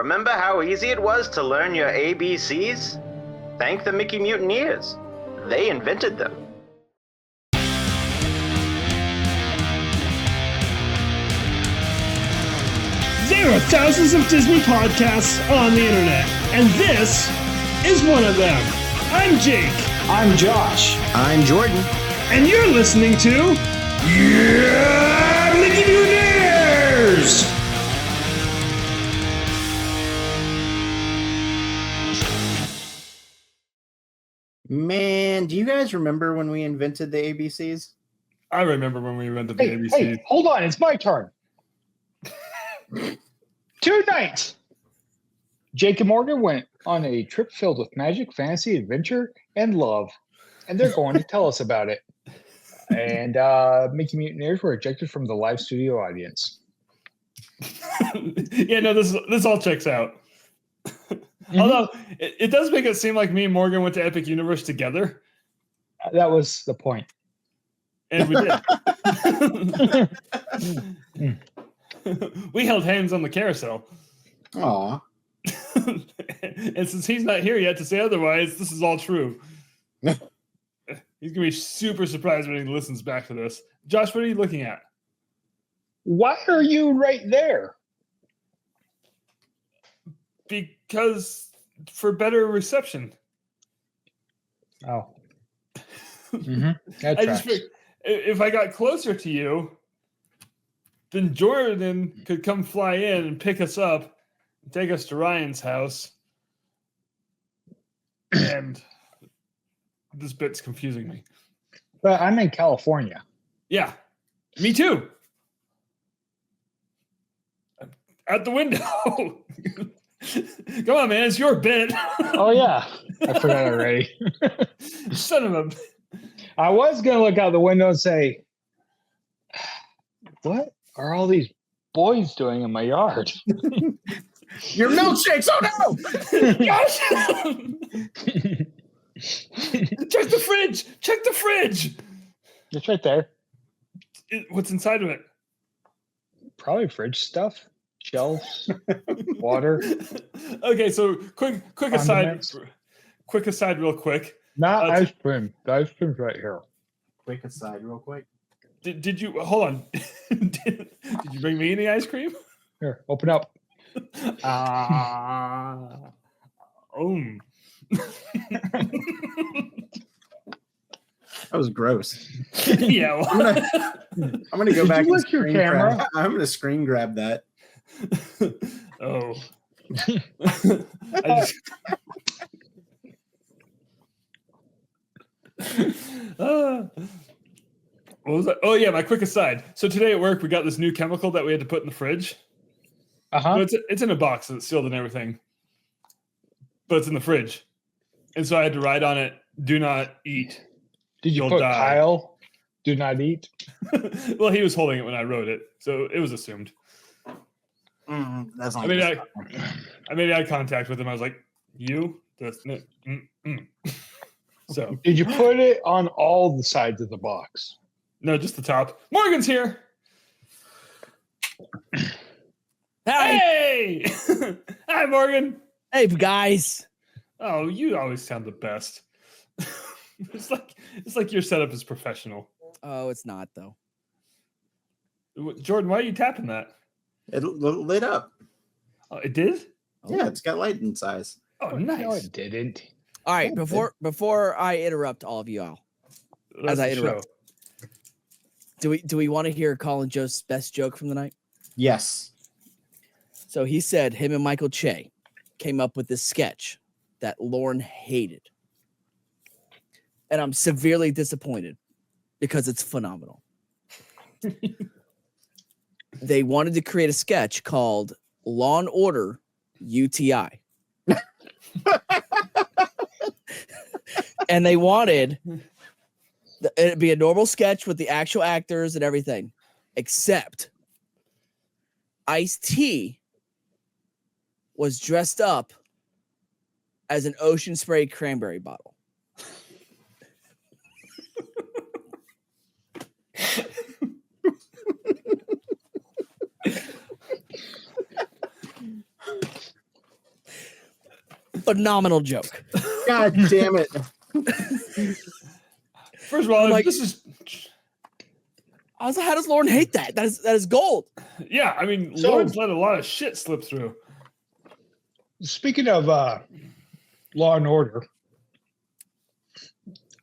Remember how easy it was to learn your ABCs? Thank the Mickey Mutineers. They invented them. There are thousands of Disney podcasts on the internet, and this is one of them. I'm Jake. I'm Josh. I'm Jordan. And you're listening to Mickey Mutineers! Man, do you guys remember when we invented the ABCs? I remember when we invented the ABCs. Hey, hold on. It's my turn. Tonight, Jake and Morgan went on a trip filled with magic, fantasy, adventure, and love. And they're going to tell us about it. And Mickey Mutineers were ejected from the live studio audience. Yeah, no, this all checks out. Mm-hmm. Although, it does make it seem like me and Morgan went to Epic Universe together. That was the point. And we did. We held hands on the carousel. Aw. And since he's not here yet to say otherwise, this is all true. He's going to be super surprised when he listens back to this. Josh, what are you looking at? Why are you right there? Because for better reception. Oh. Mm-hmm. If I got closer to you, then Jordan could come fly in and pick us up and take us to Ryan's house. And this bit's confusing me. But I'm in California. Yeah, me too. Out the window. Come on, man. It's your bit. Oh, yeah. I forgot already. Son of a... I was going to look out the window and say, what are all these boys doing in my yard? Your milkshakes! Oh, no! Gosh! Check the fridge! Check the fridge! It's right there. What's inside of it? Probably fridge stuff. Shelves, water. Okay, so quick aside, real quick. Not ice cream. The ice cream's right here. Quick aside, real quick. Did you hold on? did you bring me any ice cream? Here, open up. That was gross. Yeah, well. I'm gonna go back and your camera. I'm gonna screen grab that. Oh. What was that? Oh yeah, my quick aside. So today at work we got this new chemical that we had to put in the fridge. So it's in a box and it's sealed and everything. But it's in the fridge. And so I had to write on it, do not eat. Did you put Kyle, do not eat? Well, he was holding it when I wrote it, so it was assumed. That's not I made eye contact with him. I was like, you? So did you put it on all the sides of the box? No, just the top. Morgan's here. Hi. Hey! Hi, Morgan. Hey, guys. Oh, you always sound the best. It's like your setup is professional. Oh, it's not though. Jordan, why are you tapping that? It lit up. Oh, it did? Yeah, it's got light inside. Oh, nice. No, it didn't. All right, before I interrupt all of you all, That's as I the interrupt, show. do we want to hear Colin Joe's best joke from the night? Yes. So he said him and Michael Che came up with this sketch that Lauren hated. And I'm severely disappointed because it's phenomenal. They wanted to create a sketch called Law and Order UTI. And they wanted it'd be a normal sketch with the actual actors and everything, except Ice-T was dressed up as an Ocean Spray cranberry bottle. phenomenal joke. God damn it. First of all, Like- this is. I was like, how does Lauren hate that? That is gold. Yeah, I mean, So- Lauren's let a lot of shit slip through. Speaking of Law and Order,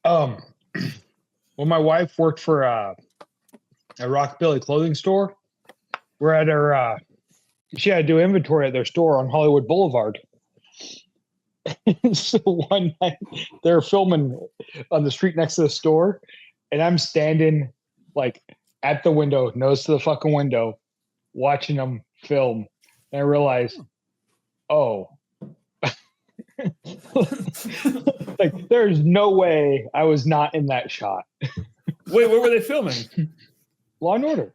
when my wife worked for a Rockabilly clothing store, we're at her. She had to do inventory at their store on Hollywood Boulevard. So one night they're filming on the street next to the store, and I'm standing like at the window, nose to the fucking window, watching them film. And I realized, oh, like there's no way I was not in that shot. Wait, where were they filming? Law and Order.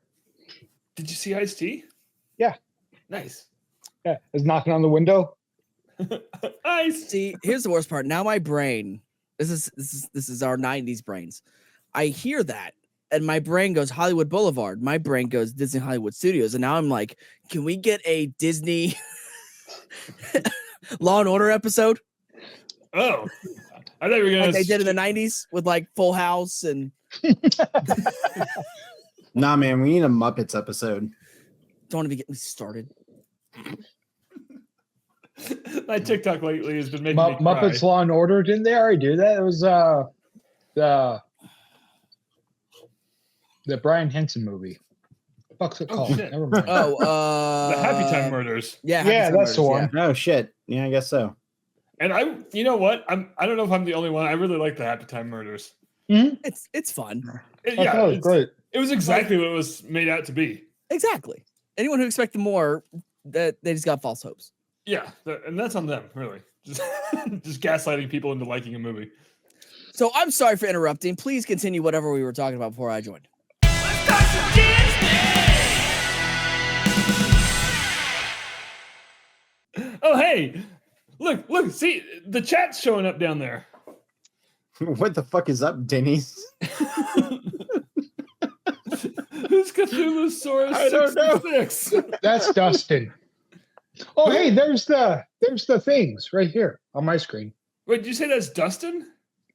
Did you see Ice-T? Yeah. Nice. Yeah, I was knocking on the window. Ice. See, here's the worst part. Now my brain, this is our 90s brains. I hear that and my brain goes Hollywood Boulevard. My brain goes Disney Hollywood Studios. And now I'm like, can we get a Disney Law and Order episode? Oh. I thought you were gonna Like they did in the 90s with like Full House and Nah, man, we need a Muppets episode. don't even get me started. My TikTok lately has been making me Muppets cry. Law and Order. Didn't they already do that? It was the Brian Henson movie. Fuck's it called? shit. Never mind. Oh, The Happy Time Murders. Yeah, Happy Yeah, Time that's the Murders, one. Oh shit. Yeah, I guess so. And you know what? I don't know if I'm the only one. I really like the Happy Time Murders. Yeah. It's fun. That was great. It was exactly what it was made out to be. Exactly. Anyone who expected more, that they just got false hopes. Yeah, and that's on them, really. Just gaslighting people into liking a movie. So I'm sorry for interrupting. Please continue whatever we were talking about before I joined. Oh, hey, look, see, the chat's showing up down there. What the fuck is up, Denny's? Who's Cthulhusaurus? I don't know. 66? That's Dustin. Oh, hey, there's the things right here on my screen. Wait, did you say that's Dustin?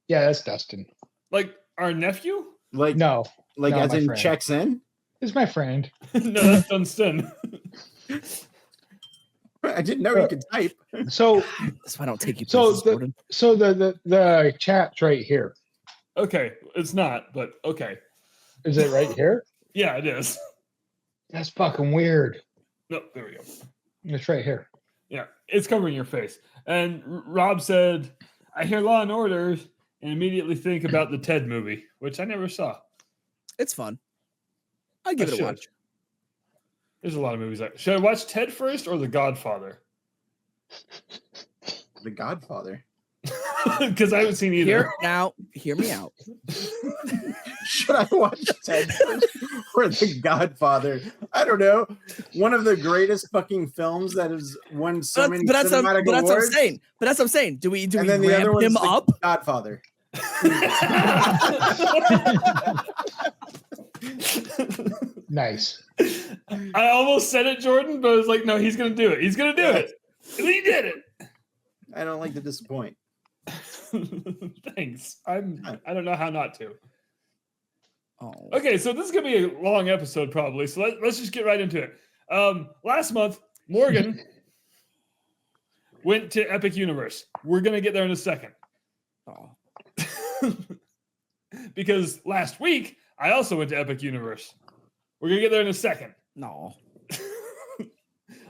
Yeah, that's Dustin. Like our nephew? Like, No, like no, as my in friend. checks in? it's my friend. No, that's Dunstan. I didn't know you could type. So That's why I don't take you So places, the- Gordon. so the chat's right here. Okay, it's not, but okay. Is it right here? Yeah, it is. That's fucking weird. No, there we go. It's right here. Yeah, it's covering your face. And Rob said, I hear Law and Order and immediately think about the Ted movie, which I never saw. It's fun. I'd give I it a should. watch. There's a lot of movies. Should I watch Ted first or The Godfather? The Godfather. Because I haven't seen either. Hear me out. Should I watch Ted or The Godfather? I don't know. One of the greatest fucking films that has won so many But that's what cinematic I'm awards. saying. But that's what I'm saying. Do we And then the other ramp one's him The up? Godfather. Nice. I almost said it, Jordan, but I was like, no, he's going to do it. He's going to do it. And he did it. I don't like to disappoint. Thanks. I don't know how not to. Oh. Okay, so this is gonna be a long episode probably. So let's just get right into it. Last month, Morgan went to Epic Universe. We're gonna get there in a second. Oh. Because last week I also went to Epic Universe. We're gonna get there in a second. No.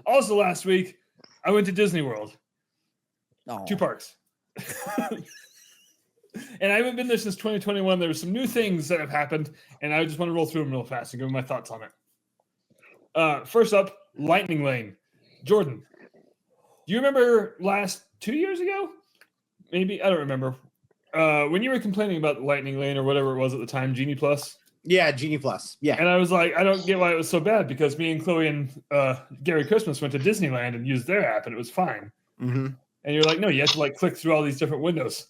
Also last week I went to Disney World. No. 2 parks. And I haven't been there since 2021. There were some new things that have happened, and I just want to roll through them real fast and give my thoughts on it. First up, Lightning Lane. Jordan, do you remember last 2 years ago? Maybe, I don't remember. When you were complaining about Lightning Lane or whatever it was at the time, Genie Plus. Yeah, Genie Plus. Yeah. And I was like, I don't get why it was so bad because me and Chloe and Gary Christmas went to Disneyland and used their app and it was fine. Mm-hmm. And you're like, no, you have to like click through all these different windows.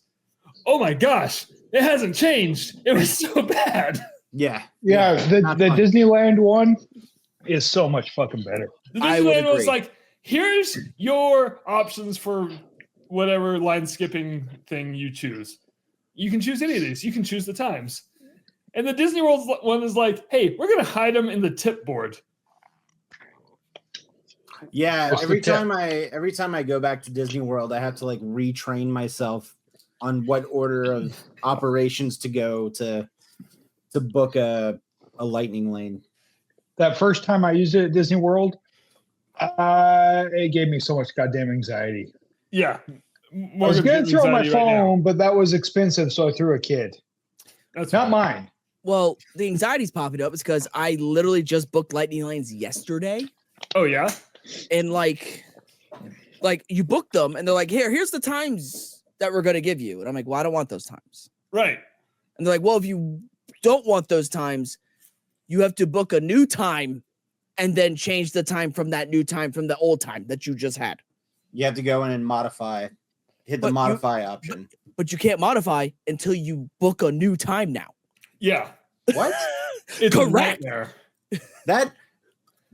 Oh my gosh, it hasn't changed. It was so bad. Yeah. Yeah, the not the fun. Disneyland one is so much fucking better. The I would Disneyland was agree. like, here's your options for whatever line skipping thing you choose. You can choose any of these. You can choose the times. And the Disney World one is like, hey, we're going to hide them in the tip board. Yeah, What's every the tip? time I go back to Disney World, I have to like retrain myself on what order of operations to go to book a lightning lane. That first time I used it at Disney World, it gave me so much goddamn anxiety. Yeah. I was going to throw my phone, but that was expensive, so I threw a kid. That's Not mine. Well, the anxiety's popping up is because I literally just booked lightning lanes yesterday. Oh, yeah? And like you book them and they're like, here's the times that we're going to give you. And I'm like, well, I don't want those times. Right. And they're like, well, if you don't want those times, you have to book a new time and then change the time from that new time from the old time that you just had. You have to go in and hit the modify option. But you can't modify until you book a new time now. Yeah. What? It's correct.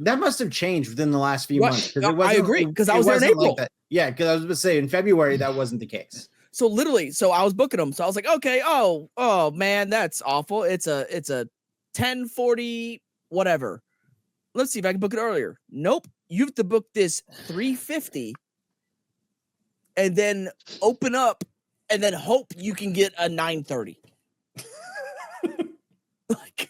That must have changed within the last few months. I agree, because I was there in April. Like yeah, because I was going to say in February that wasn't the case. So literally, I was booking them. So I was like, okay, oh man, that's awful. It's a 10:40 whatever. Let's see if I can book it earlier. Nope, you have to book this 3:50, and then open up, and then hope you can get a 9:30. Like.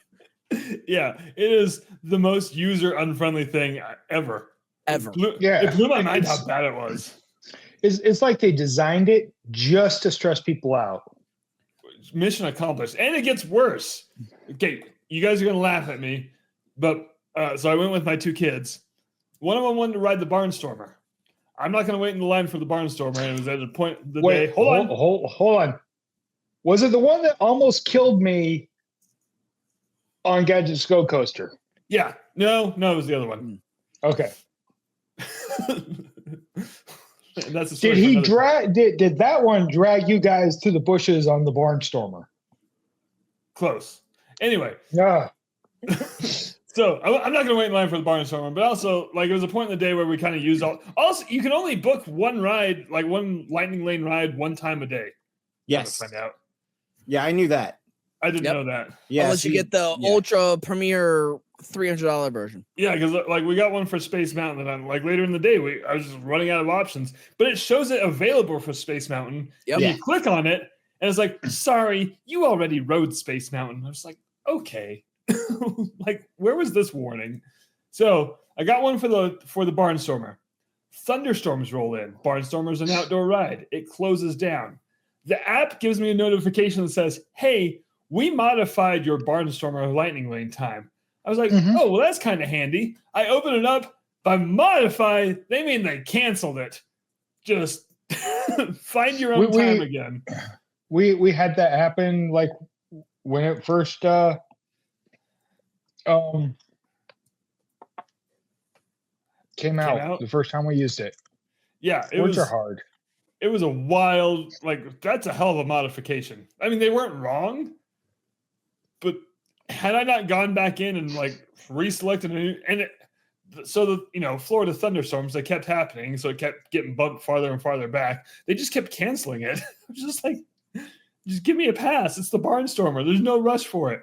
Yeah, it is the most user unfriendly thing ever. Ever. It blew my mind how bad it was. It's like they designed it just to stress people out. Mission accomplished. And it gets worse. Okay, you guys are going to laugh at me, but so I went with my two kids. One of them wanted to ride the Barnstormer. I'm not going to wait in the line for the Barnstormer. And it was at the point of the day. Hold on. Was it the one that almost killed me on Gadget's Go Coaster? Yeah. No, it was the other one. Okay. That's did he drag? Did that one drag you guys to the bushes on the Barnstormer? Close. Anyway. Yeah. So I'm not going to wait in line for the Barnstormer, but also like it was a point in the day where we kind of used all. Also, you can only book one ride, like one lightning lane ride, one time a day. Yes. Find out. Yeah, I knew that. I didn't know that. Yeah, unless you get the ultra premier $300 version. Yeah, because like we got one for Space Mountain, and I'm like later in the day, I was just running out of options, but it shows it available for Space Mountain. Yep. And you click on it, and it's like, sorry, you already rode Space Mountain. I was like, okay, like where was this warning? So I got one for the Barnstormer. Thunderstorms roll in. Barnstormer's an outdoor ride. It closes down. The app gives me a notification that says, hey, we modified your Barnstormer lightning lane time. I was like, oh, well, that's kind of handy. I open it up. By modify, they mean they canceled it. Just find your own time again. We had that happen like when it first came out. The first time we used it. Yeah, words are hard. It was a wild, like that's a hell of a modification. I mean, they weren't wrong, but had I not gone back in and like reselected a new, so the Florida thunderstorms, they kept happening, so it kept getting bumped farther and farther back. They just kept canceling it. I was just like, just give me a pass. It's the Barnstormer. There's no rush for it.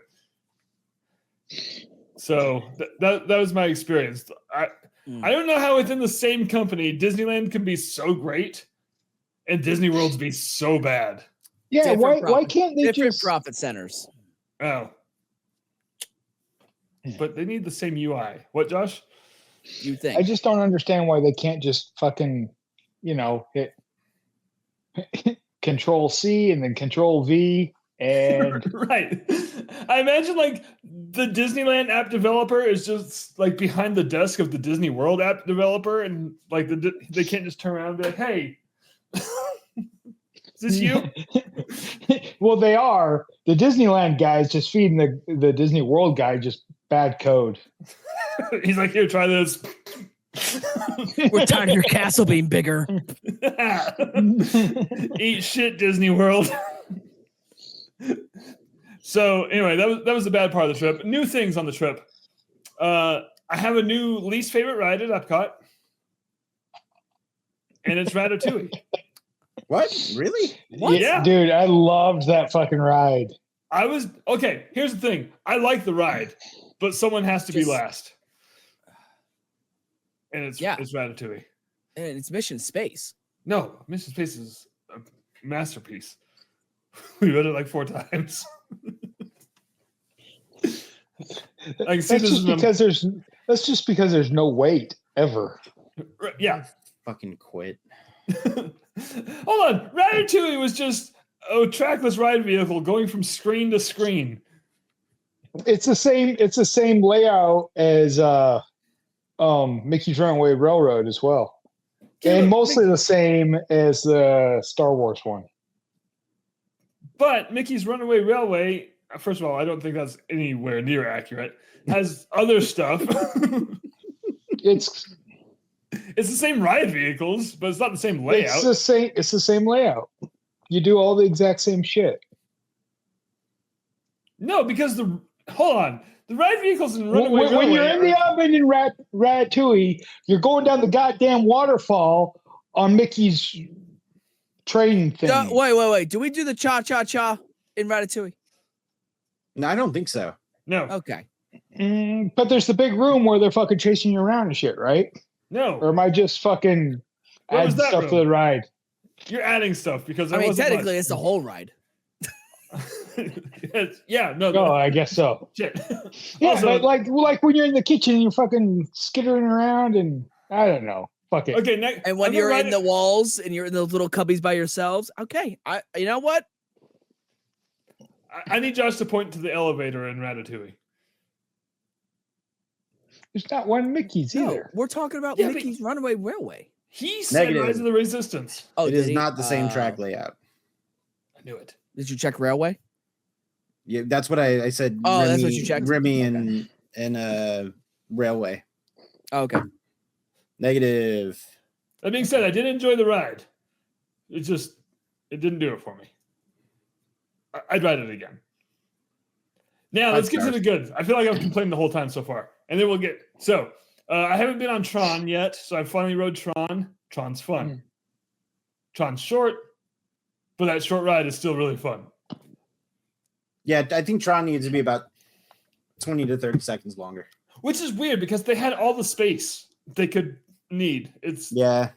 So that was my experience. I don't know how within the same company Disneyland can be so great and Disney World's be so bad. Yeah, why can't they different profit centers? Oh. But they need the same UI. What, Josh? You think? I just don't understand why they can't just fucking, hit Control C and then Control V and right. I imagine like the Disneyland app developer is just like behind the desk of the Disney World app developer, and like they can't just turn around and be like, "Hey, is this you?" Well, they are. The Disneyland guys just feeding the Disney World guy just bad code. He's like, "Here, try this." We're tired of your castle being bigger. Eat shit, Disney World. So anyway, that was the bad part of the trip. New things on the trip. I have a new least favorite ride at Epcot, and it's Ratatouille. What? Really? What? Yeah. Dude, I loved that fucking ride. Okay, here's the thing. I like the ride, but someone has to be last. And it's Ratatouille. And it's Mission Space. No, Mission Space is a masterpiece. We read it like 4 times. I can see that's just because there's no wait ever. Yeah. Fucking quit. Hold on. Ratatouille was just a trackless ride vehicle going from screen to screen. It's the same layout as Mickey's Runaway Railroad as well. Yeah, and mostly the same as the Star Wars one. But Mickey's Runaway Railway, first of all, I don't think that's anywhere near accurate, has other stuff. It's the same ride vehicles, but it's not the same layout. It's the same layout. You do all the exact same shit. No, because hold on. The ride vehicles in Runaway Railway. When you're in the oven in Ratatouille, you're going down the goddamn waterfall on Mickey's train thing. Wait. Do we do the cha-cha-cha in Ratatouille? No, I don't think so. No. Okay. But there's the big room where they're fucking chasing you around and shit, right? No. Or am I just fucking adding stuff room? to the ride? You're adding stuff because technically it's the whole ride. Yeah, no. Oh, I guess so. Shit. Yeah, Also, like when you're in the kitchen and you're fucking skittering around and I don't know. Fuck it. Okay, and when you're in the walls and you're in those little cubbies by yourselves, okay. You know what? I need Josh to point to the elevator in Ratatouille. There's not one Mickey's either. We're talking about Mickey's Runaway Railway. He said Rise of the Resistance. Oh, it is not the same track layout. I knew it. Did you check Railway? Yeah, that's what I said. Oh, Remy, that's what you checked. Remy and Railway. Oh, okay. Negative. That being said, I did enjoy the ride. It didn't do it for me. I'd ride it again. Now, let's get to the good. I feel like I've complained the whole time so far. And then we'll get... So, I haven't been on Tron yet, so I finally rode Tron. Tron's fun. Tron's short, but that short ride is still really fun. Yeah, I think Tron needs to be about 20 to 30 seconds longer. Which is weird because they had all the space they could need. It's Yeah,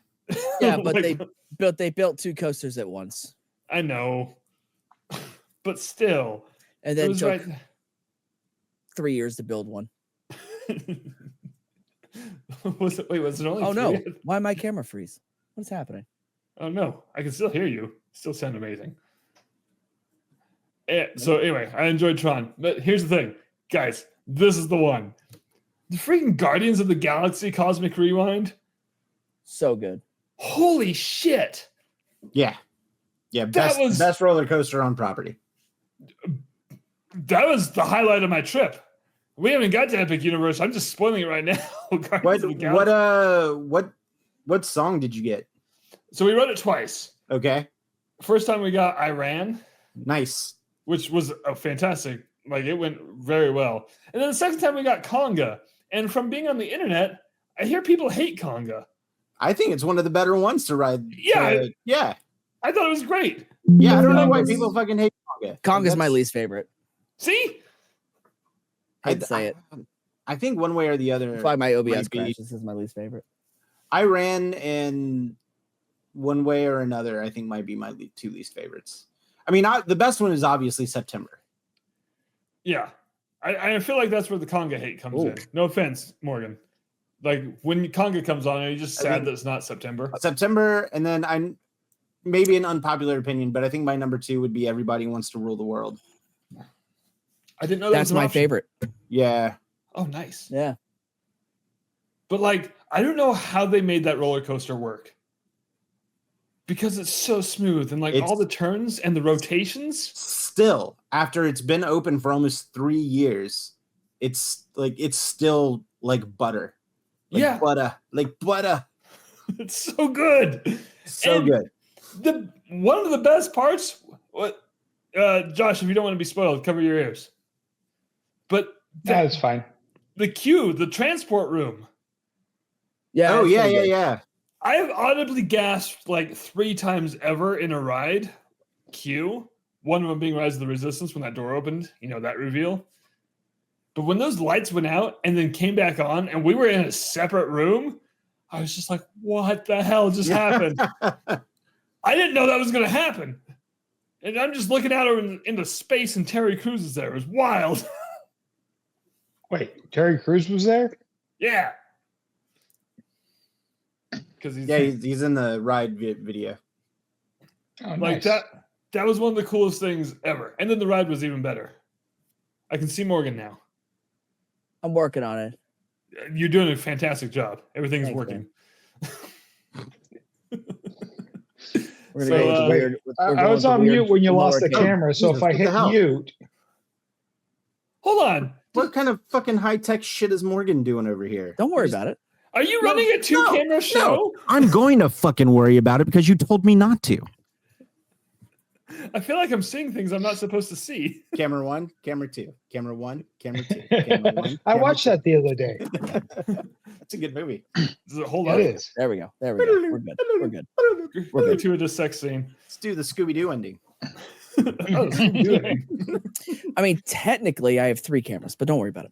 but they built 2 coasters at once. I know. But still. And then took 3 years to build one. Was it only 3? Oh no. Why my camera freeze? What's happening? Oh no. I can still hear you. Still sound amazing. Yeah, so anyway, I enjoyed Tron. But here's the thing. Guys, this is the one. The freaking Guardians of the Galaxy Cosmic Rewind. So good. Holy shit. Yeah. Best roller coaster on property. That was the highlight of my trip. We haven't got to Epic Universe. I'm just spoiling it right now. What song did you get? So we rode it twice. Okay. First time we got Iran. Nice. Which was a fantastic. Like, it went very well. And then the second time we got Conga. And from being on the internet, I hear people hate Conga. I think it's one of the better ones to ride. Yeah. Yeah. I thought it was great. Yeah, I don't know why people fucking hate Conga. Conga's my least favorite. See? I'd say it. I think one way or the other. That's why my OBS crashes. This is my least favorite. I ran and one way or another, I think might be my 2 least favorites. I mean, the best one is obviously September. Yeah. I feel like that's where the Conga hate comes in. No offense, Morgan. Like, when Conga comes on, are you just sad that it's not September? September, and then I'm maybe an unpopular opinion, but I think my number 2 would be Everybody Wants to Rule the World. I didn't know that's my favorite. Yeah. Oh, nice. Yeah. But like, I don't know how they made that roller coaster work. Because it's so smooth and like all the turns and the rotations. Still, after it's been open for almost 3 years, it's still like butter. Like butter. It's so good. So good. One of the best parts, Josh, if you don't want to be spoiled, cover your ears. But that's fine. The queue, the transport room. Yeah. Oh, yeah. I have audibly gasped like 3 times ever in a ride queue. One of them being Rise of the Resistance when that door opened, that reveal. But when those lights went out and then came back on and we were in a separate room, I was just like, what the hell just happened? I didn't know that was going to happen. And I'm just looking out into space and Terry Crews is there. It was wild. Wait, Terry Crews was there? Yeah. Because he's in the ride video. Oh, like nice. that was one of the coolest things ever. And then the ride was even better. I can see Morgan now. I'm working on it. You're doing a fantastic job. Everything's Thanks, working. We're gonna go with the weird. I was on mute when you lost the camera, so if I hit mute. Hold on. What kind of fucking high-tech shit is Morgan doing over here? Don't worry about it. Are you running a 2-camera show? No. I'm going to fucking worry about it because you told me not to. I feel like I'm seeing things I'm not supposed to see. Camera 1, camera 2, camera 1, camera 2, camera 1. I watched that the other day. It's a good movie. Hold on. It is. There we go. We're good. We're good. We're going to a sex scene. Let's do the Scooby-Doo ending. I mean, technically, I have 3 cameras, but don't worry about it.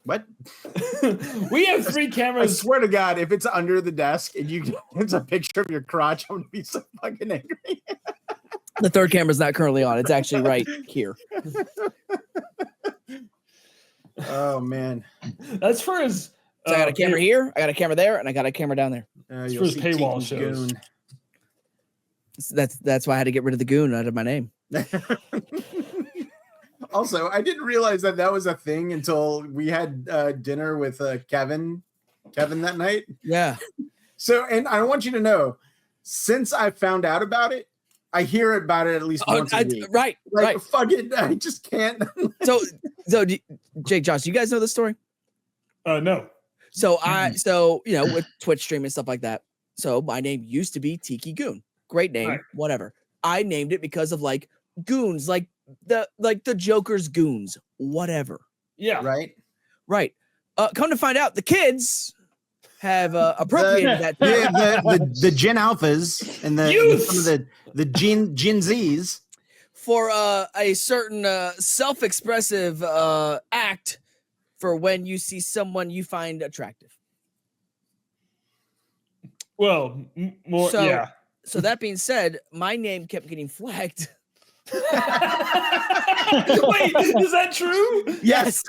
What? We have 3 I cameras. swear to God, if it's under the desk and it's a picture of your crotch, I'm gonna be so fucking angry. The 3rd camera's not currently on. It's actually right here. Oh man. That's for his. So I got a camera here, I got a camera there, and I got a camera down there. It's for his paywall shows. That's why I had to get rid of the goon out of my name. Also, I didn't realize that was a thing until we had dinner with Kevin that night. Yeah. So, and I want you to know, since I found out about it, I hear about it at least once a week. Right. Like, fuck it, I just can't. So Jake, Josh, you guys know this story? No. So with Twitch stream and stuff like that. So my name used to be Tiki Goon. Great name, right. Whatever. I named it because of like goons, like the Joker's goons, whatever. Yeah. Right. Come to find out, the kids have appropriated that. The Gen Alphas and some of the Gen Zs for a certain self-expressive act for when you see someone you find attractive. Well, more. Yeah. So that being said, my name kept getting flagged. Wait, is that true? Yes.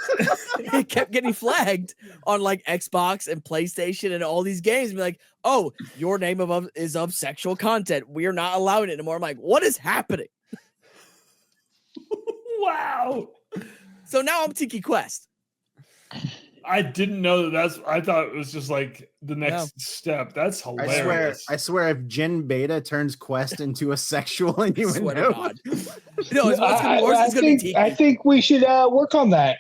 It kept getting flagged on like Xbox and PlayStation and all these games. Be like, oh, your name is of sexual content. We are not allowing it anymore. I'm like, what is happening? Wow. So now I'm Tiki Quest. I didn't know that. I thought it was just like the next step. That's hilarious. I swear, if Gen Beta turns Quest into a sexual, and you would know. God. No, it's gonna be worse. It's gonna be Tiki. I think we should work on that.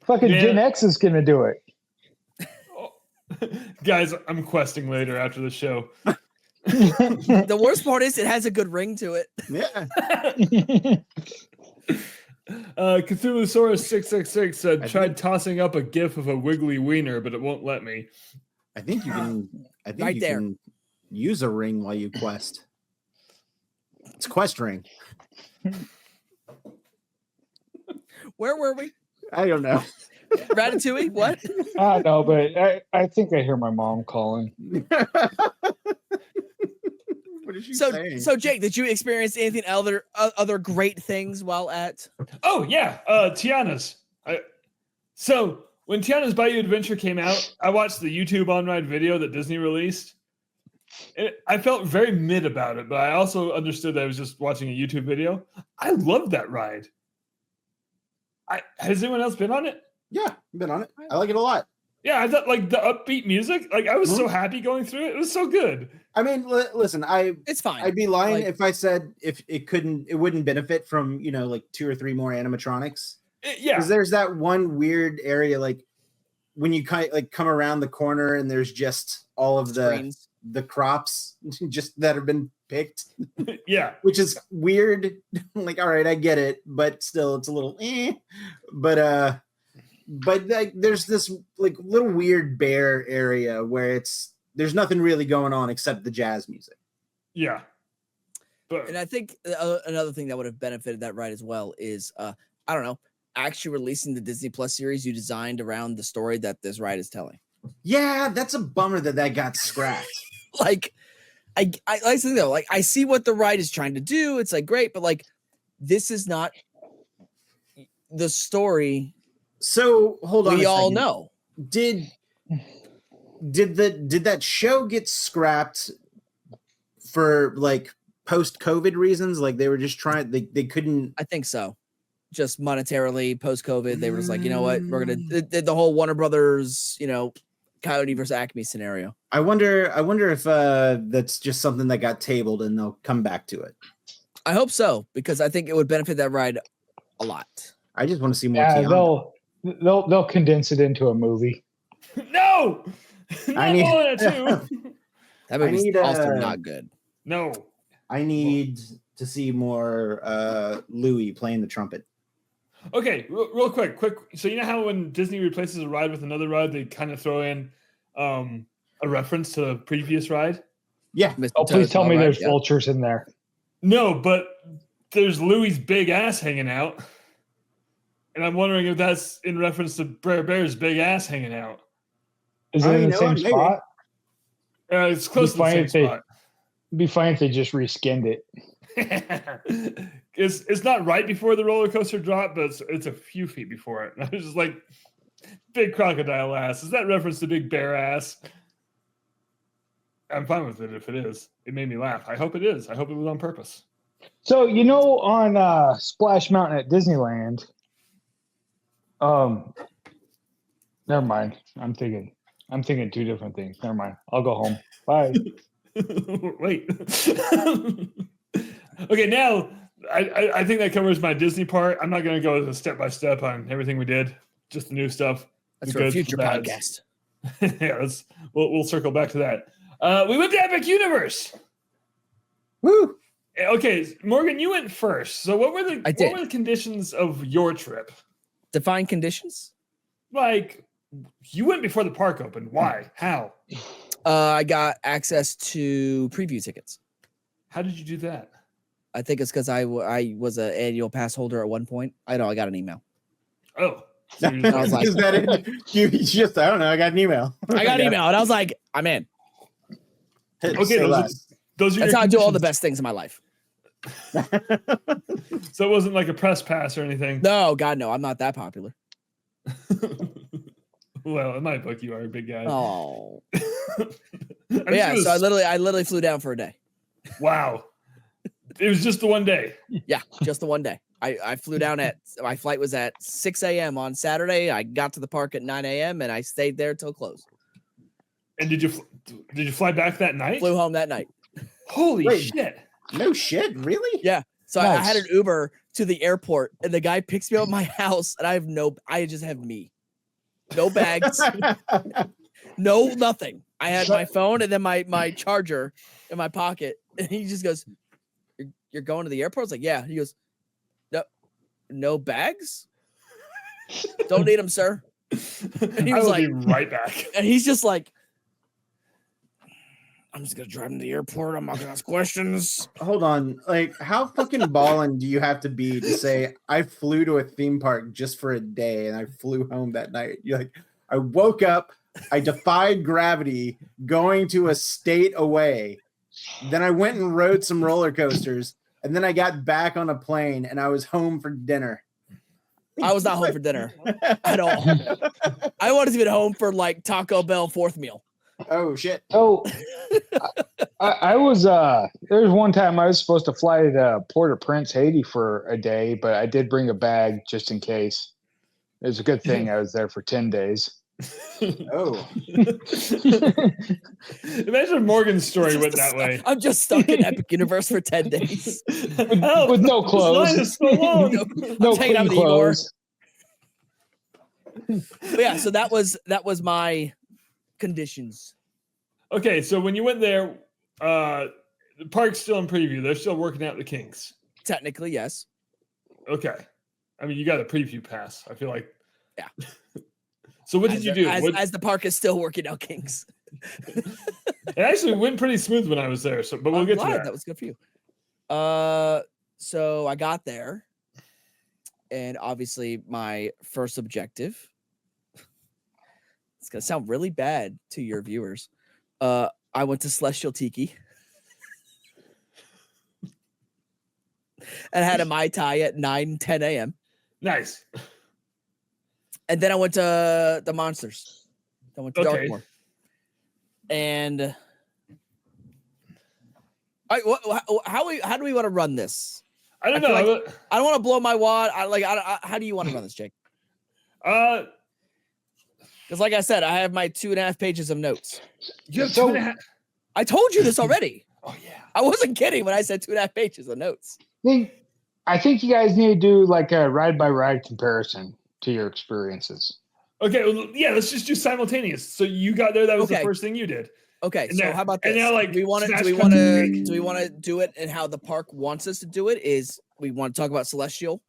Fucking Gen X is gonna do it. Guys, I'm questing later after the show. The worst part is it has a good ring to it. Yeah. Cthulhusaurus 666 said, tried tossing up a gif of a wiggly wiener, but it won't let me. I think you can. I think Right you there. can use a ring while you quest. It's quest ring. Where were we? I don't know. Ratatouille? What? I know, but I think I hear my mom calling. What is she So saying? so Jake, did you experience anything other great things while at? Oh yeah, Tiana's. So when Tiana's Bayou Adventure came out, I watched the YouTube on-ride video that Disney released. I felt very mid about it, but I also understood that I was just watching a YouTube video. I love that ride. Has anyone else been on it? Yeah, I've been on it. I like it a lot. Yeah, I thought like the upbeat music. Like I was so happy going through it. It was so good. I mean, listen, It's fine. I'd be lying if I said if it wouldn't benefit from like 2 or 3 more animatronics. Yeah, because there's that one weird area like when you kind of like come around the corner and there's just all of the crops just that have been picked. Yeah, which is weird. Like, all right, I get it, but still, it's a little. But like, there's this like little weird bear area where there's nothing really going on except the jazz music. Yeah. And I think another thing that would have benefited that ride as well is, I don't know, actually releasing the Disney Plus series you designed around the story that this ride is telling. Yeah, that's a bummer that got scrapped. Like, I like to though, like I see what the ride is trying to do. It's like great, but like this is not the story. So hold on. We all know. Did that show get scrapped for like post-COVID reasons? Like they were just trying, they couldn't. I think so. Just monetarily post-COVID, they were just like, you know what, we're gonna the whole Warner Brothers, Coyote versus Acme scenario. I wonder if that's just something that got tabled and they'll come back to it. I hope so, because I think it would benefit that ride a lot. I just want to see more. Yeah, they'll condense it into a movie. No, I need that movie's also not good. No, I need to see more Louis playing the trumpet. Okay, real quick. So you know how when Disney replaces a ride with another ride, they kind of throw in a reference to the previous ride? Yeah. Oh, please tell me there's vultures in there. No, but there's Louis' big ass hanging out. And I'm wondering if that's in reference to Brer Bear's big ass hanging out. Is it in the same spot? It's close to the same spot. It'd be fine if they just reskinned it. It's not right before the roller coaster drop, but it's a few feet before it. And I was just like, big crocodile ass. Is that reference to big bear ass? I'm fine with it if it is. It made me laugh. I hope it is. I hope it was on purpose. So on Splash Mountain at Disneyland. Never mind. I'm thinking two different things. Never mind. I'll go home. Bye. Wait. Okay, now I think that covers my Disney part. I'm not going to go step by step on everything we did. Just the new stuff. That's for a future podcast. Yeah, we'll circle back to that. We went to Epic Universe. Woo! Okay, Morgan, you went first. So what were the conditions of your trip? Define conditions. Like, you went before the park opened. Why? How? I got access to preview tickets. How did you do that? I think it's because I was an annual pass holder at one point. I got an email. Oh. So I was like, is that it? You just, I don't know. I got an email. I got an email, and I was like, I'm in. Okay, those are that's how I do all the best things in my life. So it wasn't like a press pass or anything? No, God, no. I'm not that popular. Well, in my book, you are a big guy. Oh. Yeah, so I literally flew down for a day. Wow. It was just the one day. Yeah, just the one day. I flew down my flight was at 6 a.m. on Saturday. I got to the park at 9 a.m. and I stayed there till close. And did you fly back that night? Flew home that night. Holy shit. No shit, really? Yeah. So nice. I had an Uber to the airport and the guy picks me up at my house and I just have me. No bags. No nothing. I had my phone and then my charger in my pocket. And he just goes, You're going to the airport? I was like, yeah. He goes, No bags? Don't need them, sir. And he was like, be right back. And he's just like, I'm just gonna drive him to the airport. I'm not gonna ask questions. Hold on. Like, how fucking ballin' do you have to be to say I flew to a theme park just for a day and I flew home that night? You're like, I woke up, I defied gravity going to a state away. Then I went and rode some roller coasters, and then I got back on a plane and I was home for dinner. I was not home for dinner at all. I wanted to be at home for like Taco Bell fourth meal. Oh shit. Oh, I was there was one time I was supposed to fly to Port-au-Prince, Haiti for a day, but I did bring a bag just in case. It was a good thing I was there for 10 days. Oh. Imagine if Morgan's story went that way. I'm just stuck in Epic Universe for 10 days. With no clothes. This line is so long. No hanging out clean with clothes. But yeah, so that was my conditions. Okay, so when you went there, the park's still in preview. They're still working out the kinks. Technically, yes. Okay. I mean, you got a preview pass. I feel like. Yeah. So what did you do? As the park is still working out kinks. It actually went pretty smooth when I was there. So, but we'll get to that. That was good for you. So I got there, and obviously my first objective. It's gonna sound really bad to your viewers. I went to Celestial Tiki and had a Mai Tai at 9-10 a.m. Nice. And then I went to the Monsters. I went to Dartmoor. And how do we want to run this? I don't know. I don't want to blow my wad. How do you want to run this, Jake? Because like I said, I have my 2.5 pages of notes. You have 2.5. I told you this already. Oh yeah. I wasn't kidding when I said 2.5 pages of notes. I think you guys need to do like a ride by ride comparison to your experiences. Okay, well, yeah, let's just do simultaneous. So you got there, that was the first thing you did. Okay, and so now, how about this? And now, like, do we want to do it and how the park wants us to do it is we want to talk about Celestial?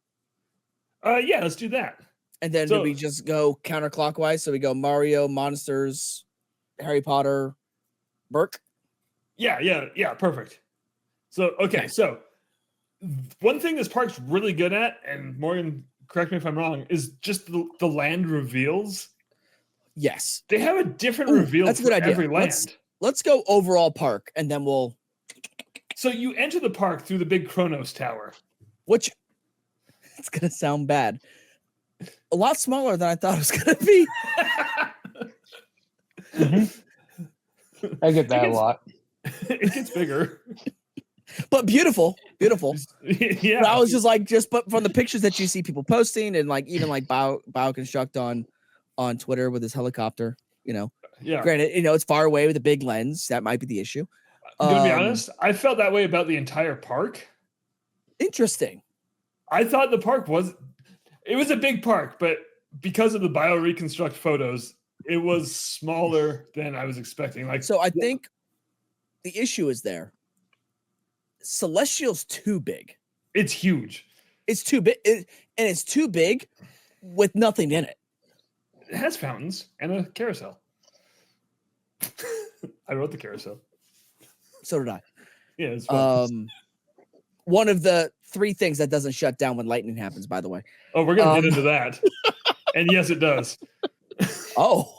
Yeah, let's do that. And then do we just go counterclockwise? So we go Mario, Monsters, Harry Potter, Burke? Yeah, perfect. So so one thing this park's really good at, and Morgan, correct me if I'm wrong, is just the land reveals. Yes. They have a different reveal that's a good idea. every land. Let's go overall park, and then we'll... So you enter the park through the big Kronos Tower. Which, it's going to sound bad. A lot smaller than I thought it was going to be. I get that a lot. It gets bigger. But beautiful. Yeah. But I was but from the pictures that you see people posting and like even like BioConstruct on Twitter with his helicopter, yeah. Granted, it's far away with a big lens. That might be the issue. I'm gonna be honest, I felt that way about the entire park. Interesting. I thought the park was a big park, but because of the BioReconstruct photos, it was smaller than I was expecting. So I think the issue is there. Celestial's too big. It's huge. It's too big, and it's too big with nothing in it. It has fountains and a carousel. I wrote the carousel. So did I. Yeah, it's fun. One of the 3 things that doesn't shut down when lightning happens, by the way. Oh, we're gonna get into that. And yes, it does. Oh.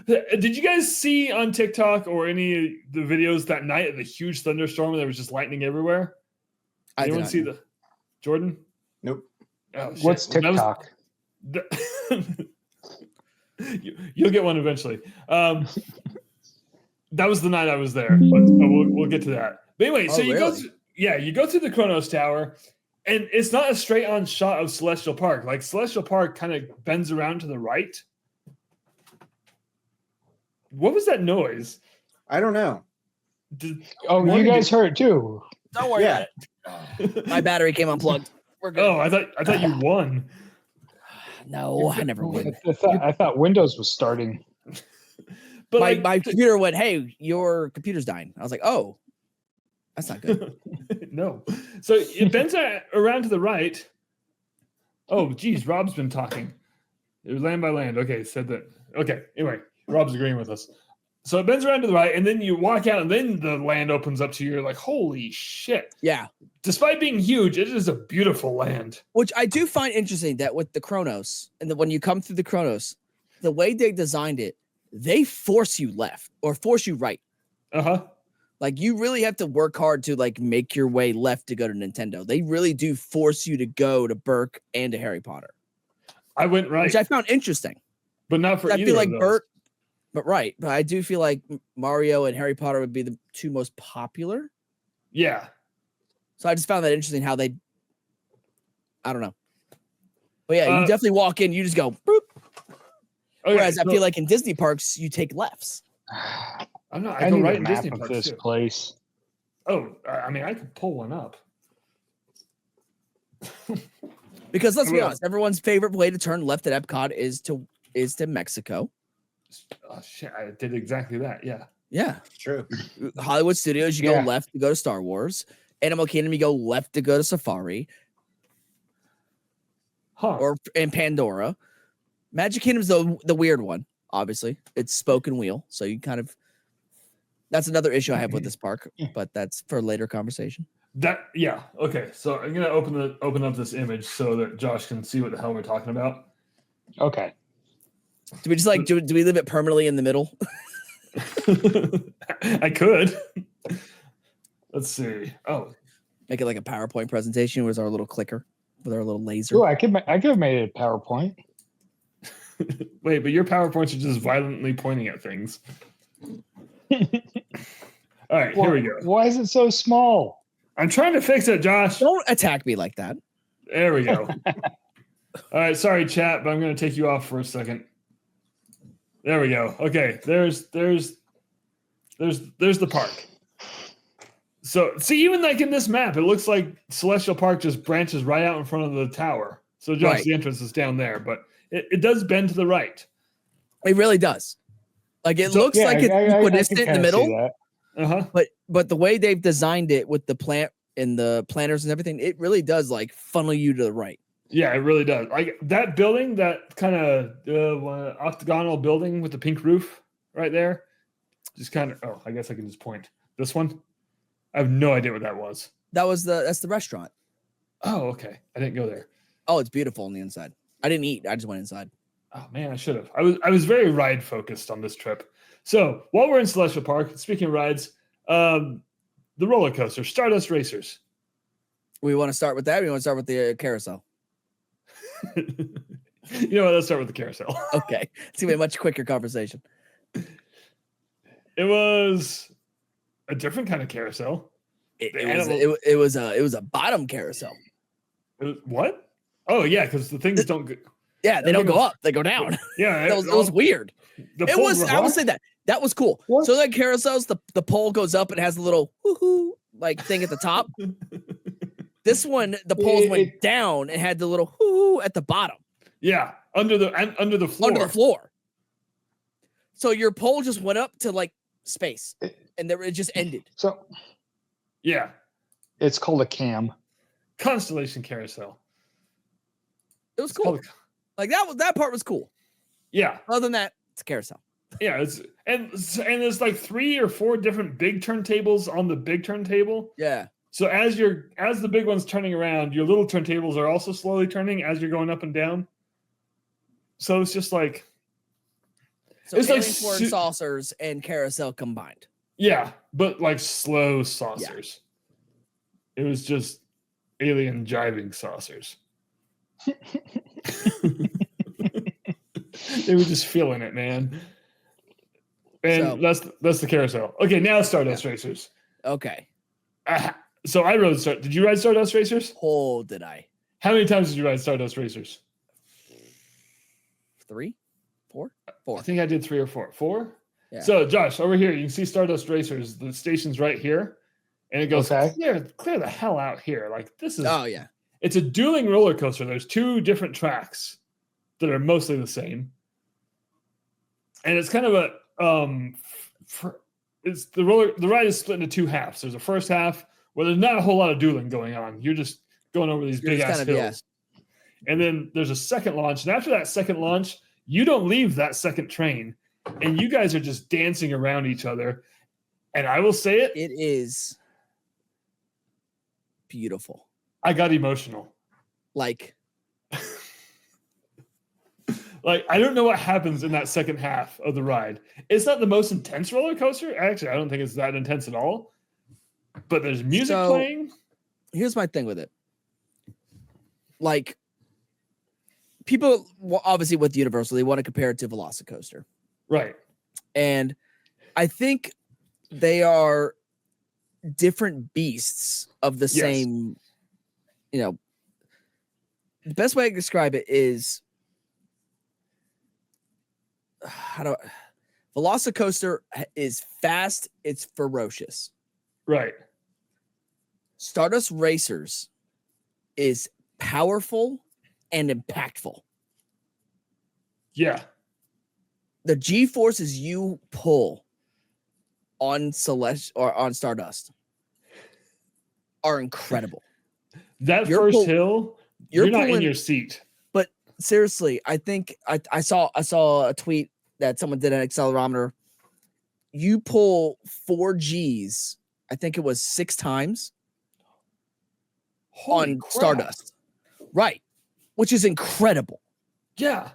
Did you guys see on TikTok or any of the videos that night of the huge thunderstorm where there was just lightning everywhere? Anyone see the Jordan? Nope. Oh, what's TikTok? You'll get one eventually. That was the night I was there, but we'll get to that. But anyway, so you go through the Kronos Tower, and it's not a straight on shot of Celestial Park. Like Celestial Park kind of bends around to the right. What was that noise? I don't know. You guys heard it too. Don't worry about it. My battery came unplugged. We're good. Oh, I thought you won. No, I never win. I thought Windows was starting. But my computer went, "Hey, your computer's dying." I was like, "Oh, that's not good." No. So it bends around to the right. Oh, geez, Rob's been talking. It was land by land. Okay, said that. Okay, anyway, Rob's agreeing with us. So it bends around to the right, and then you walk out, and then the land opens up to you. You're like, holy shit. Yeah. Despite being huge, it is a beautiful land. Which I do find interesting that with the Kronos, and when you come through the Kronos, the way they designed it, they force you left or force you right. Uh-huh. Like you really have to work hard to like make your way left to go to Nintendo. They really do force you to go to Burke and to Harry Potter. I went right. Which I found interesting. But not for either I feel like of those. Burke, but I do feel like Mario and Harry Potter would be the 2 most popular. Yeah. So I just found that interesting how they, I don't know. But yeah, you definitely walk in, you just go, boop. Okay, whereas I feel like in Disney parks, you take lefts. I go right in Disney parks this place. Oh, I mean, I could pull one up. Because let's be honest, everyone's favorite way to turn left at Epcot is to Mexico. Oh shit! I did exactly that. Yeah. Yeah. True. Hollywood Studios, you go left to go to Star Wars. Animal Kingdom, you go left to go to Safari. Huh. And Pandora. Magic Kingdom's the weird one. obviously. It's spoke and wheel. So you kind of, that's another issue I have with this park, but that's for later conversation. Okay. So I'm gonna open up this image so that Josh can see what the hell we're talking about. Okay. Do we just like do we leave it permanently in the middle? I could. Let's see. Oh, Make it like a PowerPoint presentation with our little clicker, with our little laser. Oh, I could have made it a PowerPoint. wait, but your PowerPoints are just violently pointing at things. All right, here we go. Why is it so small? I'm trying to fix it, Josh. Don't attack me like that. There we go. All right, sorry, chat, but I'm going to take you off for a second. There we go. Okay, there's the park. So see, even like in this map, it looks like Celestial Park just branches right out in front of the tower. So Josh, Right. the entrance is down there, but it does bend to the right. It really does. Like it looks like it's equidistant in the middle. Uh-huh. But the way they've designed it with the plant and the planters and everything, it really does like funnel you to the right. Yeah, it really does. Like that building, that kind of octagonal building with the pink roof right there. Just kind of. Oh, I guess I can just point. This one. I have no idea what that was. That's the restaurant. Oh, okay. I didn't go there. Oh, it's beautiful on the inside. I didn't eat. I just went inside. Oh man, I should have. I was very ride focused on this trip. So while we're in Celestial Park, speaking of rides, the roller coaster, Stardust Racers. We want to start with that. Or we want to start with the carousel. You know what? Let's start with the carousel. Okay, it's gonna be a much quicker conversation. It was a different kind of carousel. It was a bottom carousel. What? Oh yeah, because the things don't. Yeah, they don't go up; they go down. Yeah, it was weird. It was. I will say that was cool. What? So like carousels, the pole goes up and has a little woohoo like thing at the top. This one, the poles went down and had the little whoo at the bottom. Yeah, under the floor. Under the floor. So your pole just went up to like space, and it just ended. So yeah, it's called a cam. Constellation Carousel. It was cool. Like that part was cool. Yeah. Other than that, it's a carousel. Yeah, and there's like 3 or 4 different big turntables on the big turntable. Yeah. So as the big one's turning around, your little turntables are also slowly turning as you're going up and down. So it's just like it's like saucers and carousel combined. Yeah, but like slow saucers. Yeah. It was just alien jiving saucers. They were just feeling it, man. And that's the carousel. Okay, now Stardust Racers. Okay. So I rode Did you ride Stardust Racers? Oh, did I? How many times did you ride Stardust Racers? 3, 4. I think I did 3 or 4. 4? Yeah. So Josh, over here, you can see Stardust Racers. The station's right here. And it goes clear the hell out here. Like this is it's a dueling roller coaster. There's 2 different tracks that are mostly the same. And it's kind of a the ride is split into 2 halves. There's a first half where there's not a whole lot of dueling going on. You're just going over these big ass hills. And then there's a second launch. And after that second launch, you don't leave that second train. And you guys are just dancing around each other. And I will say it is beautiful. I got emotional. Like I don't know what happens in that second half of the ride. It's not the most intense roller coaster. Actually, I don't think it's that intense at all. But there's music playing. Here's my thing with it. Like, people, obviously with Universal, they want to compare it to Velocicoaster. Right. And I think they are different beasts of the same, the best way I can describe it is Velocicoaster is fast, it's ferocious. Right. Stardust Racers is powerful and impactful. Yeah. The G-forces you pull on on Stardust are incredible. That first hill, you're not in your seat. But seriously, I think I saw a tweet that someone did an accelerometer. You pull 4 Gs, I think it was 6 times Holy on crap. Stardust. Right. Which is incredible. Yeah.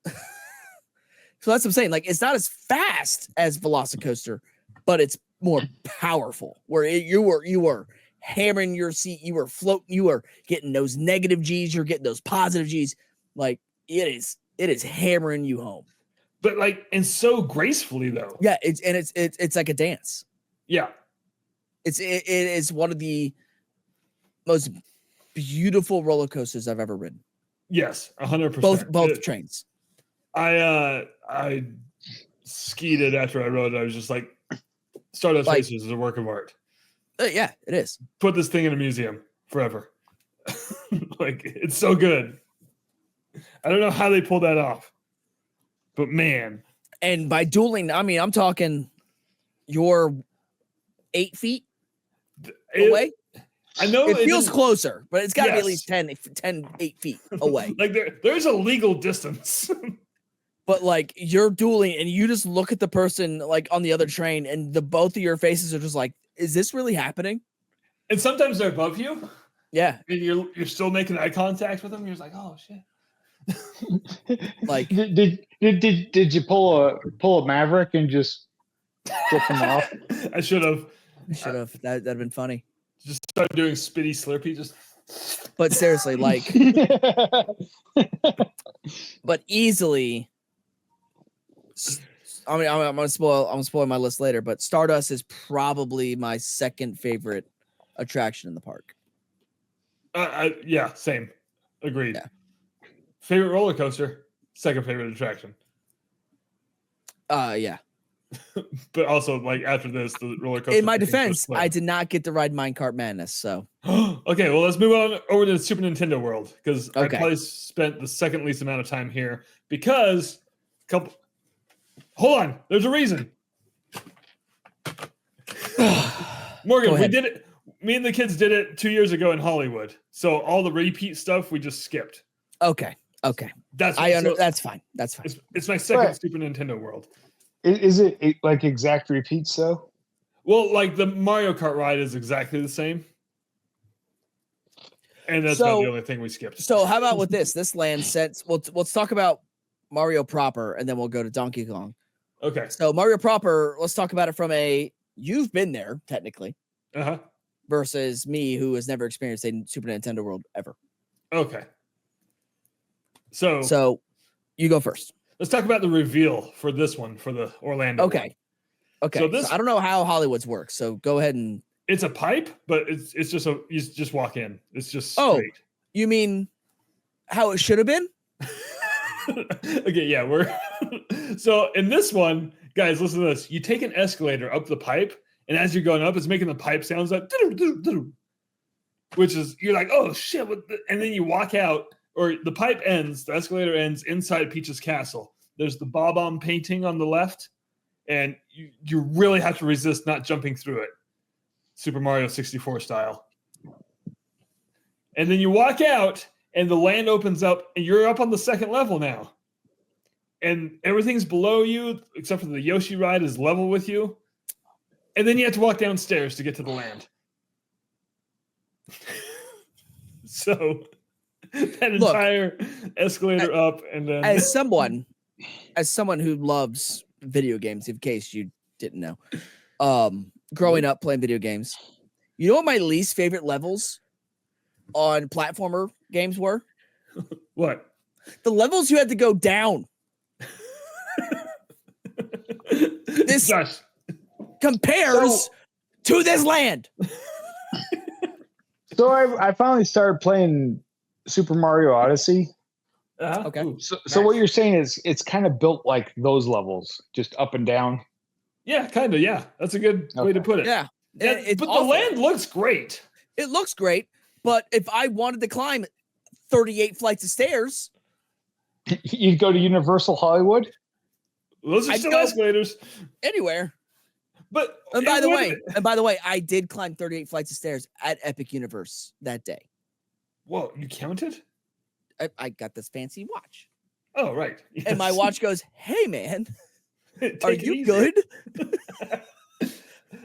So that's what I'm saying. Like, it's not as fast as Velocicoaster, but it's more powerful. Where you were hammering your seat, you were floating, you were getting those negative Gs, you're getting those positive Gs. Like, it is hammering you home. But like, and so gracefully though. Yeah, it's like a dance. Yeah. It is one of the most beautiful roller coasters I've ever ridden. Yes, 100%. Both trains. I skied it after I rode it. I was just like, Stardust Racers is a work of art. Yeah, it is. Put this thing in a museum forever. Like, it's so good. I don't know how they pulled that off, but man. And by dueling, I mean, I'm talking you're 8 feet away. I know it feels closer, but it's got to be at least 8 feet away. Like there's a legal distance. But like, you're dueling and you just look at the person like on the other train and both of your faces are just like, is this really happening? And sometimes they're above you. Yeah. And you're still making eye contact with them. You're just like, oh shit. Like, did you pull a Maverick and just flip them off? I should have. That'd been funny. Just start doing spitty slurpee. Just. But seriously, like, but easily. I mean, I'm gonna spoil my list later, but Stardust is probably my second favorite attraction in the park. Yeah, same. Agreed. Yeah. Favorite roller coaster, second favorite attraction. Yeah. But also, like, after this, the roller coaster. In my defense, I did not get to ride Minecart Madness, so. Okay, well, let's move on over to the Super Nintendo world, because I probably spent the second least amount of time here because Hold on, there's a reason. Morgan, we did it. Me and the kids did it 2 years ago in Hollywood. So all the repeat stuff we just skipped. Okay. That's fine. It's my second Super Nintendo world. Is it like exact repeats though? Well, like the Mario Kart ride is exactly the same. And that's about the only thing we skipped. So how about with this land sets? Let's talk about Mario proper, and then we'll go to Donkey Kong. Okay. So Mario proper, let's talk about it from you've been there technically. Uh-huh. Versus me, who has never experienced a Super Nintendo world ever. Okay. So you go first. Let's talk about the reveal for this one, for the Orlando. Okay. One. Okay. So I don't know how Hollywood's works. So go ahead and. It's a pipe, but it's just you just walk in. It's just straight. Oh, you mean how it should have been? Okay, yeah, so in this one, guys, listen to this. You take an escalator up the pipe, and as you're going up, it's making the pipe sounds like, which is, you're like, oh shit, and then you walk out, or the pipe ends, the escalator ends inside Peach's castle. There's the Bob-omb painting on the left, and you really have to resist not jumping through it. Super Mario 64 style. And then you walk out, and the land opens up, and you're up on the second level now. And everything's below you, except for the Yoshi ride is level with you. And then you have to walk downstairs to get to the land. So that entire escalator up, and then as someone who loves video games, in case you didn't know, growing up playing video games, you know what my least favorite levels on platformer games were? What? The levels you had to go down. This Josh compares to this land. So I finally started playing Super Mario Odyssey. Okay. Ooh, So what you're saying is it's kind of built like those levels, just up and down. yeah, kind of. Yeah, that's a good way to put it. Yeah. But the land looks great. It looks great, but if I wanted to climb 38 flights of stairs, You'd go to Universal Hollywood. Those are still escalators. Anywhere. But And by the way, I did climb 38 flights of stairs at Epic Universe that day. Whoa, you counted? I got this fancy watch. Oh, right. And my Yes. watch goes, "Hey, man, Take are it you easy. good?"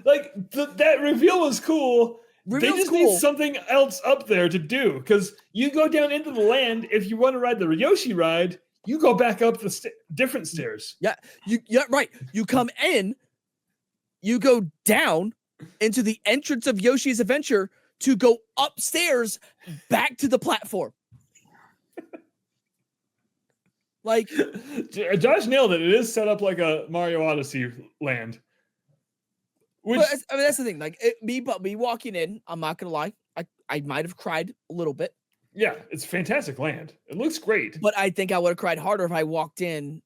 Like that reveal was cool. Reveal's they just cool. need something else up there to do because you go down into the land. If you want to ride the Yoshi ride, you go back up the different stairs. Yeah, right. You come in, you go down into the entrance of Yoshi's Adventure to go upstairs back to the platform. Like Josh nailed it. It is set up like a Mario Odyssey land. Which, but I mean, that's the thing. Like me walking in, I'm not gonna lie, I might have cried a little bit. Yeah, it's a fantastic land. It looks great. But I think I would have cried harder if I walked in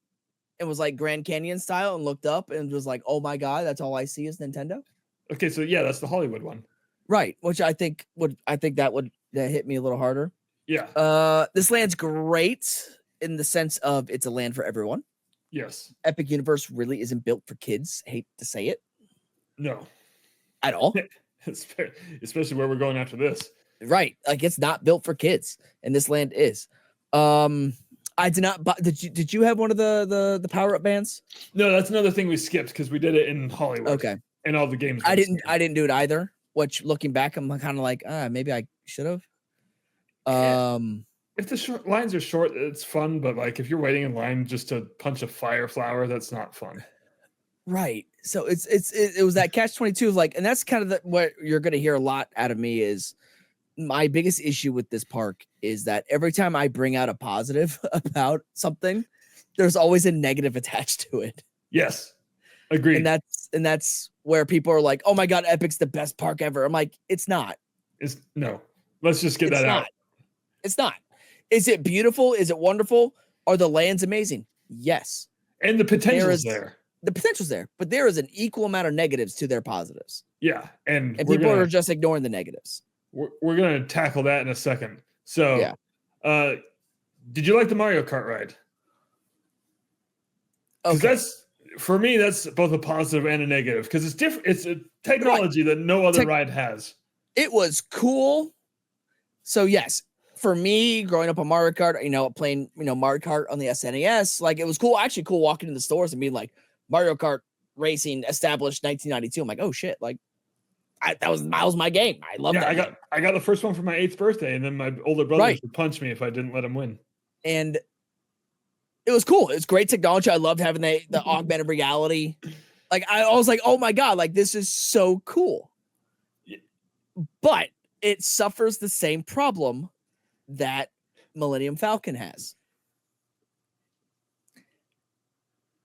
and was like Grand Canyon style and looked up and was like, "Oh my god, that's all I see is Nintendo." Okay, so yeah, that's the Hollywood one. Right, which that would hit me a little harder. Yeah. This land's great in the sense of it's a land for everyone. Yes. Epic Universe really isn't built for kids. I hate to say it. No. At all. Especially where we're going after this. Right. Like it's not built for kids, and this land is. I did not buy. Did you have one of the power-up bands? No, that's another thing we skipped because we did it in Hollywood. Okay. And all the games. I didn't do it either. Which looking back, I'm kind of like, maybe I should have. If the lines are short, it's fun, but like if you're waiting in line just to punch a fire flower, that's not fun. Right. So it was that catch-22 of like, and that's kind of what you're going to hear a lot out of me is my biggest issue with this park is that every time I bring out a positive about something, there's always a negative attached to it. Yes. Agreed. And that's where people are like, "Oh my god, Epic's the best park ever." I'm like, "It's not." No. Let's just get that out. It's not. Is it beautiful? Is it wonderful? Are the lands amazing? Yes. And the potential's there. The potential's there, but there is an equal amount of negatives to their positives. Yeah. And people are just ignoring the negatives. We're going to tackle that in a second. So, yeah. Did you like the Mario Kart ride? Okay. For me, that's both a positive and a negative because it's different. It's a technology that no other ride has. It was cool. So yes, for me, growing up on Mario Kart, playing, Mario Kart on the SNES, like it was cool. Actually, cool walking in the stores and being like Mario Kart racing established 1992. I'm like, oh shit, like that was my game. I love that. I got the first one for my 8th birthday, and then my older brother would punch me if I didn't let him win. And it was cool. It's great technology. I loved having the augmented reality. Like I was like, oh my god, like this is so cool. But it suffers the same problem that Millennium Falcon has.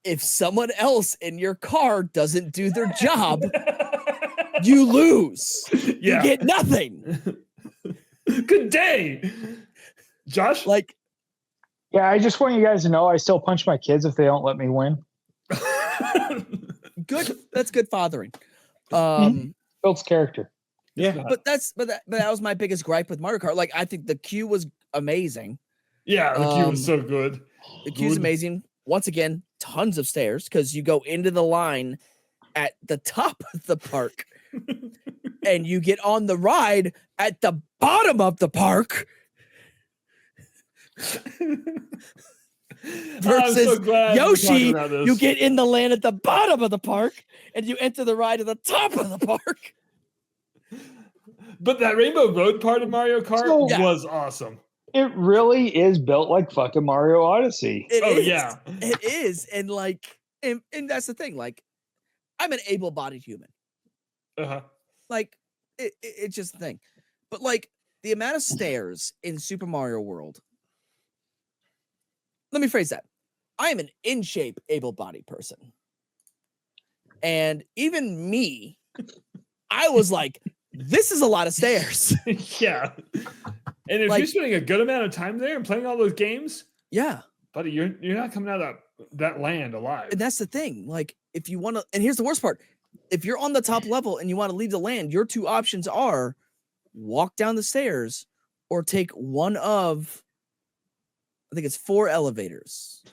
If someone else in your car doesn't do their job, you lose. Yeah. You get nothing. Good day. Josh? Yeah, I just want you guys to know I still punch my kids if they don't let me win. Good. That's good fathering. Builds character. Yeah. But that was my biggest gripe with Mario Kart. Like I think the queue was amazing. Yeah, the queue was so good. The queue's amazing. Once again, tons of stairs because you go into the line at the top of the park and you get on the ride at the bottom of the park. Versus Yoshi, you get in the land at the bottom of the park and you enter the ride at the top of the park. But that Rainbow Road part of Mario Kart was awesome. It really is built like fucking Mario Odyssey. Yeah. It is. And and that's the thing. Like, I'm an able-bodied human. Uh-huh. Like, it's just the thing. But like the amount of stairs in Super Mario World. Let me phrase that. I am an in-shape, able-bodied person. And even me, I was like, this is a lot of stairs. Yeah. And if you're spending a good amount of time there and playing all those games, buddy, you're not coming out of that land alive. And that's the thing. Like, if you want to, and here's the worst part. If you're on the top level and you want to leave the land, your two options are walk down the stairs or take one of, I think it's 4 elevators,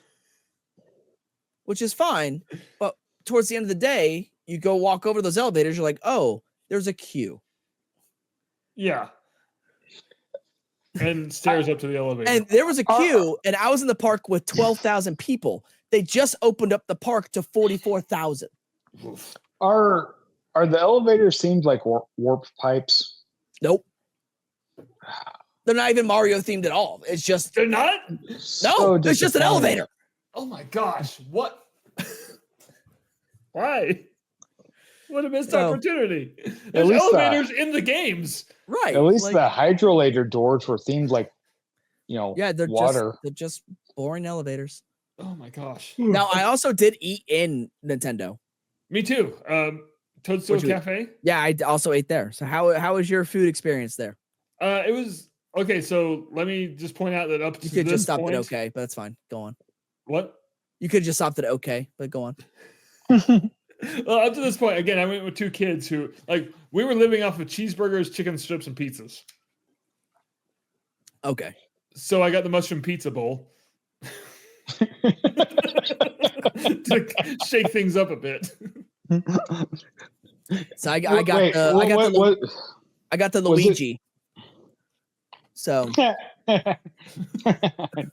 which is fine. But towards the end of the day, you go walk over those elevators. You're like, oh, there's a queue. Yeah. and stairs up to the elevator. And there was a queue, and I was in the park with 12,000 people. They just opened up the park to 44,000. Are the elevators seemed like warp pipes? Nope. They're not even Mario themed at all. It's just They're not? no. It's just an elevator. Oh my gosh! What? Why? What a missed opportunity! There's elevators in the games, right? At least the hydrolator doors were themed like, they're water. They're just boring elevators. Oh my gosh! Now I also did eat in Nintendo. Me too. Toadstool Cafe. Yeah, I also ate there. So how was your food experience there? It was okay. So let me just point out that you could just stop it. Okay, but that's fine. Go on. What? You could just stop it. Okay, but go on. Well, up to this point, again, I went with two kids who we were living off of cheeseburgers, chicken strips, and pizzas. Okay. So I got the mushroom pizza bowl to shake things up a bit. So I got the Luigi. So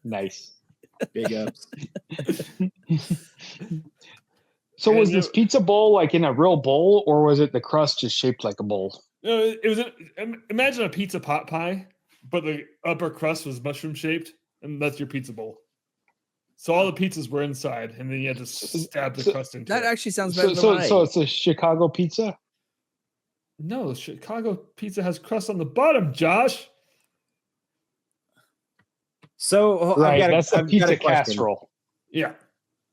nice. Big ups. So was this pizza bowl like in a real bowl, or was it the crust just shaped like a bowl? No, it was. Imagine a pizza pot pie, but the upper crust was mushroom shaped, and that's your pizza bowl. So all the pizzas were inside, and then you had to stab the crust into that. That actually sounds better. So it's a Chicago pizza. No, Chicago pizza has crust on the bottom, Josh. So right, that's a pizza casserole. Yeah.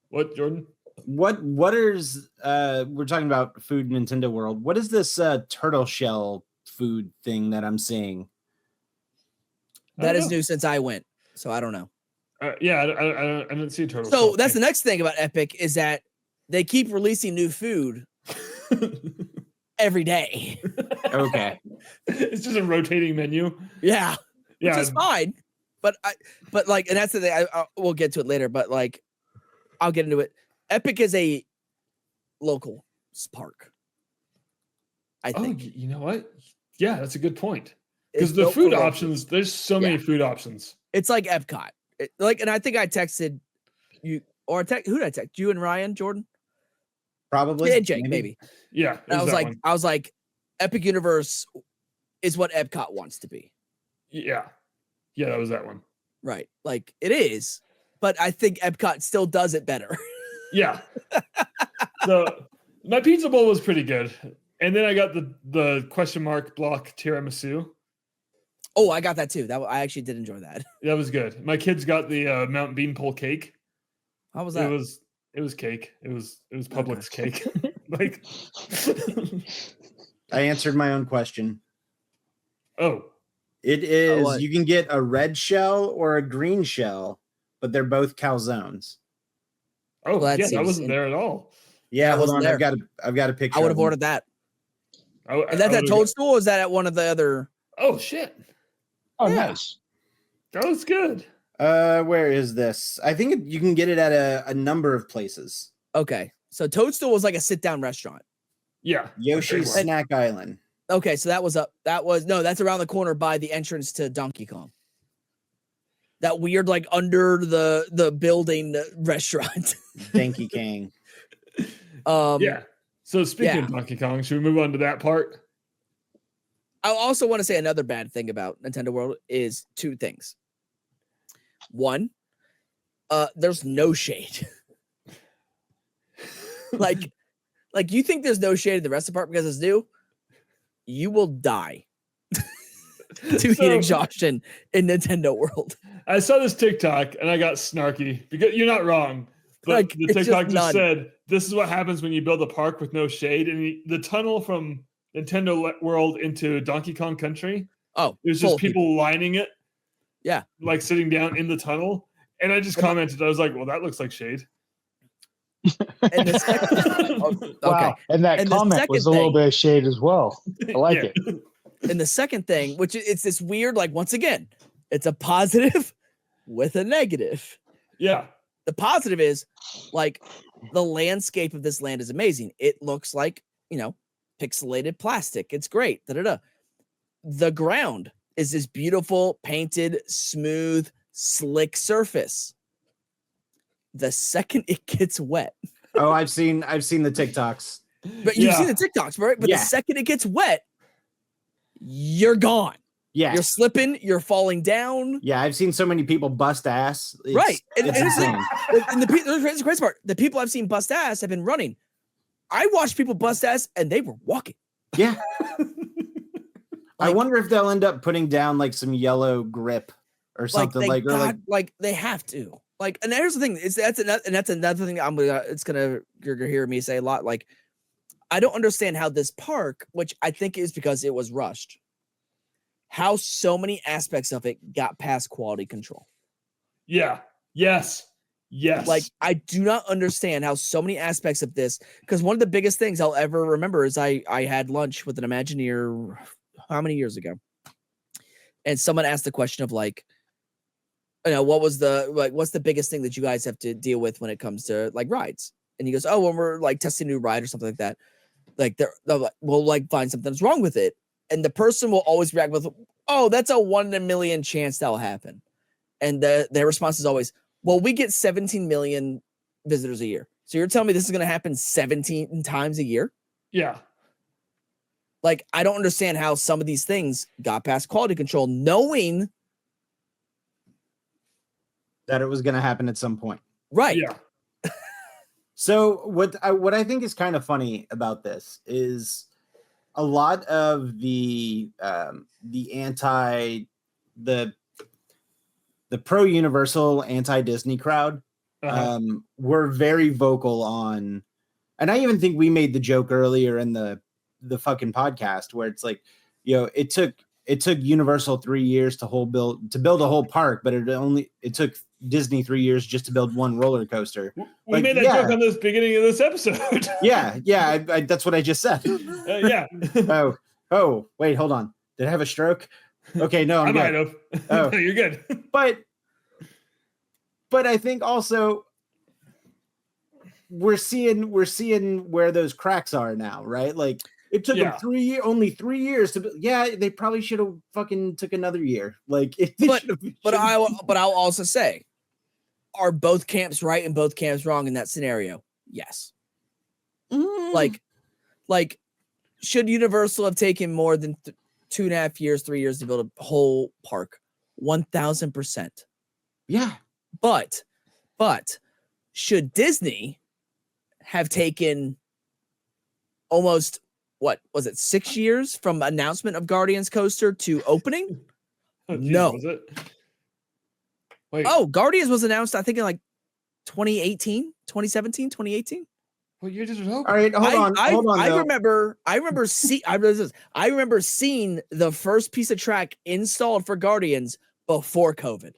What, Jordan? What is we're talking about food Nintendo World. What is this turtle shell food thing that I'm seeing? That is new since I went, so I don't know. Yeah, I didn't see a turtle. So that's the next thing about Epic is that they keep releasing new food every day. Okay. It's just a rotating menu. Yeah. Which is fine. But and that's the thing. We'll get to it later, but I'll get into it. Epic is a local park. I think. Oh, you know what? Yeah, that's a good point. Because the food options, there's so many food options. It's like Epcot. And I think I texted you, or who did I text? You and Ryan, Jordan? Probably. And Jake, maybe. Yeah. I was like, Epic Universe is what Epcot wants to be. Yeah. Yeah, that was that one. Right. It is, but I think Epcot still does it better. Yeah. So my pizza bowl was pretty good. And then I got the question mark block tiramisu. Oh, I got that too. I actually did enjoy that. That was good. My kids got the Mountain Beanpole cake. How was that? It was cake. It was Publix cake. I answered my own question. Oh. It is you can get a red shell or a green shell, but they're both calzones. Oh, well, yeah, that wasn't there at all. Yeah, hold on. There. I've got a picture. I would have ordered that. Is that Toadstool or is that at one of the other? Oh shit. Oh, yeah. Nice. That was good. Where is this? I think you can get it at a number of places. Okay. So Toadstool was like a sit-down restaurant. Yeah. Yoshi's Snack Island. Okay, so that's around the corner by the entrance to Donkey Kong. That weird, under the building restaurant. Donkey Kong. Yeah. So speaking of Donkey Kong, should we move on to that part? I also want to say another bad thing about Nintendo World is two things. One, there's no shade. You think there's no shade in the rest of the park because it's new? You will die to heat exhaustion in Nintendo World. I saw this TikTok and I got snarky because you're not wrong. But the TikTok just said, this is what happens when you build a park with no shade. And the tunnel from Nintendo World into Donkey Kong Country. Oh, there's just people lining it. Yeah. Sitting down in the tunnel. And I just commented, I was like, well, that looks like shade. And the second, wow. And that comment was a little bit of shade as well. I like it. And the second thing, which it's this weird, once again, it's a positive with a negative. Yeah. The positive is the landscape of this land is amazing. It looks like, pixelated plastic. It's great. The ground is this beautiful, painted, smooth, slick surface. The second it gets wet. Oh, I've seen the TikToks. But you've seen the TikToks, right? But the second it gets wet, you're gone. Yeah. You're slipping, you're falling down. Yeah, I've seen so many people bust ass. Right. It's insane. And the crazy part, the people I've seen bust ass have been running. I watched people bust ass and they were walking. Yeah. I wonder if they'll end up putting down like some yellow grip or something like they have to. Like, and here's the thing, that's another thing you're gonna hear me say a lot. Like, I don't understand how this park, which I think is because it was rushed, how so many aspects of it got past quality control. Yeah. Yes. Like, I do not understand how so many aspects of this, because one of the biggest things I'll ever remember is I had lunch with an Imagineer how many years ago? And someone asked the question of like, what's the biggest thing that you guys have to deal with when it comes to like rides? And he goes, oh, when we're like testing a new ride or something like that, like we'll like find something that's wrong with it. And the person will always react with, oh, that's a 1 in a million chance that'll happen. And their response is always, well, we get 17 million visitors a year. So you're telling me this is going to happen 17 times a year? Yeah. Like, I don't understand how some of these things got past quality control, knowing that it was going to happen at some point. Right. Yeah. So what I think is kind of funny about this is a lot of the pro Universal, anti Disney crowd were very vocal on, and I even think we made the joke earlier in the fucking podcast where it's like, it took Universal 3 years to build a whole park, but it took Disney 3 years just to build one roller coaster. We made that joke on this beginning of this episode. yeah, that's what I just said. Yeah. Oh, wait, hold on. Did I have a stroke? Okay, no, I might have. Oh, you're good. But I think also we're seeing where those cracks are now, right? Like, it took them only 3 years to. They probably should have fucking took another year. Like, I'll also say, are both camps right and both camps wrong in that scenario? Yes. Like, should Universal have taken more than 2.5 years, 3 years to build a whole park? 1,000%. Yeah. But should Disney have taken almost, what was it, 6 years from announcement of Guardians Coaster to opening? Oh, geez, no. Was it? Wait. Oh, Guardians was announced, I think, in like 2018, 2017, 2018. What year did it open? All right, hold on. I remember seeing the first piece of track installed for Guardians before COVID.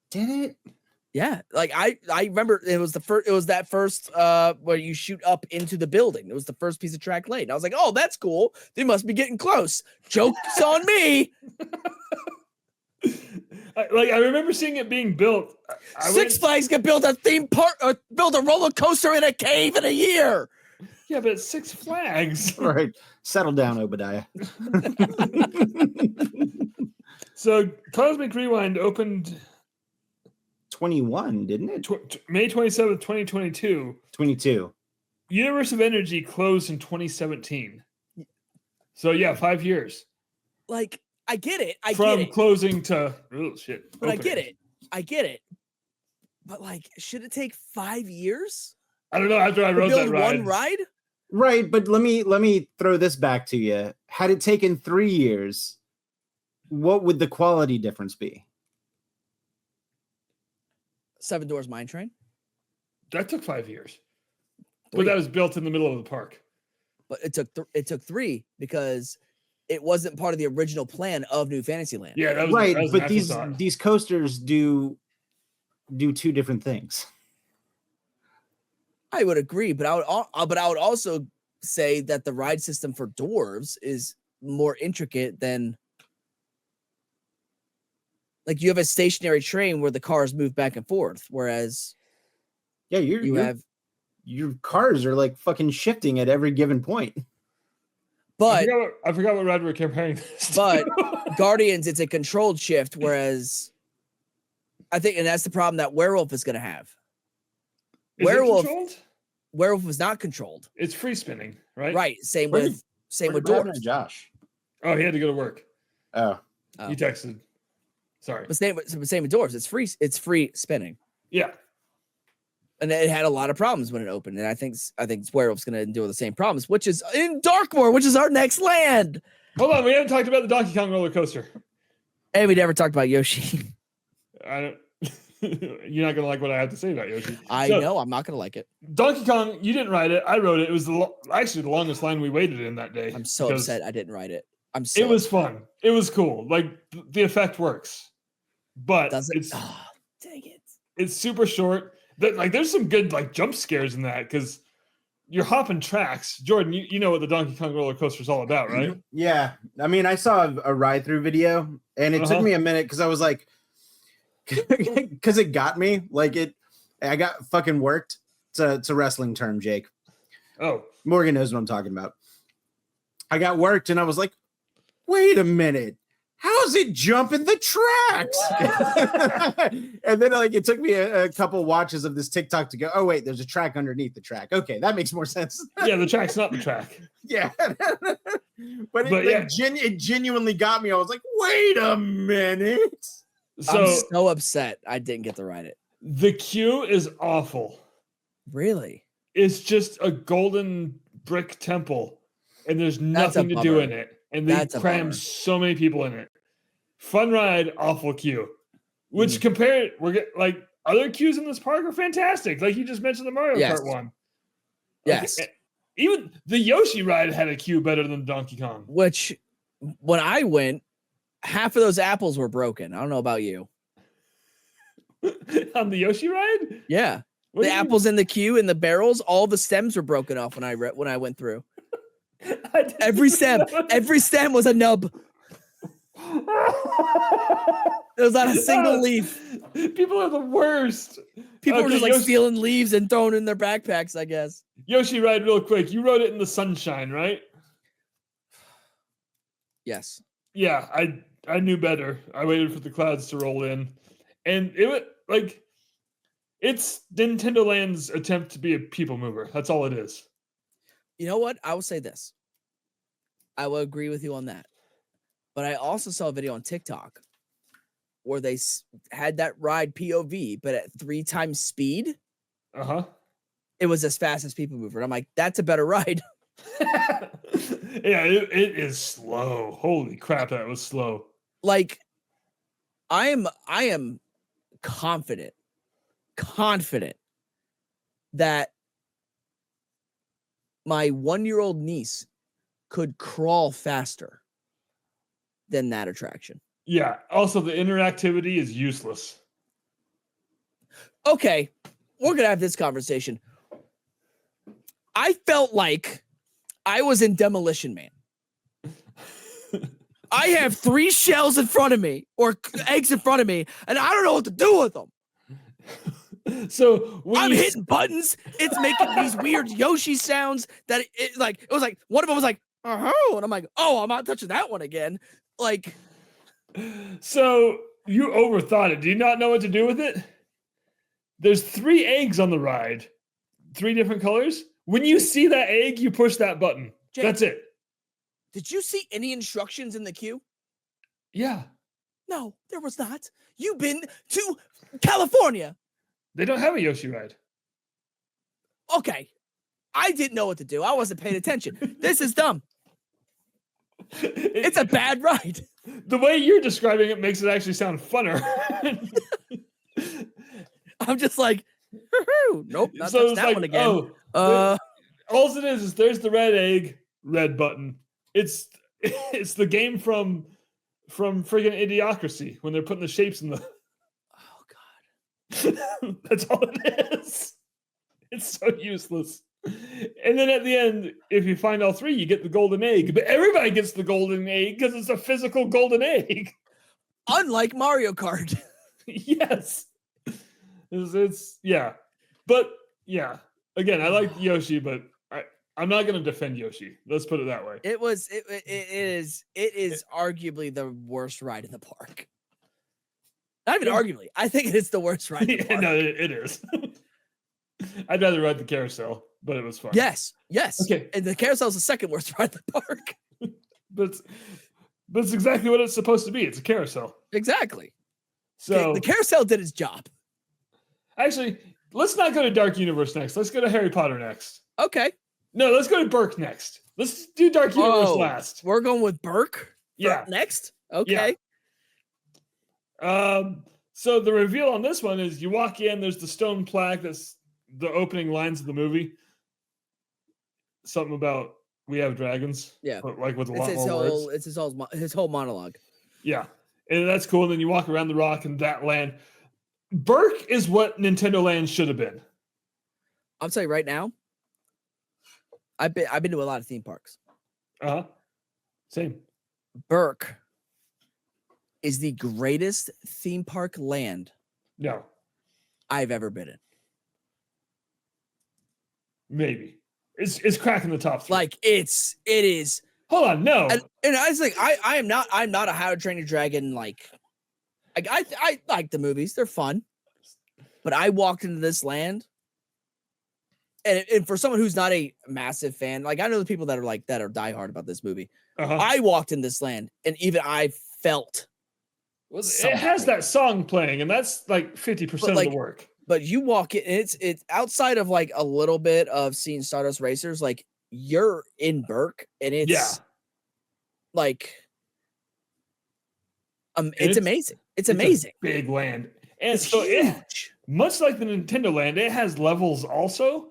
Did it? Yeah, like I remember it was that first where you shoot up into the building. It was the first piece of track laid. And I was like, oh, that's cool. They must be getting close. Joke's on me. I remember seeing it being built. Six Flags could build a theme park or build a roller coaster in a cave in a year. Yeah, but it's Six Flags. All right, settle down, Obadiah. So Cosmic Rewind opened 21, didn't it? May 27th, 2022. 22. Universe of Energy closed in 2017. So yeah, 5 years. Like, I get it. From closing to shit. But opening. I get it. But like, should it take 5 years? I don't know. After I rode that ride. One ride? Right, but let me throw this back to you. Had it taken 3 years, what would the quality difference be? Seven Doors Mine Train. That took 5 years. But that was built in the middle of the park. But it took 3 because it wasn't part of the original plan of New Fantasyland. Yeah, that was right. That was but these coasters do two different things. I would agree, but I would also say that the ride system for dwarves is more intricate than, like, you have a stationary train where the cars move back and forth, whereas your cars are like fucking shifting at every given point. But I forgot what ride we're comparing this but to. Guardians, it's a controlled shift, whereas I think, and that's the problem that Werewolf is going to have. Is it controlled? Werewolf is not controlled. It's free spinning, right? Right. Same with Dwarves. Josh. Oh, he had to go to work. Oh. He texted. Sorry. But same with Dwarves. It's free spinning. Yeah. And it had a lot of problems when it opened. And I think Werewolf's going to deal with the same problems, which is in Darkmoor, which is our next land. Hold on. We haven't talked about the Donkey Kong roller coaster. And we never talked about Yoshi. I don't. You're not going to like what I have to say about Yoshi. I know. I'm not going to like it. Donkey Kong, you didn't ride it. I rode it. It was actually the longest line we waited in that day. I'm so upset I didn't ride it. It was fun. It was cool. Like, the effect works. But Does it? it's dang it. It's super short. There's some good like jump scares in that because you're hopping tracks. Jordan, you know what the Donkey Kong roller coaster is all about, right? Yeah. I mean, I saw a ride through video and it took me a minute because I was like, because it got me. I got fucking worked. It's a wrestling term, Jake. Oh. Morgan knows what I'm talking about. I got worked and I was like, wait a minute. How's it jumping the tracks? And then it took me a couple watches of this TikTok to go, oh, wait, there's a track underneath the track. Okay, that makes more sense. Yeah, the track's not the track. Yeah. It genuinely got me. I was like, wait a minute. I'm so upset I didn't get to ride it. The queue is awful. Really? It's just a golden brick temple, and there's nothing to do in it. And they cram so many people in it. Fun ride, awful queue. Which other queues in this park are fantastic. Like you just mentioned the Mario Kart one. Yes. Even the Yoshi ride had a queue better than Donkey Kong. Which, when I went, half of those apples were broken. I don't know about you. On the Yoshi ride? Yeah. The apples in the queue in the barrels, all the stems were broken off when I went through. Every stem was a nub. There was not a single leaf. People are the worst. People were just stealing leaves and throwing in their backpacks, I guess. Yoshi ride real quick. You rode it in the sunshine, right? Yes. Yeah, I knew better. I waited for the clouds to roll in. And it was it's Nintendo Land's attempt to be a people mover. That's all it is. You know what? I will say this. I will agree with you on that. But I also saw a video on TikTok where they had that ride POV, but at 3 times speed. Uh-huh. It was as fast as People Mover. And I'm like, that's a better ride. Yeah, it is slow. Holy crap, that was slow. Like, I am confident that my 1-year-old niece could crawl faster than that attraction. Yeah. Also, the interactivity is useless. Okay, we're gonna have this conversation. I felt like I was in Demolition Man. I have 3 shells in front of me or eggs in front of me, and I don't know what to do with them. So I'm hitting buttons. It's making these weird Yoshi sounds that it was like one of them was like, oh, and I'm like, oh, I'm not touching that one again. Like, so you overthought it. Do you not know what to do with it? There's 3 eggs on the ride, 3 different colors. When you see that egg, you push that button. Jake, that's it. Did you see any instructions in the queue? Yeah. No, there was not. You've been to California. They don't have a Yoshi ride. Okay. I didn't know what to do. I wasn't paying attention. This is dumb. It's a bad ride. The way you're describing it makes it actually sound funner. I'm just like, nope, not so that one again. All it is there's the red egg, red button. It's the game from friggin' Idiocracy when they're putting the shapes in the. Oh God, that's all it is. It's so useless. And then at the end, if you find all 3, you get the golden egg. But everybody gets the golden egg because it's a physical golden egg. Unlike Mario Kart. Yes. It's yeah. But yeah. Again, I like Yoshi, but I'm not going to defend Yoshi. Let's put it that way. It is arguably the worst ride in the park. Not even arguably. I think it is the worst ride in the park. No, it is. I'd rather ride the carousel, but it was fun. Yes. Okay. And the carousel is the second worst ride in the park. But it's exactly what it's supposed to be. It's a carousel. Exactly. So the carousel did its job. Actually, let's not go to Dark Universe next. Let's go to Harry Potter next. Okay. No, let's go to Burke next. Let's do Dark Universe last. We're going with Burke? Yeah. Next? Okay. Yeah. So the reveal on this one is you walk in, there's the stone plaque that's the opening lines of the movie. Something about we have dragons. Yeah. But like with a lot more words. It's his whole monologue. Yeah. And that's cool. And then you walk around the rock and that land. Burke is what Nintendo Land should have been. I'll tell you right now. I've been to a lot of theme parks. Same. Burke is the greatest theme park land I've ever been in. Maybe. It's cracking the top three. Like it is. Hold on, no. And I was like, I'm not a How to Train Your Dragon like I like the movies. They're fun. But I walked into this land. And for someone who's not a massive fan, like I know the people that are diehard about this movie. I walked in this land and even I felt it has that song playing, and that's like 50% of the work. But you walk in, it's outside of like a little bit of seeing Stardust Racers, like you're in Burke, and it's like it's amazing. It's amazing. Big land. And it's so huge. Much like the Nintendo Land, it has levels also,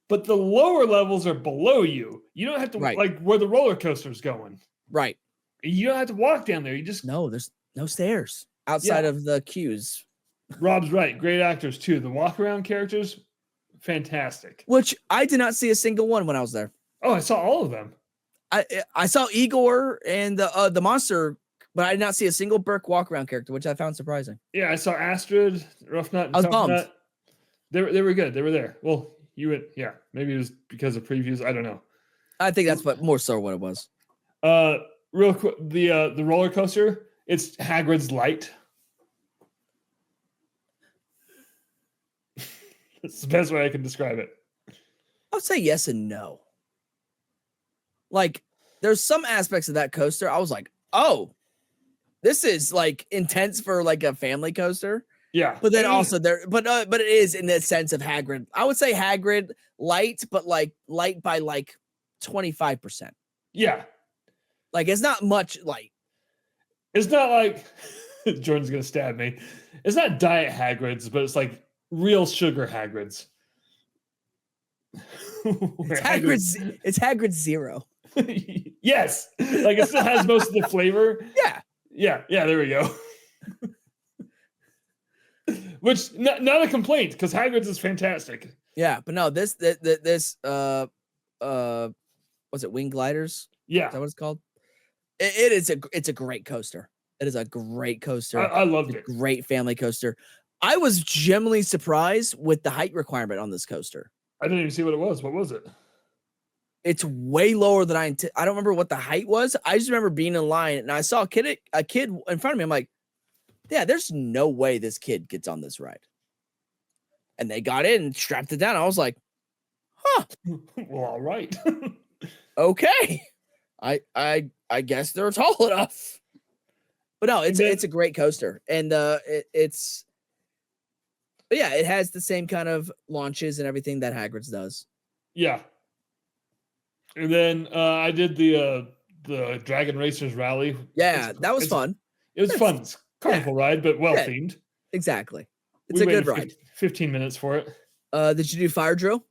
but the lower levels are below you. You don't have to like where the roller coaster's going. Right. You don't have to walk down there. You just there's no stairs outside of the queues. Rob's right. Great actors too. The walk around characters, fantastic. Which I did not see a single one when I was there. Oh, I saw all of them. I saw Igor and the monster, but I did not see a single Burke walk around character, which I found surprising. Yeah, I saw Astrid, Rough Nut, and I was Tough bummed. Nut. They were good. They were there. Well, you went, maybe it was because of previews. I don't know. I think that's more so what it was. Real quick, the roller coaster, it's Hagrid's Light. That's the best way I can describe it. I would say yes and no. Like, there's some aspects of that coaster I was like, oh, this is like intense for like a family coaster. Yeah. But then also but it is in the sense of Hagrid. I would say Hagrid light, but like light by like 25%. Yeah. Like it's not much light. It's not like Jordan's gonna stab me. It's not diet Hagrid's, but it's like real sugar Hagrid's. It's Hagrid's Zero. Yes. Like it still has most of the flavor. Yeah. Yeah, there we go. Which not a complaint because Hagrid's is fantastic. Yeah, but no, this what's it, Wing Gliders? Yeah. Is that what it's called? It's a great coaster. It is a great coaster. I loved it. Great family coaster. I was genuinely surprised with the height requirement on this coaster. I didn't even see what it was. What was it? It's way lower than I don't remember what the height was. I just remember being in line and I saw a kid in front of me. I'm like, yeah, there's no way this kid gets on this ride. And they got in and strapped it down. I was like, huh. Well, all right. Okay. I guess they're tall enough. But no, it's a great coaster. And but yeah, it has the same kind of launches and everything that Hagrid's does. Yeah. And then I did the Dragon Racers Rally. Yeah, that was fun. It was fun. It's a carnival ride, but well themed. Exactly. It's a good ride. 15 minutes for it. Did you do fire drill?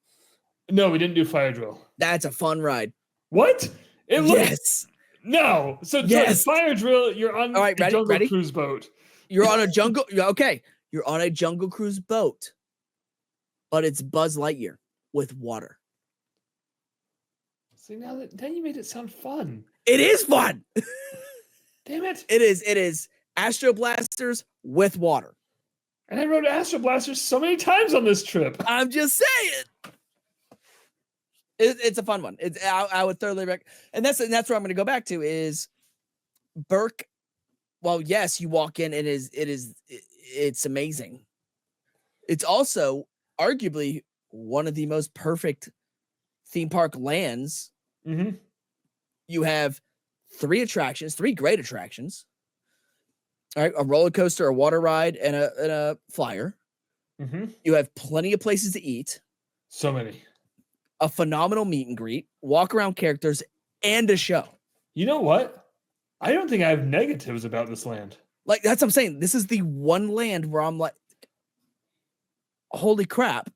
No, we didn't do fire drill. That's a fun ride. What? Yes. No. So fire drill, you're on a jungle cruise boat. You're on a jungle. Okay. You're on a jungle cruise boat, but it's Buzz Lightyear with water. See, now you made it sound fun. It is fun. Damn it. It is Astro Blasters with water. And I rode Astro Blasters so many times on this trip. I'm just saying. It's a fun one. I would thoroughly recommend, and that's where I'm going to go back to is Burke. Well, yes, you walk in and it's amazing. It's also arguably one of the most perfect theme park lands. Mm-hmm. You have three great attractions. All right, a roller coaster, a water ride, and a flyer. Mm-hmm. You have plenty of places to eat. So many. A phenomenal meet and greet, walk around characters, and a show. You know what? I don't think I have negatives about this land. Like, that's what I'm saying. This is the one land where I'm like, holy crap.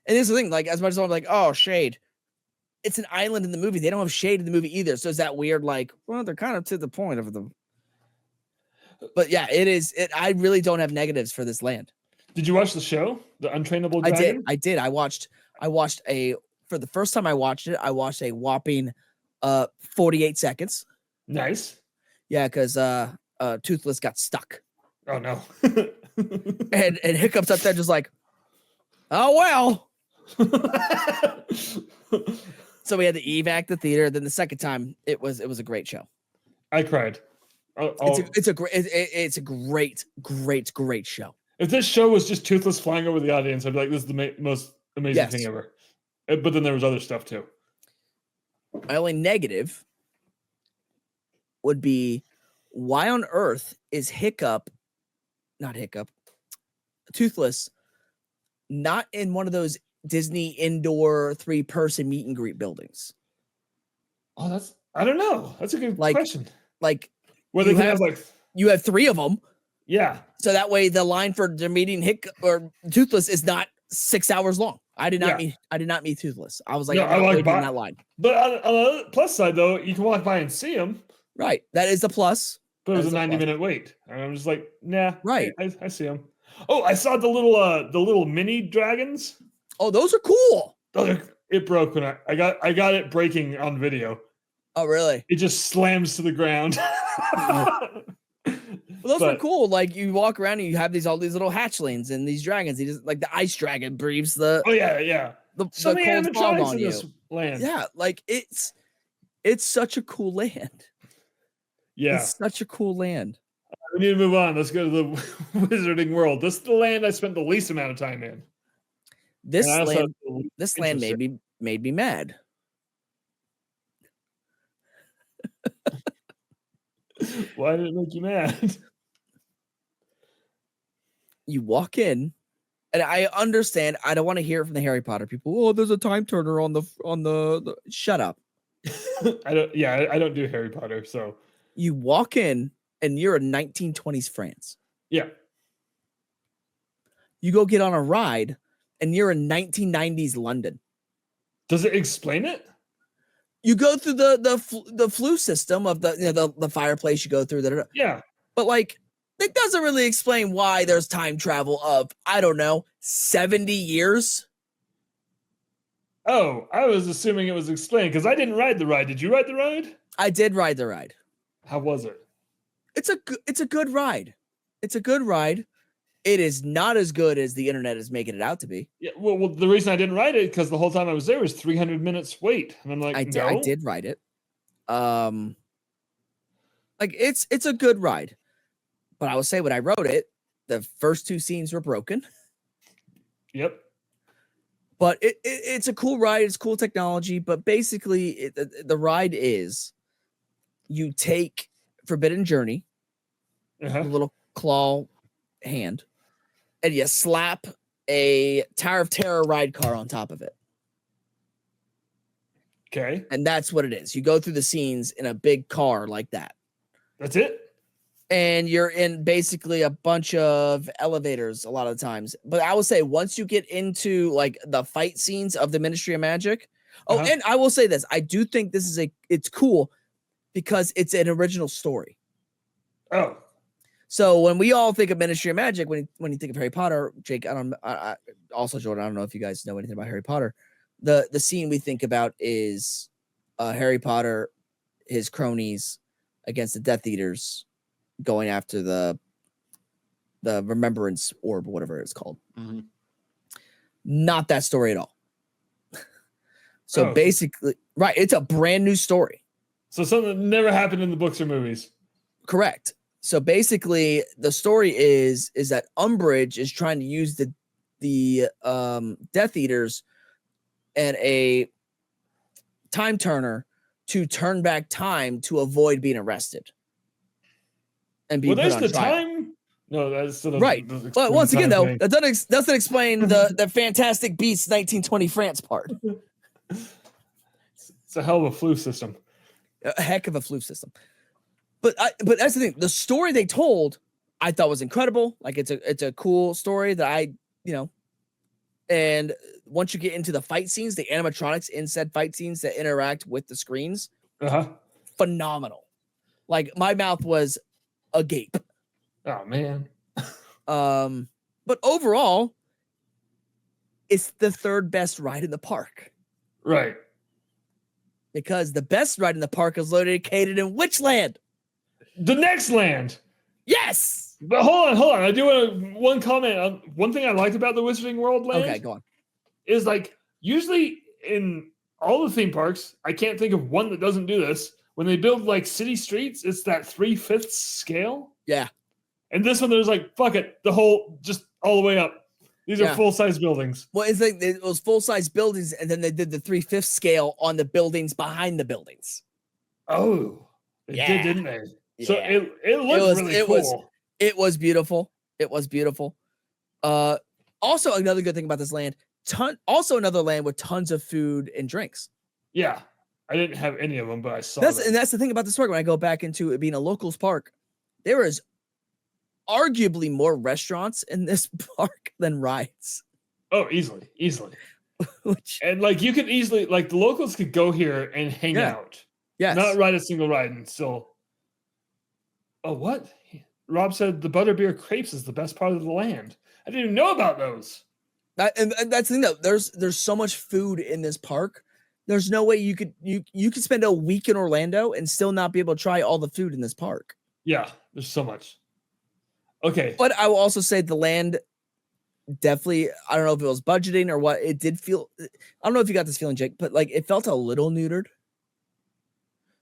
And this is the thing, like, as much as I'm like, oh, shade. It's an island in the movie. They don't have shade in the movie either. So is that weird? Like, well, they're kind of to the point of them. But yeah, it is. I really don't have negatives for this land. Did you watch the show, The Untrainable Dragon? I did. I watched for the first time I watched it, I watched a whopping 48 seconds. Nice. Yeah, because Toothless got stuck. Oh no. and Hiccup's up there just like, oh well. So we had to evac the theater. Then the second time, it was a great show. I cried. It's a great show. If this show was just Toothless flying over the audience, I'd be like, this is the most amazing thing ever. But then there was other stuff too. My only negative would be, why on earth is Toothless not in one of those Disney indoor 3-person meet and greet buildings? Oh, I don't know. That's a good question. Like, where they have you have 3 of them. Yeah. So that way the line for the meeting or Toothless is not 6 hours long. I did not meet Toothless. I was like, I'm waiting in that line. But on the plus side, though, you can walk by and see him. Right. That is the plus. But it was a 90-minute wait. And I'm just like, nah. Right. I see him. Oh, I saw the little mini dragons. Oh, those are cool. It broke when I got it breaking on video. Oh, really? It just slams to the ground. Well, those are cool. Like, you walk around and you have all these little hatchlings and these dragons. Like the ice dragon breathes the. Oh yeah. So many animatronics in this land. Yeah, like it's such a cool land. Yeah, it's such a cool land. We need to move on. Let's go to the Wizarding World. This is the land I spent the least amount of time in. This land made me mad. Why did it make you mad? You walk in, and I understand. I don't want to hear it from the Harry Potter people. Oh, there's a time turner on the. Shut up. I don't do Harry Potter, so. You walk in, and you're in 1920s France. Yeah. You go get on a ride, and you're in 1990s London. Does it explain it? You go through the flue system of the fireplace. You go through yeah, but like it doesn't really explain why there's time travel of, I don't know, 70 years. Oh, I was assuming it was explained because I didn't ride the ride. Did you ride the ride? I did ride the ride. How was it? It's a good ride. It's a good ride. It is not as good as the internet is making it out to be. Yeah, well, the reason I didn't ride it because the whole time I was there was 300 minutes wait, and I'm like, I did ride it. Like it's a good ride, but I will say when I rode it, the first 2 scenes were broken. Yep. But it's a cool ride. It's cool technology. But basically, the ride is you take Forbidden Journey, a little claw hand, and you slap a Tower of Terror ride car on top of it. Okay. And that's what it is. You go through the scenes in a big car like that. That's it? And you're in basically a bunch of elevators a lot of the times. But I will say, once you get into like the fight scenes of the Ministry of Magic. Oh, and I will say this. I do think this is it's cool because it's an original story. Oh. So when we all think of Ministry of Magic, when you think of Harry Potter, Jake, also Jordan, I don't know if you guys know anything about Harry Potter. The scene we think about is Harry Potter, his cronies against the Death Eaters, going after the Remembrance Orb, whatever it's called. Mm-hmm. Not that story at all. So basically, right, it's a brand new story. So something that never happened in the books or movies. Correct. So basically, the story is that Umbridge is trying to use the Death Eaters and a time turner to turn back time to avoid being arrested and being put on the trial. Time. No, that's still right. But once again, though, that doesn't explain the Fantastic Beasts 1920 France part. It's a hell of a flu system. A heck of a flu system. But that's the thing. The story they told, I thought was incredible. Like it's a cool story that and once you get into the fight scenes, the animatronics in said fight scenes that interact with the screens, phenomenal. Like my mouth was agape. Oh man. But overall, it's the third best ride in the park. Right. Because the best ride in the park is located in which land? The next land. Yes. But hold on. I do want one comment on one thing I liked about the Wizarding World land. Okay, go on. Is like usually in all the theme parks, I can't think of one that doesn't do this. When they build like city streets, it's that 3/5 scale. Yeah. And this one, there's like, fuck it, the whole, just all the way up. These are full-size buildings. Well, it's like it was full-size buildings, and then they did the 3/5 scale on the buildings behind the buildings. Oh, they did, didn't they? Yeah. So it looked really cool. It was beautiful. It was beautiful. Also, another good thing about this land, also another land with tons of food and drinks. Yeah. I didn't have any of them, but I saw them. And that's the thing about this park. When I go back into it being a locals park, there is arguably more restaurants in this park than rides. Oh, easily. And like you could easily, like the locals could go here and hang out. Yes. Not ride a single ride and still. Oh, what? Rob said the butterbeer crepes is the best part of the land. I didn't even know about those. And that's the thing though. There's so much food in this park. There's no way you could spend a week in Orlando and still not be able to try all the food in this park. Yeah, there's so much. Okay. But I will also say the land definitely, I don't know if it was budgeting or what, it did feel, I don't know if you got this feeling, Jake, but like it felt a little neutered.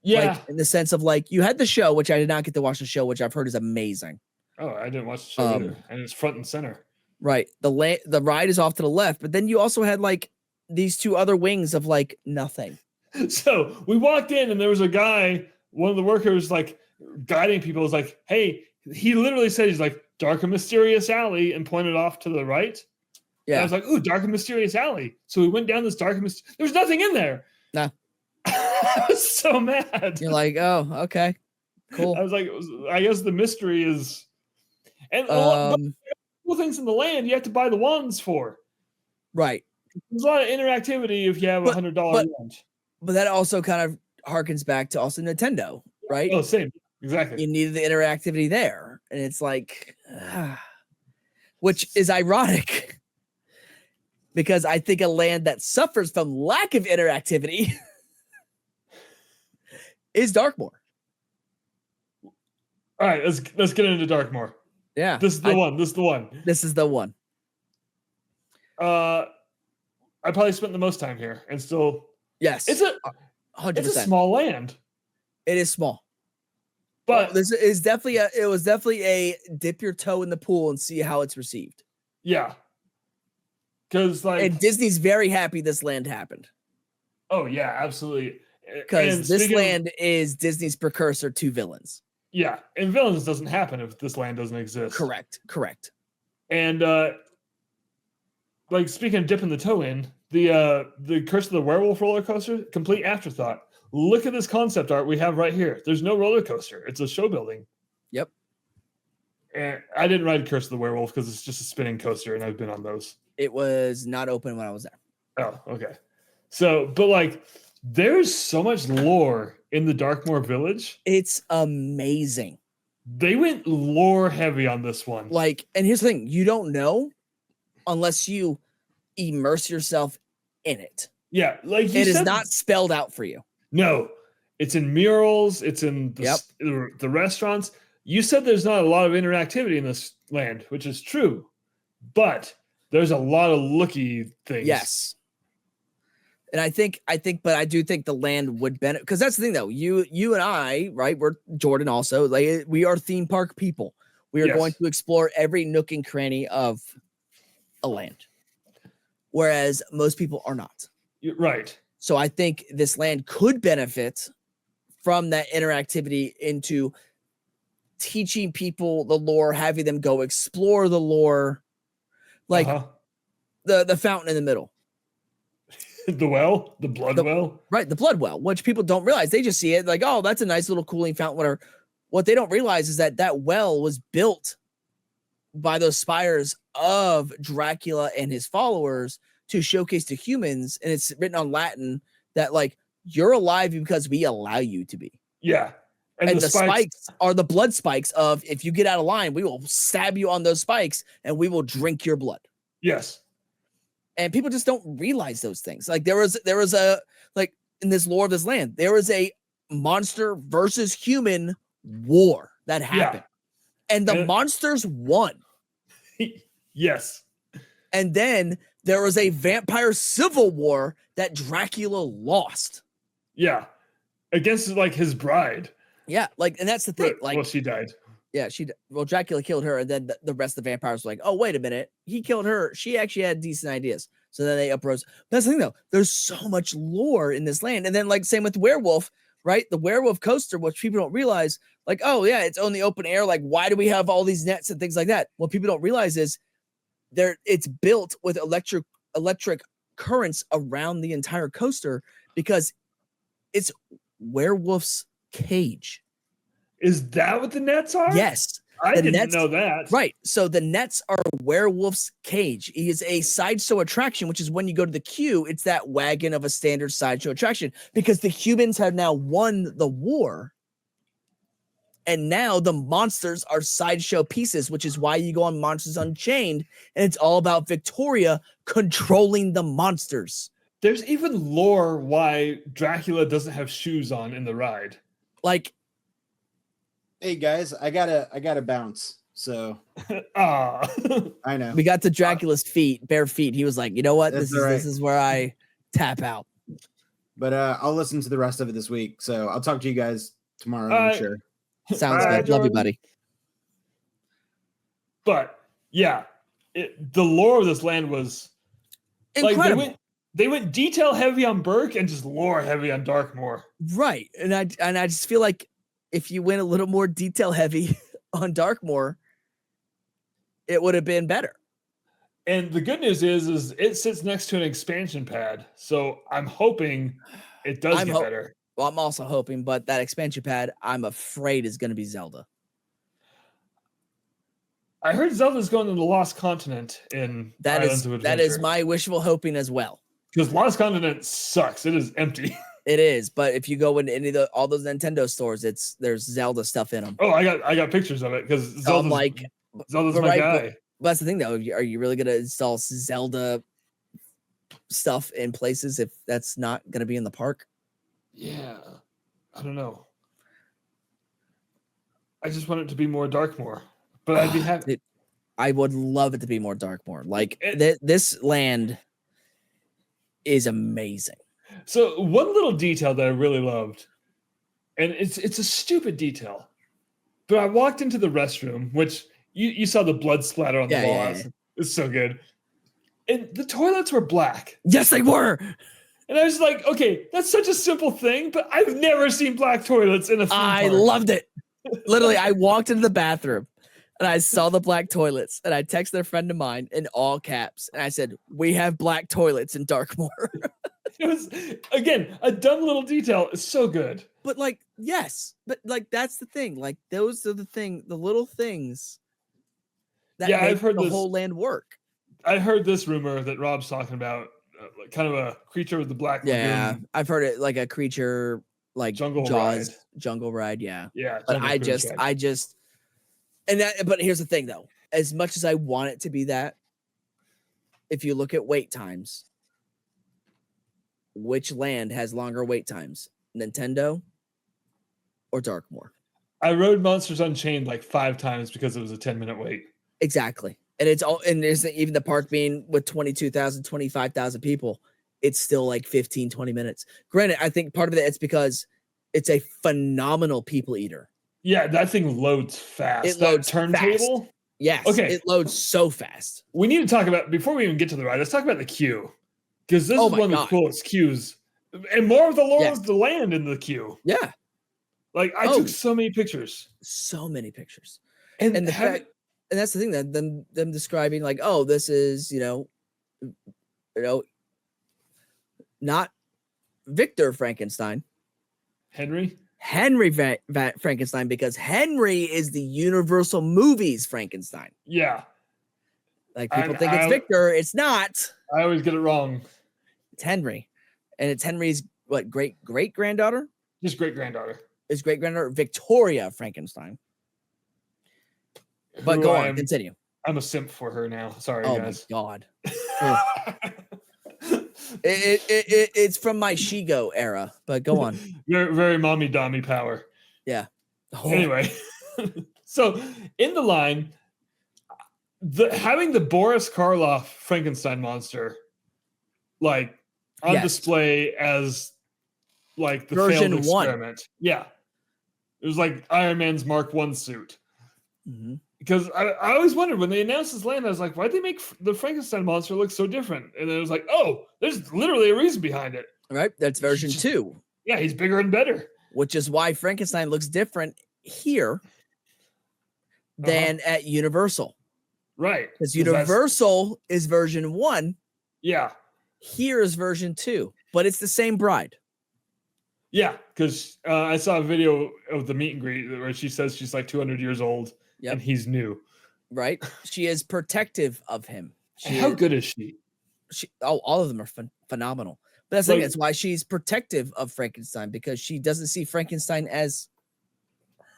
Yeah. Like, in the sense of like you had the show, which I did not get to watch the show, which I've heard is amazing. Oh, I didn't watch the show either. And it's front and center. Right. The ride is off to the left, but then you also had like these two other wings of like nothing. So we walked in and there was a guy, one of the workers, like guiding people, was like, hey, he literally said, he's like, dark and mysterious alley, and pointed off to the right. Yeah. And I was like, ooh, dark and mysterious alley. So we went down this dark and mysterious. There's nothing in there. No. I was so mad. You're like, oh, okay. Cool. I was like, I guess the mystery is, and cool things in the land you have to buy the wands for. Right. There's a lot of interactivity if you have $100 wand. But that also kind of harkens back to also Nintendo, right? Oh, same. Exactly. You needed the interactivity there. And it's like, which is ironic because I think a land that suffers from lack of interactivity is Darkmoor. All right, let's get into Darkmoor. Yeah. This is the one. This is the one. I probably spent the most time here and still. Yes. It's 100%. It's a small land. It is small. But this is definitely it was definitely a dip your toe in the pool and see how it's received. Yeah. Because and Disney's very happy this land happened. Oh yeah, absolutely. Because this land is Disney's precursor to Villains. Yeah, and Villains doesn't happen if this land doesn't exist. Correct. And like speaking of dipping the toe in, the Curse of the Werewolf roller coaster, complete afterthought. Look at this concept art we have right here. There's no roller coaster. It's a show building. Yep. And I didn't ride Curse of the Werewolf because it's just a spinning coaster, and I've been on those. It was not open when I was there. Oh, okay. So, but like, there's so much lore in the Darkmoor Village. It's amazing. They went lore heavy on this one. Like, and here's the thing: you don't know unless you immerse yourself in it. Yeah, like it is not spelled out for you. No, it's in murals. It's in the restaurants. You said there's not a lot of interactivity in this land, which is true, but there's a lot of looky things. Yes. And I do think the land would benefit, because that's the thing though. You and I, right? We're Jordan also. Like, we are theme park people. We are going to explore every nook and cranny of a land, whereas most people are not. Right. So I think this land could benefit from that interactivity into teaching people the lore, having them go explore the lore, like the fountain in the middle. The well, the blood well. Right, the blood well, which people don't realize. They just see it like, oh, that's a nice little cooling fountain, whatever. What they don't realize is that that well was built by those spires of Dracula and his followers to showcase to humans, and it's written on Latin that, like, you're alive because we allow you to be. Yeah. And the spikes are the blood spikes of, if you get out of line, we will stab you on those spikes and we will drink your blood. Yes. And people just don't realize those things. Like, there was a, like, in this lore of this land, there was a monster versus human war that happened. Yeah. And the monsters won. Yes. And then there was a vampire civil war that Dracula lost. Yeah. Against, like, his bride. Yeah, like, and that's the thing. Like, well, she died. Yeah, Dracula killed her, and then the rest of the vampires were like, oh, wait a minute. He killed her. She actually had decent ideas. So then they uprose. That's the thing, though. There's so much lore in this land. And then, like, same with werewolf, right? The werewolf coaster, which people don't realize, like, oh, yeah, it's on the open air. Like, why do we have all these nets and things like that? What people don't realize is it's built with electric currents around the entire coaster, because it's werewolf's cage. Is that what the nets are? Yes. I didn't know that. Right. So the nets are werewolf's cage. He is a sideshow attraction, which is when you go to the queue, it's that wagon of a standard sideshow attraction, because the humans have now won the war. And now the monsters are sideshow pieces, which is why you go on Monsters Unchained, and it's all about Victoria controlling the monsters. There's even lore why Dracula doesn't have shoes on in the ride. Like, hey guys, I gotta bounce. So I know we got to Dracula's bare feet. He was like, you know what? This is where I tap out. But I'll listen to the rest of it this week. So I'll talk to you guys tomorrow. I'm sure. Sounds good. Love you, buddy. But yeah, the lore of this land was incredible. Like, they went detail heavy on Burke and just lore heavy on Darkmoor. Right. And I just feel like if you went a little more detail heavy on Darkmoor, it would have been better. And the good news is it sits next to an expansion pad. So I'm hoping it does get better. Well, I'm also hoping, but that expansion pad, I'm afraid, is going to be Zelda. I heard Zelda's going to the Lost Continent in Islands of Adventure. That is my wishful hoping as well. Because Lost Continent sucks. It is empty. It is, but if you go into all those Nintendo stores, there's Zelda stuff in them. Oh, I got pictures of it, because Zelda's my guy. But that's the thing, though. Are you really going to install Zelda stuff in places if that's not going to be in the park? Yeah, I don't know. I just want it to be more Darkmoor, but I'd be happy. I would love it to be more Darkmoor. Like, this land is amazing. So one little detail that I really loved, and it's a stupid detail, but I walked into the restroom, which you saw the blood splatter on the wall. Yeah. It's so good. And the toilets were black. Yes, they were. And I was like, okay, that's such a simple thing, but I've never seen black toilets in a theme park. I loved it. Literally, I walked into the bathroom and I saw the black toilets, and I texted a friend of mine in all caps, and I said, we have black toilets in Darkmoor. It was, again, a dumb little detail. It's so good. But, like, yes. But, like, that's the thing. Like, those are the little things that make I've heard the whole land work. I heard this rumor that Rob's talking about, kind of a creature with the black lagoon. Yeah, I've heard it, like a creature, like jungle ride. Yeah. But I just, but here's the thing, though. As much as I want it to be that, if you look at wait times, which land has longer wait times, Nintendo or Darkmoor? I rode Monsters Unchained like 5 times because it was a 10-minute wait. Exactly. And there's even the park being with 22,000, 25,000 people. it's still like 15, 20 minutes. Granted, I think part of it it's because it's a phenomenal people eater. Yeah, that thing loads fast. It loads turntable. fast. Yes. Okay. It loads so fast. We need to talk about, before we even get to the ride, let's talk about the queue. Because this is one of the coolest queues. And more of the lore of the land in the queue. Yeah. Like, I took so many pictures. So many pictures. And the fact, and that's the thing that them describing like, oh, this is, not Victor Frankenstein. Henry Frankenstein, because Henry is the Universal Movies Frankenstein. Yeah. Like people think it's Victor. It's not. I always get it wrong. It's Henry. And it's Henry's great granddaughter? Just great granddaughter. His great granddaughter, Victoria Frankenstein. But go on, continue. I'm a simp for her now. Sorry, guys. Oh my God. It's from my Shigo era, but go on. Very, very mommy dommy power. Yeah. Oh. Anyway, so in the line, having the Boris Karloff Frankenstein monster, like on display as like the version failed experiment. 1. Yeah, it was like Iron Man's Mark I suit. Mm-hmm. Because I always wondered when they announced this land, I was like, why'd they make the Frankenstein monster look so different? And then it was like, oh, there's literally a reason behind it. Right. That's version 2. Yeah, he's bigger and better. Which is why Frankenstein looks different here than at Universal. Right. Because Universal is version 1. Yeah. Here is version 2. But it's the same bride. Yeah. Because I saw a video of the meet and greet where she says she's like 200 years old. Yep. And he's new. Right. She is protective of him. How good is she? All of them are phenomenal. But that's the thing. That's why she's protective of Frankenstein, because she doesn't see Frankenstein as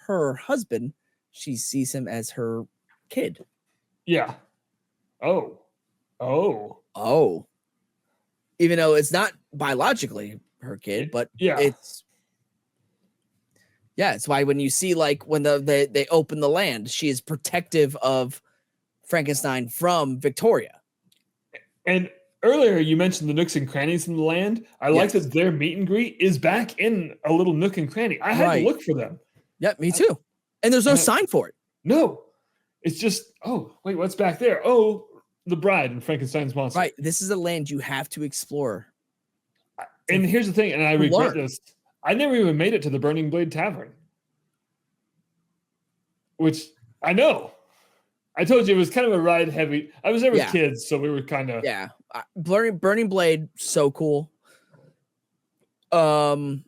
her husband. She sees him as her kid. Yeah. Oh. Even though it's not biologically her kid, but it's why when you see like when they open the land, she is protective of Frankenstein from Victoria. And earlier you mentioned the nooks and crannies in the land. I like that their meet and greet is back in a little nook and cranny. I had to look for them. Yeah, me too. And there's no sign for it. No. It's just, oh, wait, what's back there? Oh, the bride and Frankenstein's monster. Right. This is a land you have to explore. And here's the thing, and I regret this. I never even made it to the Burning Blade Tavern. Which I know. I told you it was kind of a ride heavy. I was there with kids, so we were kind of... Yeah. Burning Blade, so cool. When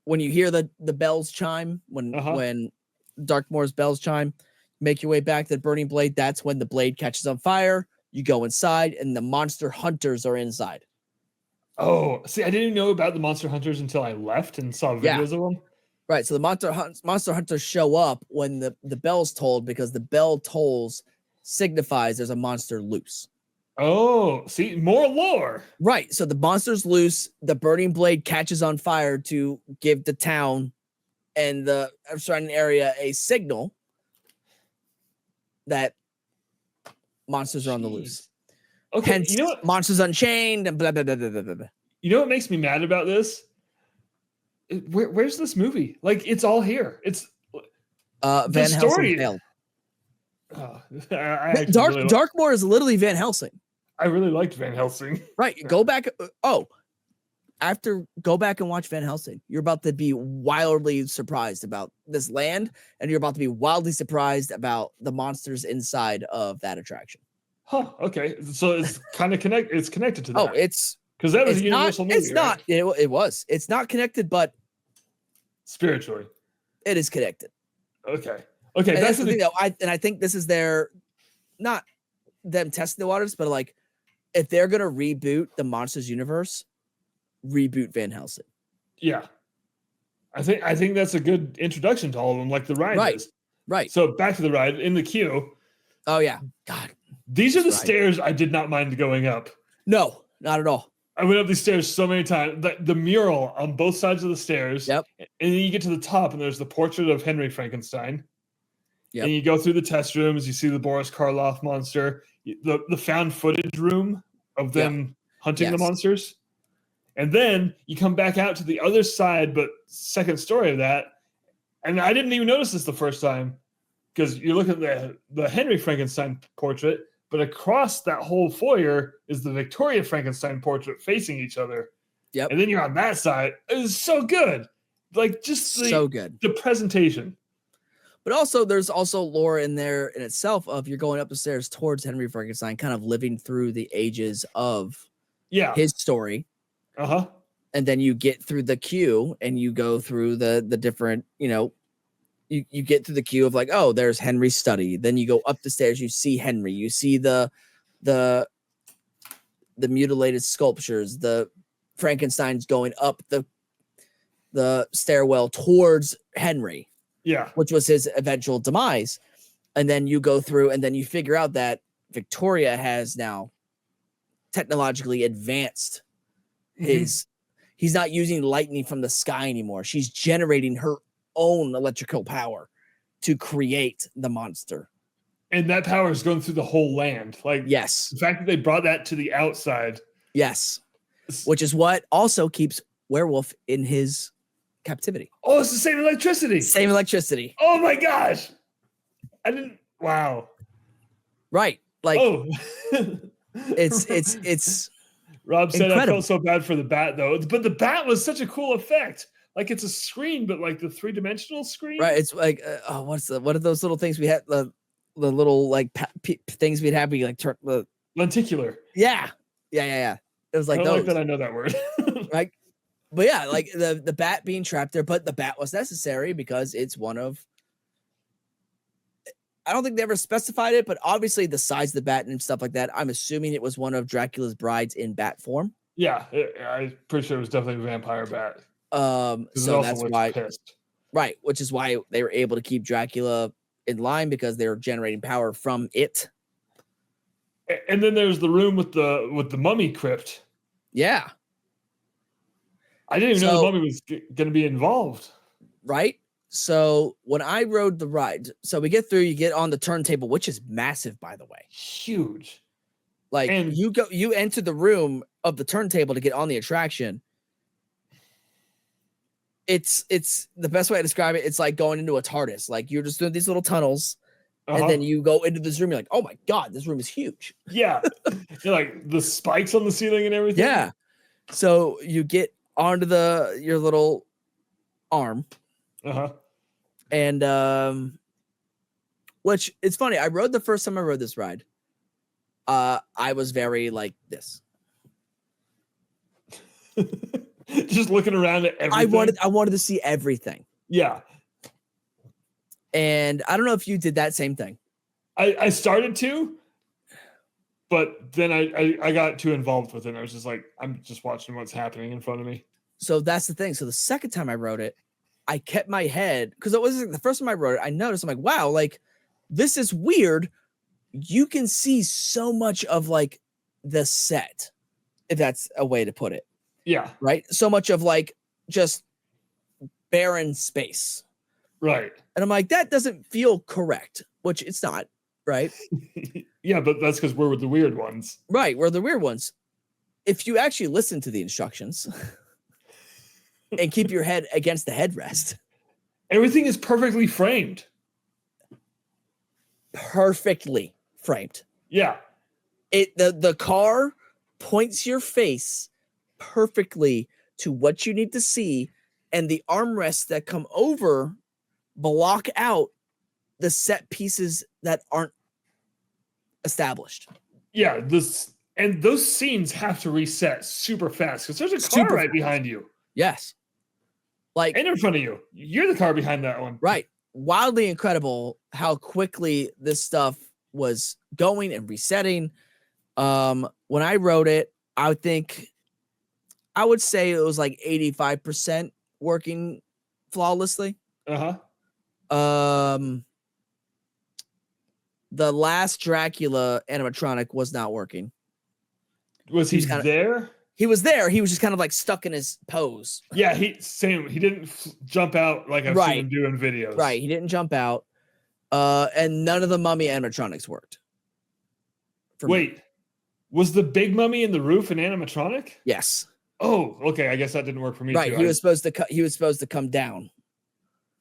you hear the bells chime, when Darkmoor's bells chime, make your way back to the Burning Blade. That's when the blade catches on fire. You go inside, and the monster hunters are inside. Oh, see, I didn't know about the monster hunters until I left and saw videos of them. Right, so the monster hunters show up when the bell's tolled, because the bell tolls signifies there's a monster loose. Oh, see, more lore. Right, so the monster's loose. The Burning Blade catches on fire to give the town and the surrounding area a signal that monsters are on the loose. Okay, hence, you know what? Monsters Unchained and blah, blah, blah, blah, blah, blah. You know what makes me mad about this? Where's this movie? Like, it's all here. It's Van Helsing failed. Darkmoor is literally Van Helsing. I really liked Van Helsing. Right. Go back. Go back and watch Van Helsing. You're about to be wildly surprised about this land, and you're about to be wildly surprised about the monsters inside of that attraction. Huh. Okay. So it's kind of connected. It's connected to that. Oh, it's because that was a Universal movie. It's not. Right? It was. It's not connected, but spiritually, it is connected. Okay. And that's the thing, though. I think this is not them testing the waters, but like if they're gonna reboot the Monsters universe, reboot Van Helsing. Yeah. I think that's a good introduction to all of them, like the ride is. Right. So back to the ride in the queue. Oh yeah. God. These are the stairs I did not mind going up. No, not at all. I went up these stairs so many times. The mural on both sides of the stairs. Yep. And then you get to the top, and there's the portrait of Henry Frankenstein. Yep. And you go through the test rooms. You see the Boris Karloff monster. The found footage room of them hunting the monsters. And then you come back out to the other side, but second story of that. And I didn't even notice this the first time because you look at the Henry Frankenstein portrait, but across that whole foyer is the Victoria Frankenstein portrait facing each other. Yep. And then you're on that side. It was so good. Like just so good. The presentation. But also there's also lore in there in itself of you're going up the stairs towards Henry Frankenstein, kind of living through the ages of his story. Uh-huh. And then you get through the queue and you go through the different, you get through the queue of like, oh, there's Henry's study. Then you go up the stairs, you see Henry, you see the mutilated sculptures, the Frankenstein's going up the stairwell towards Henry. Yeah. Which was his eventual demise. And then you go through and then you figure out that Victoria has now technologically advanced he's not using lightning from the sky anymore. She's generating her own electrical power to create the monster. And that power is going through the whole land. Like, yes. The fact that they brought that to the outside. Yes. Which is what also keeps Werewolf in his captivity. Oh, it's the same electricity. Same electricity. Oh my gosh. I didn't. Wow. Right. Like, it's Rob said incredible. I felt so bad for the bat though, but the bat was such a cool effect. Like it's a screen, but like the 3-dimensional screen. Right. It's like, what are those little things we had? The little like things we'd have. We like turn the lenticular. Yeah. It was like I those. Like that. I know that word. Right. But yeah, like the bat being trapped there, but the bat was necessary because it's one of. I don't think they ever specified it, but obviously the size of the bat and stuff like that. I'm assuming it was one of Dracula's brides in bat form. Yeah, I'm pretty sure it was definitely a vampire bat. So that's why, pissed. Right? Which is why they were able to keep Dracula in line because they were generating power from it. And then there's the room with the mummy crypt. Yeah, I didn't even know the mummy was going to be involved. Right. So when I rode the ride, so we get through, you get on the turntable, which is massive, by the way. Huge. Like you enter the room of the turntable to get on the attraction. It's the best way to describe it. It's like going into a TARDIS. Like you're just doing these little tunnels and then you go into this room. You're like, oh my God, this room is huge. Yeah. Like the spikes on the ceiling and everything. Yeah. So you get onto your little arm. Uh-huh. And which it's funny. I rode the first time I rode this ride. I was very like this. Just looking around at everything. I wanted to see everything. Yeah. And I don't know if you did that same thing. I started to, but then I got too involved with it. I was just like, I'm just watching what's happening in front of me. So that's the thing. So the second time I rode it, I kept my head because it was like the first time I wrote it. I noticed I'm like, wow, like this is weird. You can see so much of like the set, if that's a way to put it. Yeah. Right. So much of like just barren space. Right. And I'm like, that doesn't feel correct, which it's not. Right. Yeah, but that's because we're the weird ones. Right. We're the weird ones. If you actually listen to the instructions. And keep your head against the headrest. Everything is perfectly framed. Perfectly framed. Yeah. The car points your face perfectly to what you need to see, and the armrests that come over block out the set pieces that aren't established. Yeah, and those scenes have to reset super fast because there's a car right behind you. Yes. Like and in front of you. You're the car behind that one. Right. Wildly incredible how quickly this stuff was going and resetting. When I wrote it, I would say it was like 85% working flawlessly. Uh-huh. The last Dracula animatronic was not working. Was he there? He was there. He was just kind of like stuck in his pose. Yeah, he didn't jump out like I've seen him do in videos. Right, he didn't jump out. And none of the mummy animatronics worked. Wait, was the big mummy in the roof an animatronic? Yes. Oh, okay. I guess that didn't work for me Right. too. He was supposed to come down.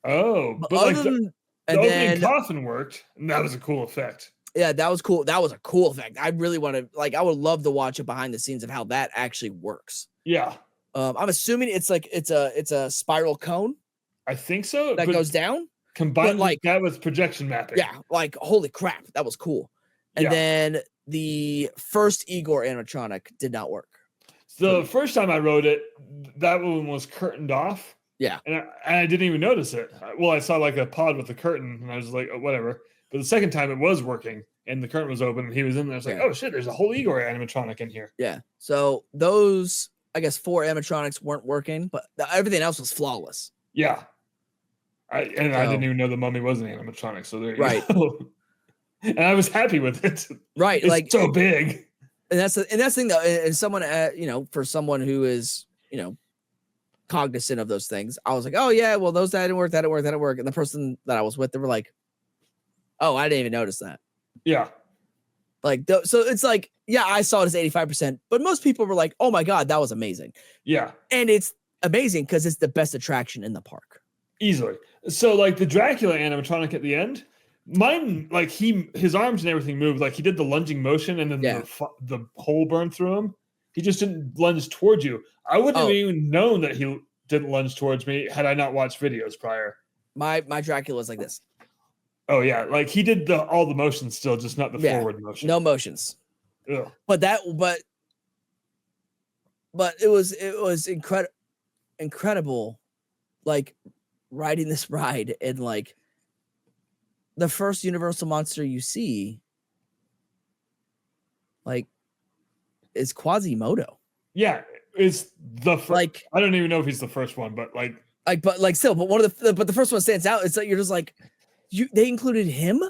Oh, but other like than, the and opening then coffin worked, and that was a cool effect. yeah, that was cool. That was a cool effect. I really want to I would love to watch it behind the scenes of how that actually works. Yeah. I'm assuming it's a spiral cone I think so. that goes down. Combined like that with projection mapping. Yeah, like holy crap, that was cool. And then the first Igor animatronic did not work. The first time I rode it, that one was curtained off. Yeah. And I didn't even notice it. Well, I saw like a pod with a curtain, and I was like, oh, whatever. But the second time it was working, and the curtain was open, and he was in there. I was like, oh shit, there's a whole Igor animatronic in here. Yeah. So those, I guess, 4 animatronics weren't working, but everything else was flawless. Yeah. I didn't even know the mummy was an animatronic. So there you go. And I was happy with it. Right. It's like so big. And that's the thing though. And someone, for someone who is, cognizant of those things, I was like, oh yeah, well, that didn't work. And the person that I was with, they were like, oh, I didn't even notice that. Yeah. Like, so it's like, yeah, I saw it as 85%, but most people were like, oh my God, that was amazing. Yeah. And it's amazing because it's the best attraction in the park. Easily. So like the Dracula animatronic at the end, mine, like his arms and everything moved. Like he did the lunging motion and then the hole burned through him. He just didn't lunge towards you. I wouldn't have even known that he didn't lunge towards me had I not watched videos prior. My Dracula is like this. Oh yeah, like he did all the motions still, just not the forward motion. No motions. Ugh. But it was incredible, like riding this ride, and like the first Universal monster you see, like, is Quasimodo. Yeah, it's the first. Like, I don't even know if he's the first one, but one of the first one stands out. It's like you're just like, they included him.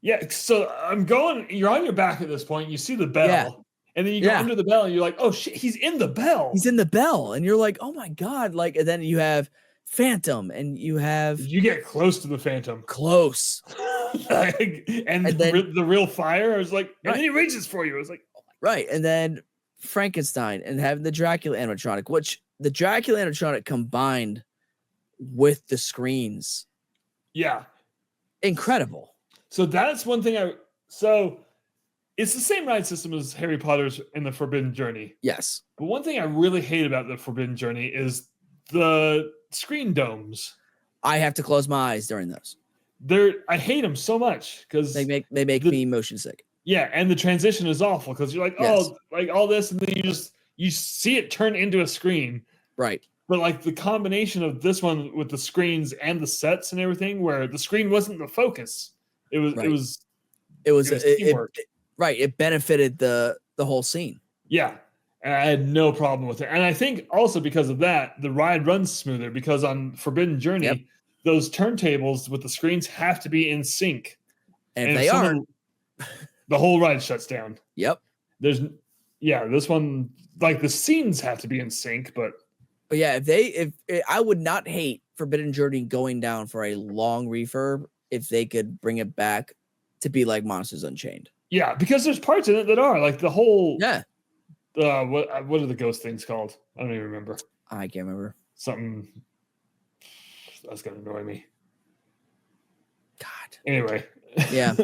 Yeah, so you're on your back at this point. You see the bell, and then you go under the bell, and you're like, oh shit, he's in the bell. He's in the bell, and you're like, oh my God, like, and then you have Phantom, and you get close to the Phantom. Close. and then, the real fire, I was like, and then he reaches for you. I was like, oh my God. Right. And then Frankenstein and having the Dracula animatronic, which the Dracula animatronic combined with the screens. Yeah. Incredible. So that's one thing so it's the same ride system as Harry Potter's in the Forbidden Journey. Yes. But one thing I really hate about the Forbidden Journey is the screen domes. I have to close my eyes during those. I hate them so much because they make me motion sick. Yeah, and the transition is awful because you're like, oh, like all this, and then you see it turn into a screen. Right. But like the combination of this one with the screens and the sets and everything, where the screen wasn't the focus, it was teamwork. It benefited the whole scene. Yeah, and I had no problem with it, and I think also because of that, the ride runs smoother because on Forbidden Journey, those turntables with the screens have to be in sync, and they aren't. The whole ride shuts down. Yep. This one, like the scenes have to be in sync, but yeah, if I would not hate Forbidden Journey going down for a long refurb if they could bring it back to be like Monsters Unchained. Yeah, because there's parts in it that are like the whole. Yeah. What are the ghost things called? I don't even remember. I can't remember. Something that's gonna annoy me. God. Anyway. Yeah.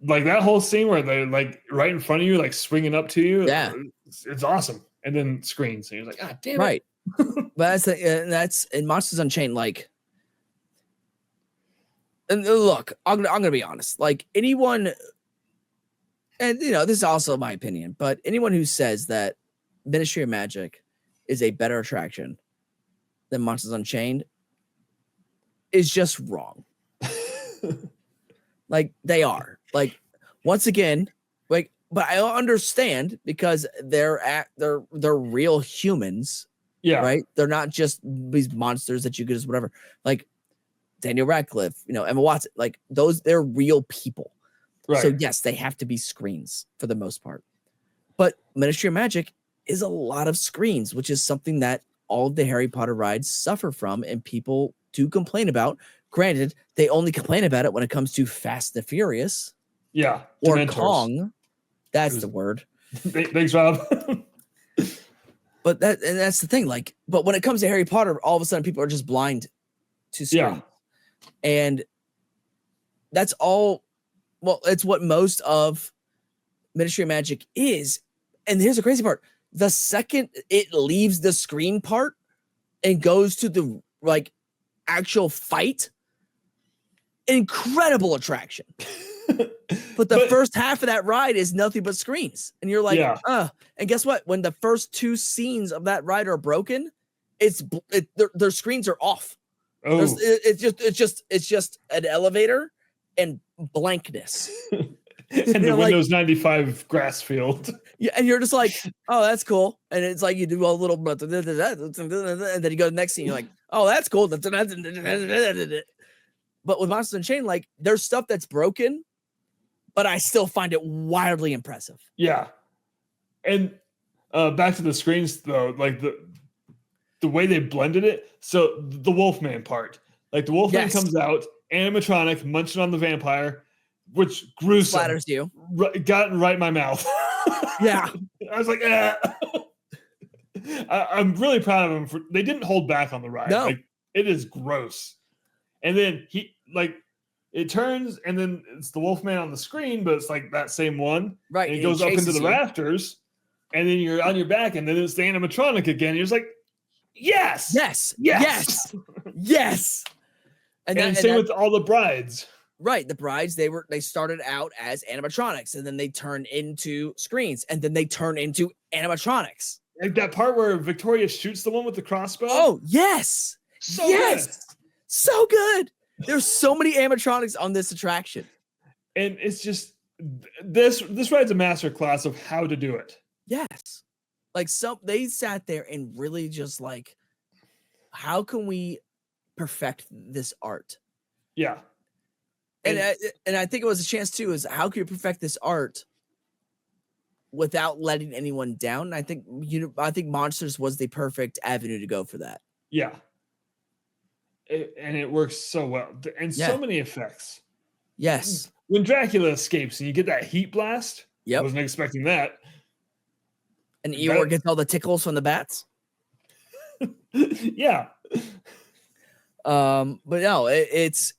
Like that whole scene where they're like right in front of you, like swinging up to you. Yeah. It's awesome. And then screens. And you're like, God damn it. Right. But that's in Monsters Unchained. Like, and look, I'm gonna be honest. Like anyone, and this is also my opinion, but anyone who says that Ministry of Magic is a better attraction than Monsters Unchained is just wrong. Like they are. Like once again, like, but I understand because they're real humans. Yeah. Right. They're not just these monsters that you could just whatever. Like Daniel Radcliffe, Emma Watson, like they're real people. Right. So yes, they have to be screens for the most part. But Ministry of Magic is a lot of screens, which is something that all of the Harry Potter rides suffer from and people do complain about. Granted, they only complain about it when it comes to Fast and Furious. Yeah. Or Dementors. Kong. That's the word. Thanks, Rob. But that's the thing. Like, but when it comes to Harry Potter, all of a sudden people are just blind to screen, and that's all. Well, it's what most of Ministry of Magic is. And here's the crazy part: the second it leaves the screen part and goes to the like actual fight, incredible attraction. But the first half of that ride is nothing but screens, and you're like, And guess what? When the first 2 scenes of that ride are broken, their screens are off. Oh. It's just an elevator and blankness. And the Windows 95 grass field. Yeah, and you're just like, oh, that's cool. And it's like you do a little, and then you go to the next scene. You're like, oh, that's cool. But with Monsters Unchained, like there's stuff that's broken, but I still find it wildly impressive. Yeah, and back to the screens though, like the way they blended it. So the Wolfman part, like the Wolfman comes out, animatronic, munching on the vampire. Which gruesome. Flatters you. Got right in my mouth. Yeah. I was like, I'm really proud of them. They didn't hold back on the ride. No. Like, it is gross. And then it turns, and then it's the Wolfman on the screen, but it's like that same one. Right. And it goes up into the rafters, and then you're on your back, and then it's the animatronic again. You're just like, yes. Yes. Yes. Yes. And same with all the brides. Right, the brides, they started out as animatronics, and then they turn into screens, and then they turn into animatronics. Like that part where Victoria shoots the one with the crossbow. Oh, yes. So good. So good. There's so many animatronics on this attraction. And it's just this ride's a master class of how to do it. Yes. Like they sat there and really just like, how can we perfect this art? Yeah. And I think it was a chance too, is how can you perfect this art without letting anyone down? And I think Monsters was the perfect avenue to go for that. Yeah. And it works so well. And so many effects. Yes. When Dracula escapes and you get that heat blast. Yep. I wasn't expecting that. And Eeyore gets all the tickles from the bats. Yeah. But no, it's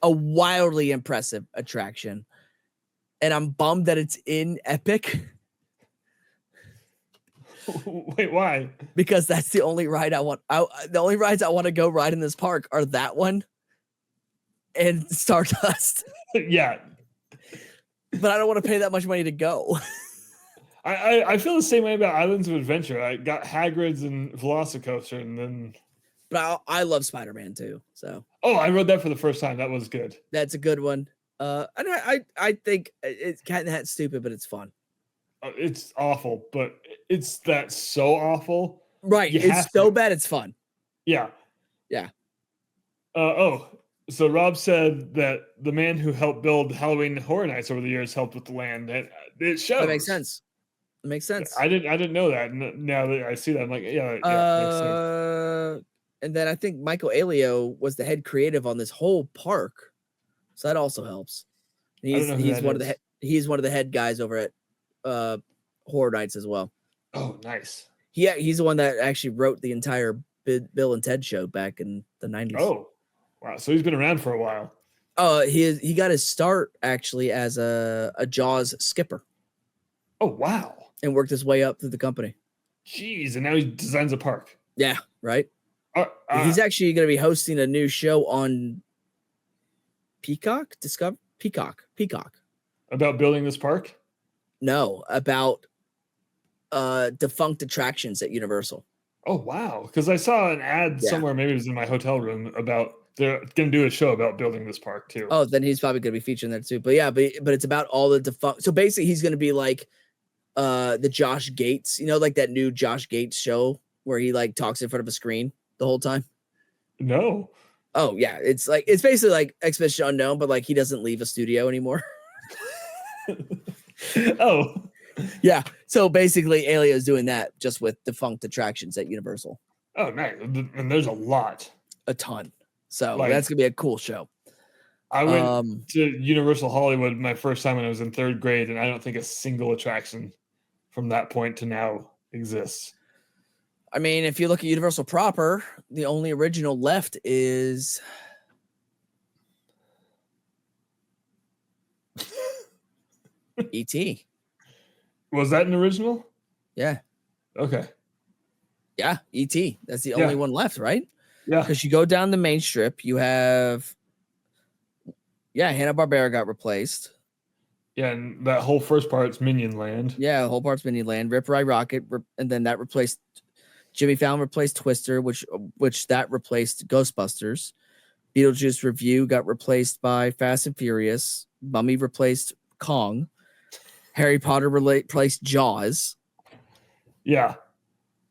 a wildly impressive attraction, and I'm bummed that it's in Epic. Wait, why? Because that's the only ride I want. The only rides I want to go ride in this park are that one and Stardust. Yeah, but I don't want to pay that much money to go. I feel the same way about Islands of Adventure. I got Hagrid's and Velocicoaster, and then. But I love Spider-Man too. So. Oh, I rode that for the first time. That was good. That's a good one. And I think it's Cat in the Hat stupid, but it's fun. It's awful, but it's so awful. Right. It's so bad it's fun. Yeah. Yeah. So Rob said that the man who helped build Halloween Horror Nights over the years helped with the land. It shows. That makes sense. It makes sense. I didn't know that. Now that I see that, I'm like, yeah, makes sense. And then I think Michael Alio was the head creative on this whole park, so that also helps. He's one of the head guys over at Horror Nights as well. Oh, nice. Yeah, he's the one that actually wrote the entire Bill and Ted show back in the 90s. Oh, wow! So he's been around for a while. He got his start actually as a Jaws skipper. Oh, wow! And worked his way up through the company. Jeez, and now he designs a park. Yeah, right. He's actually going to be hosting a new show on Peacock. About building this park? No, about defunct attractions at Universal. Oh, wow. Because I saw an ad somewhere, maybe it was in my hotel room, about they're going to do a show about building this park too. Oh, then he's probably going to be featured in there too. But yeah, but it's about all the defunct. So basically he's going to be like the Josh Gates, like that new Josh Gates show where he like talks in front of a screen the whole time. No. Oh yeah, it's basically like Expedition Unknown, but like he doesn't leave a studio anymore. Oh. Yeah. So basically Alio's doing that just with defunct attractions at Universal. Oh, nice. And there's a lot. A ton. So that's gonna be a cool show. I went to Universal Hollywood my first time when I was in 3rd grade, and I don't think a single attraction from that point to now exists. I mean, if you look at Universal proper, the only original left is E.T. Was that an original? Yeah. Okay. Yeah, E.T. That's the only one left, right? Yeah. Because you go down the main strip, you have Hanna-Barbera got replaced. Yeah, and that whole first part's Minion Land. Yeah, the whole part's Minion Land. Rip Ride Rocket, and then that replaced Jimmy Fallon replaced Twister, which that replaced Ghostbusters. Beetlejuice Review got replaced by Fast and Furious. Mummy replaced Kong. Harry Potter replaced Jaws. Yeah.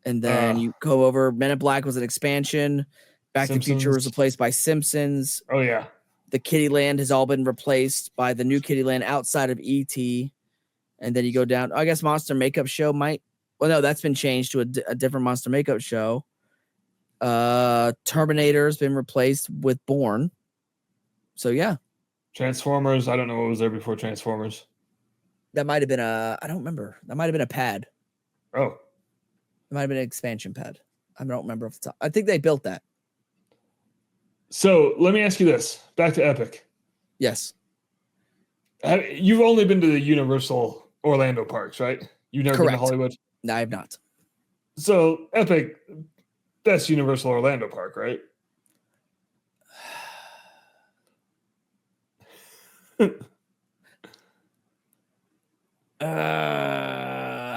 And then you go over Men in Black was an expansion. Back to the Future was replaced by Simpsons. Oh, yeah. The Kitty Land has all been replaced by the new Kitty Land outside of E.T. And then you go down. I guess Monster Makeup Show might. Well, no, that's been changed to a different Monster Makeup Show. Terminator's been replaced with Bourne. So, yeah. Transformers. I don't know what was there before Transformers. That might have been I don't remember. That might have been a pad. Oh. It might have been an expansion pad. I don't remember off the top. I think they built that. So let me ask you this. Back to Epic. Yes. You've only been to the Universal Orlando parks, right? You've never been to Hollywood? No, I have not. So Epic, best Universal Orlando park, right?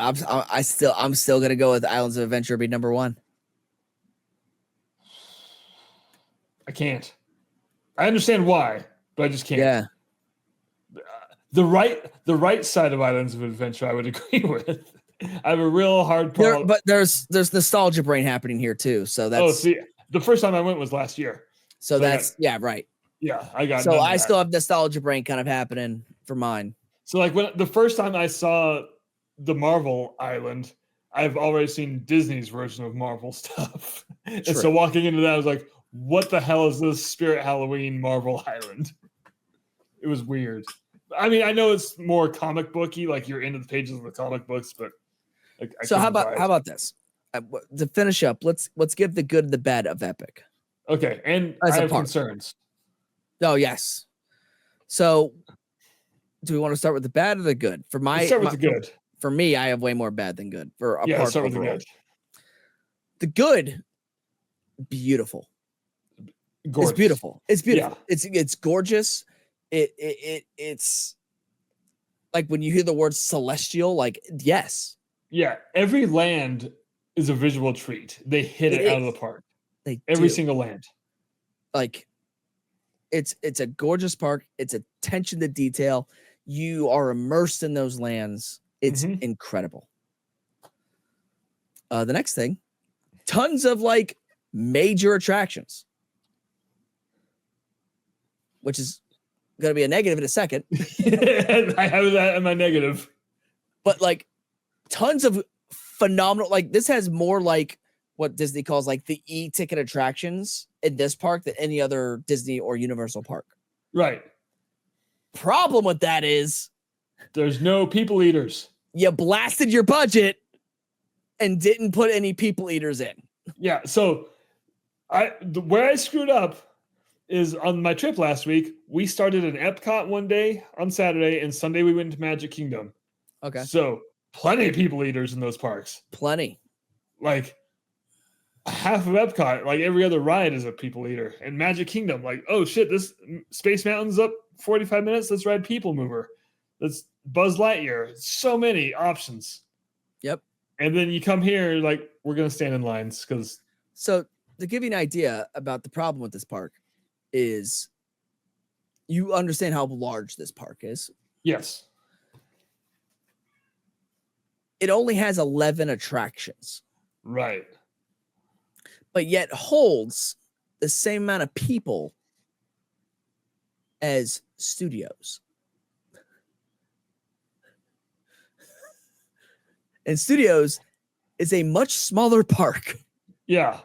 I'm still gonna go with Islands of Adventure be number one. I can't. I understand why, but I just can't. Yeah. The right side of Islands of Adventure, I would agree with. I have a real hard problem. But there's nostalgia brain happening here too. So that's see, the first time I went was last year. So that's right. Yeah, I got. So I still have nostalgia brain kind of happening for mine. So like when the first time I saw the Marvel Island, I've already seen Disney's version of Marvel stuff. And so walking into that, I was like, what the hell is this Spirit Halloween Marvel Island? It was weird. I mean, I know it's more comic booky, like you're into the pages of the comic books, but so how about this? To finish up, let's give the good and the bad of Epic. Okay, and I have concerns. Oh yes. So, do we want to start with the bad or the good? Let's start with the good. For me, I have way more bad than good. Let's start with the good. The good, beautiful. Gorgeous. It's beautiful. It's beautiful. Yeah. It's gorgeous. It's like when you hear the word celestial, like yes. Yeah, every land is a visual treat. They hit it out of the park. Every single land. Like it's a gorgeous park. It's attention to detail. You are immersed in those lands. It's incredible. The next thing, tons of like major attractions, which is going to be a negative in a second. I have that in my negative. But like tons of phenomenal, like this has more like what Disney calls like the e-ticket attractions in this park than any other Disney or Universal park. Right. Problem with that is there's no people eaters. You blasted your budget and didn't put any people eaters in. Yeah. So where I screwed up is on my trip last week, we started in Epcot one day on Saturday and Sunday we went to Magic Kingdom. Okay. So plenty of people eaters in those parks. Plenty. Like half of Epcot, like every other ride is a people eater. And Magic Kingdom, like, oh shit, this Space Mountain's up 45 minutes. Let's ride People Mover. Let's Buzz Lightyear. So many options. Yep. And then you come here, like, we're going to stand in lines because. So to give you an idea about the problem with this park is you understand how large this park is. Yes. It only has 11 attractions. Right. But yet holds the same amount of people as studios. And studios is a much smaller park. Yeah.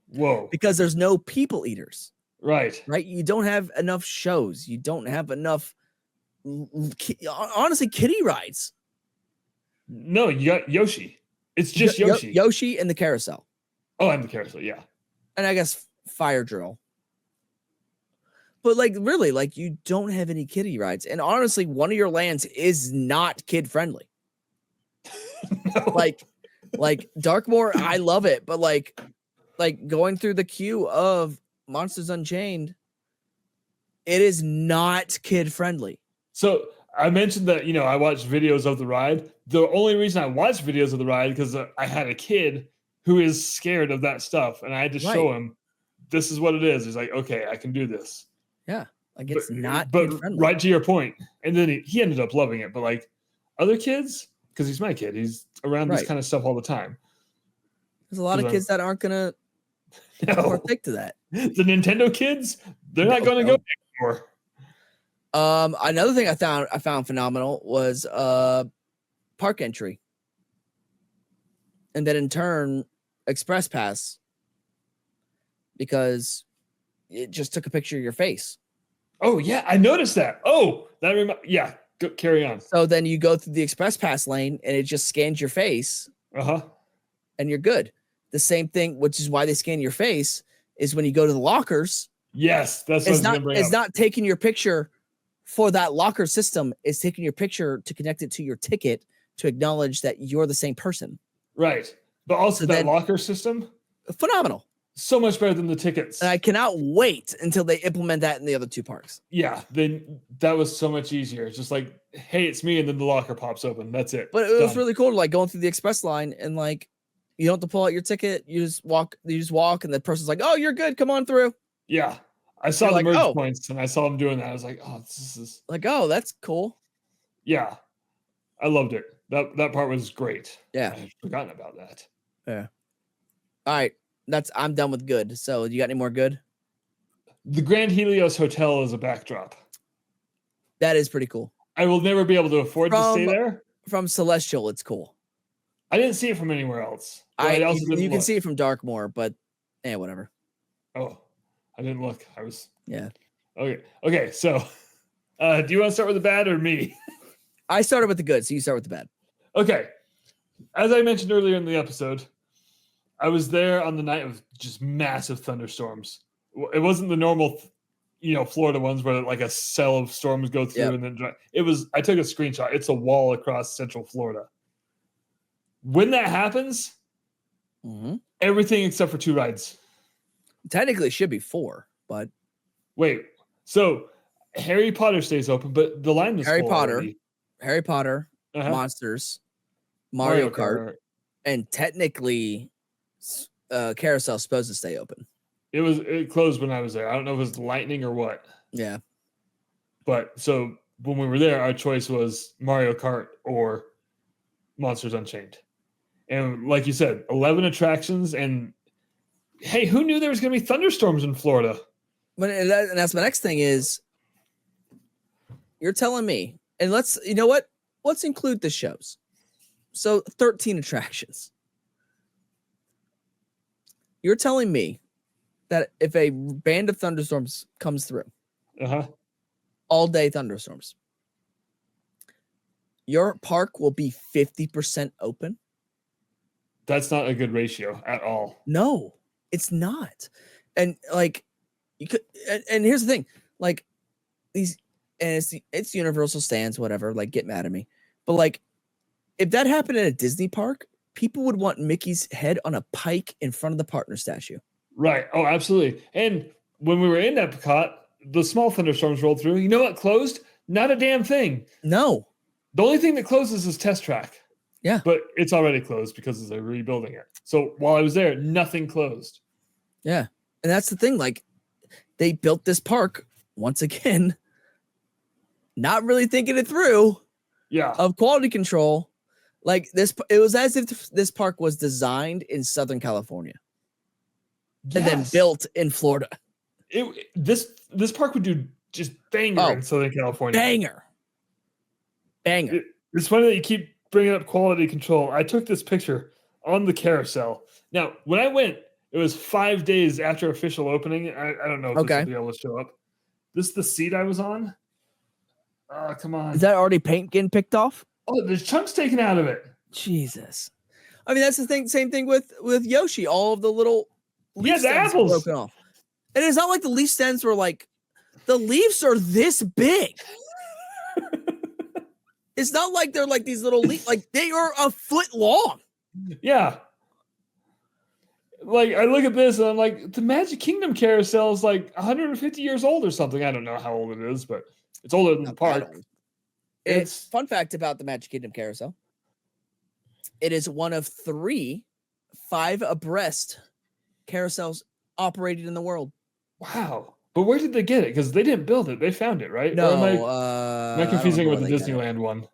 Whoa. Because there's no people eaters. Right. Right. You don't have enough shows. You don't have enough honestly, kiddie rides. No, you got Yoshi. It's just Yoshi. Yoshi and the carousel. Oh, and the carousel, yeah. And I guess fire drill. But like really, like you don't have any kiddie rides. And honestly, one of your lands is not kid friendly. No. Like Darkmoor, I love it, but like going through the queue of Monsters Unchained, it is not kid friendly. So I mentioned that, I watched videos of the ride. The only reason I watched videos of the ride because I had a kid who is scared of that stuff, and I had to show him this is what it is. He's like, okay, I can do this. Yeah, like it's not kid friendly. Right to your point, and then he ended up loving it. But like other kids, because he's my kid, he's around this kind of stuff all the time. There's a lot of kids that aren't gonna partake to that. The Nintendo kids, they're not going to go anymore. Another thing I found phenomenal was park entry, and then in turn express pass, because it just took a picture of your face. Oh yeah, I noticed that. Oh, that carry on. So then you go through the express pass lane and it just scans your face. And you're good. The same thing, which is why they scan your face, is when you go to the lockers. Yes, that's what it's not taking your picture for that locker system. It's taking your picture to connect it to your ticket to acknowledge that you're the same person. Right. But also that locker system, phenomenal. So much better than the tickets. And I cannot wait until they implement that in the other two parks. Yeah, then that was so much easier. It's just like, hey, it's me, and then the locker pops open. That's it. But it was really cool to like going through the express line and like you don't have to pull out your ticket. You just walk, and the person's like, "Oh, you're good. Come on through." Yeah, I saw the merge points, and I saw them doing that. I was like, "Oh, this is like, oh, that's cool." Yeah, I loved it. That part was great. Yeah, I had forgotten about that. Yeah. All right. I'm done with good. So you got any more good? The Grand Helios Hotel is a backdrop. That is pretty cool. I will never be able to afford to stay there. From Celestial, it's cool. I didn't see it from anywhere else. You can see it from Darkmoor, but whatever. Oh, I didn't look. Yeah. Okay. So, do you want to start with the bad or me? I started with the good, so you start with the bad. Okay. As I mentioned earlier in the episode, I was there on the night of just massive thunderstorms. It wasn't the normal, Florida ones where like a cell of storms go through and then dry. I took a screenshot. It's a wall across Central Florida. When that happens, everything except for 2 rides. Technically, it should be 4, but wait. So Harry Potter stays open, but the line was Harry full Potter, already. Harry Potter, Monsters, Mario Kart, and technically, Carousel's supposed to stay open. It closed when I was there. I don't know if it was lightning or what. Yeah. But so when we were there, our choice was Mario Kart or Monsters Unchained. And like you said, 11 attractions. And hey, who knew there was going to be thunderstorms in Florida? But and that's my next thing is you're telling me, and let's include the shows. So 13 attractions. You're telling me that if a band of thunderstorms comes through, all day thunderstorms, your park will be 50% open? That's not a good ratio at all. No, it's not. And like you could, and here's the thing, like these, and it's universal stands, whatever, like get mad at me. But like if that happened at a Disney park, people would want Mickey's head on a pike in front of the partner statue. Right. Oh, absolutely. And when we were in Epcot, the small thunderstorms rolled through. You know what closed? Not a damn thing. No. The only thing that closes is Test Track. Yeah. But it's already closed because they're rebuilding it. So while I was there, nothing closed. Yeah. And that's the thing. Like they built this park once again, not really thinking it through. Yeah. Of quality control. Like this, it was as if this park was designed in Southern California and then built in Florida. This park would do just banger in Southern California. Banger. It's funny that you keep bringing up quality control. I took this picture on the carousel. Now, when I went, it was 5 days after official opening. I don't know if this will be able to show up. This is the seat I was on. Oh, come on. Is that already paint getting picked off? Oh, there's chunks taken out of it. Jesus. I mean, that's the thing. Same thing with Yoshi. All of the little leaf stems are apples broken off. And it's not like the leaf stems were like, the leaves are this big. It's not like they're like these little leaves. Like they are a foot long. Yeah. Like I look at this and I'm like, the Magic Kingdom carousel is like 150 years old or something. I don't know how old it is, but it's older than the park. It's fun fact about the Magic Kingdom carousel. It is one of 3 5 abreast carousels operated in the world. Wow. But where did they get it? Because they didn't build it. They found it, right? No. Am I confusing it with the Disneyland one?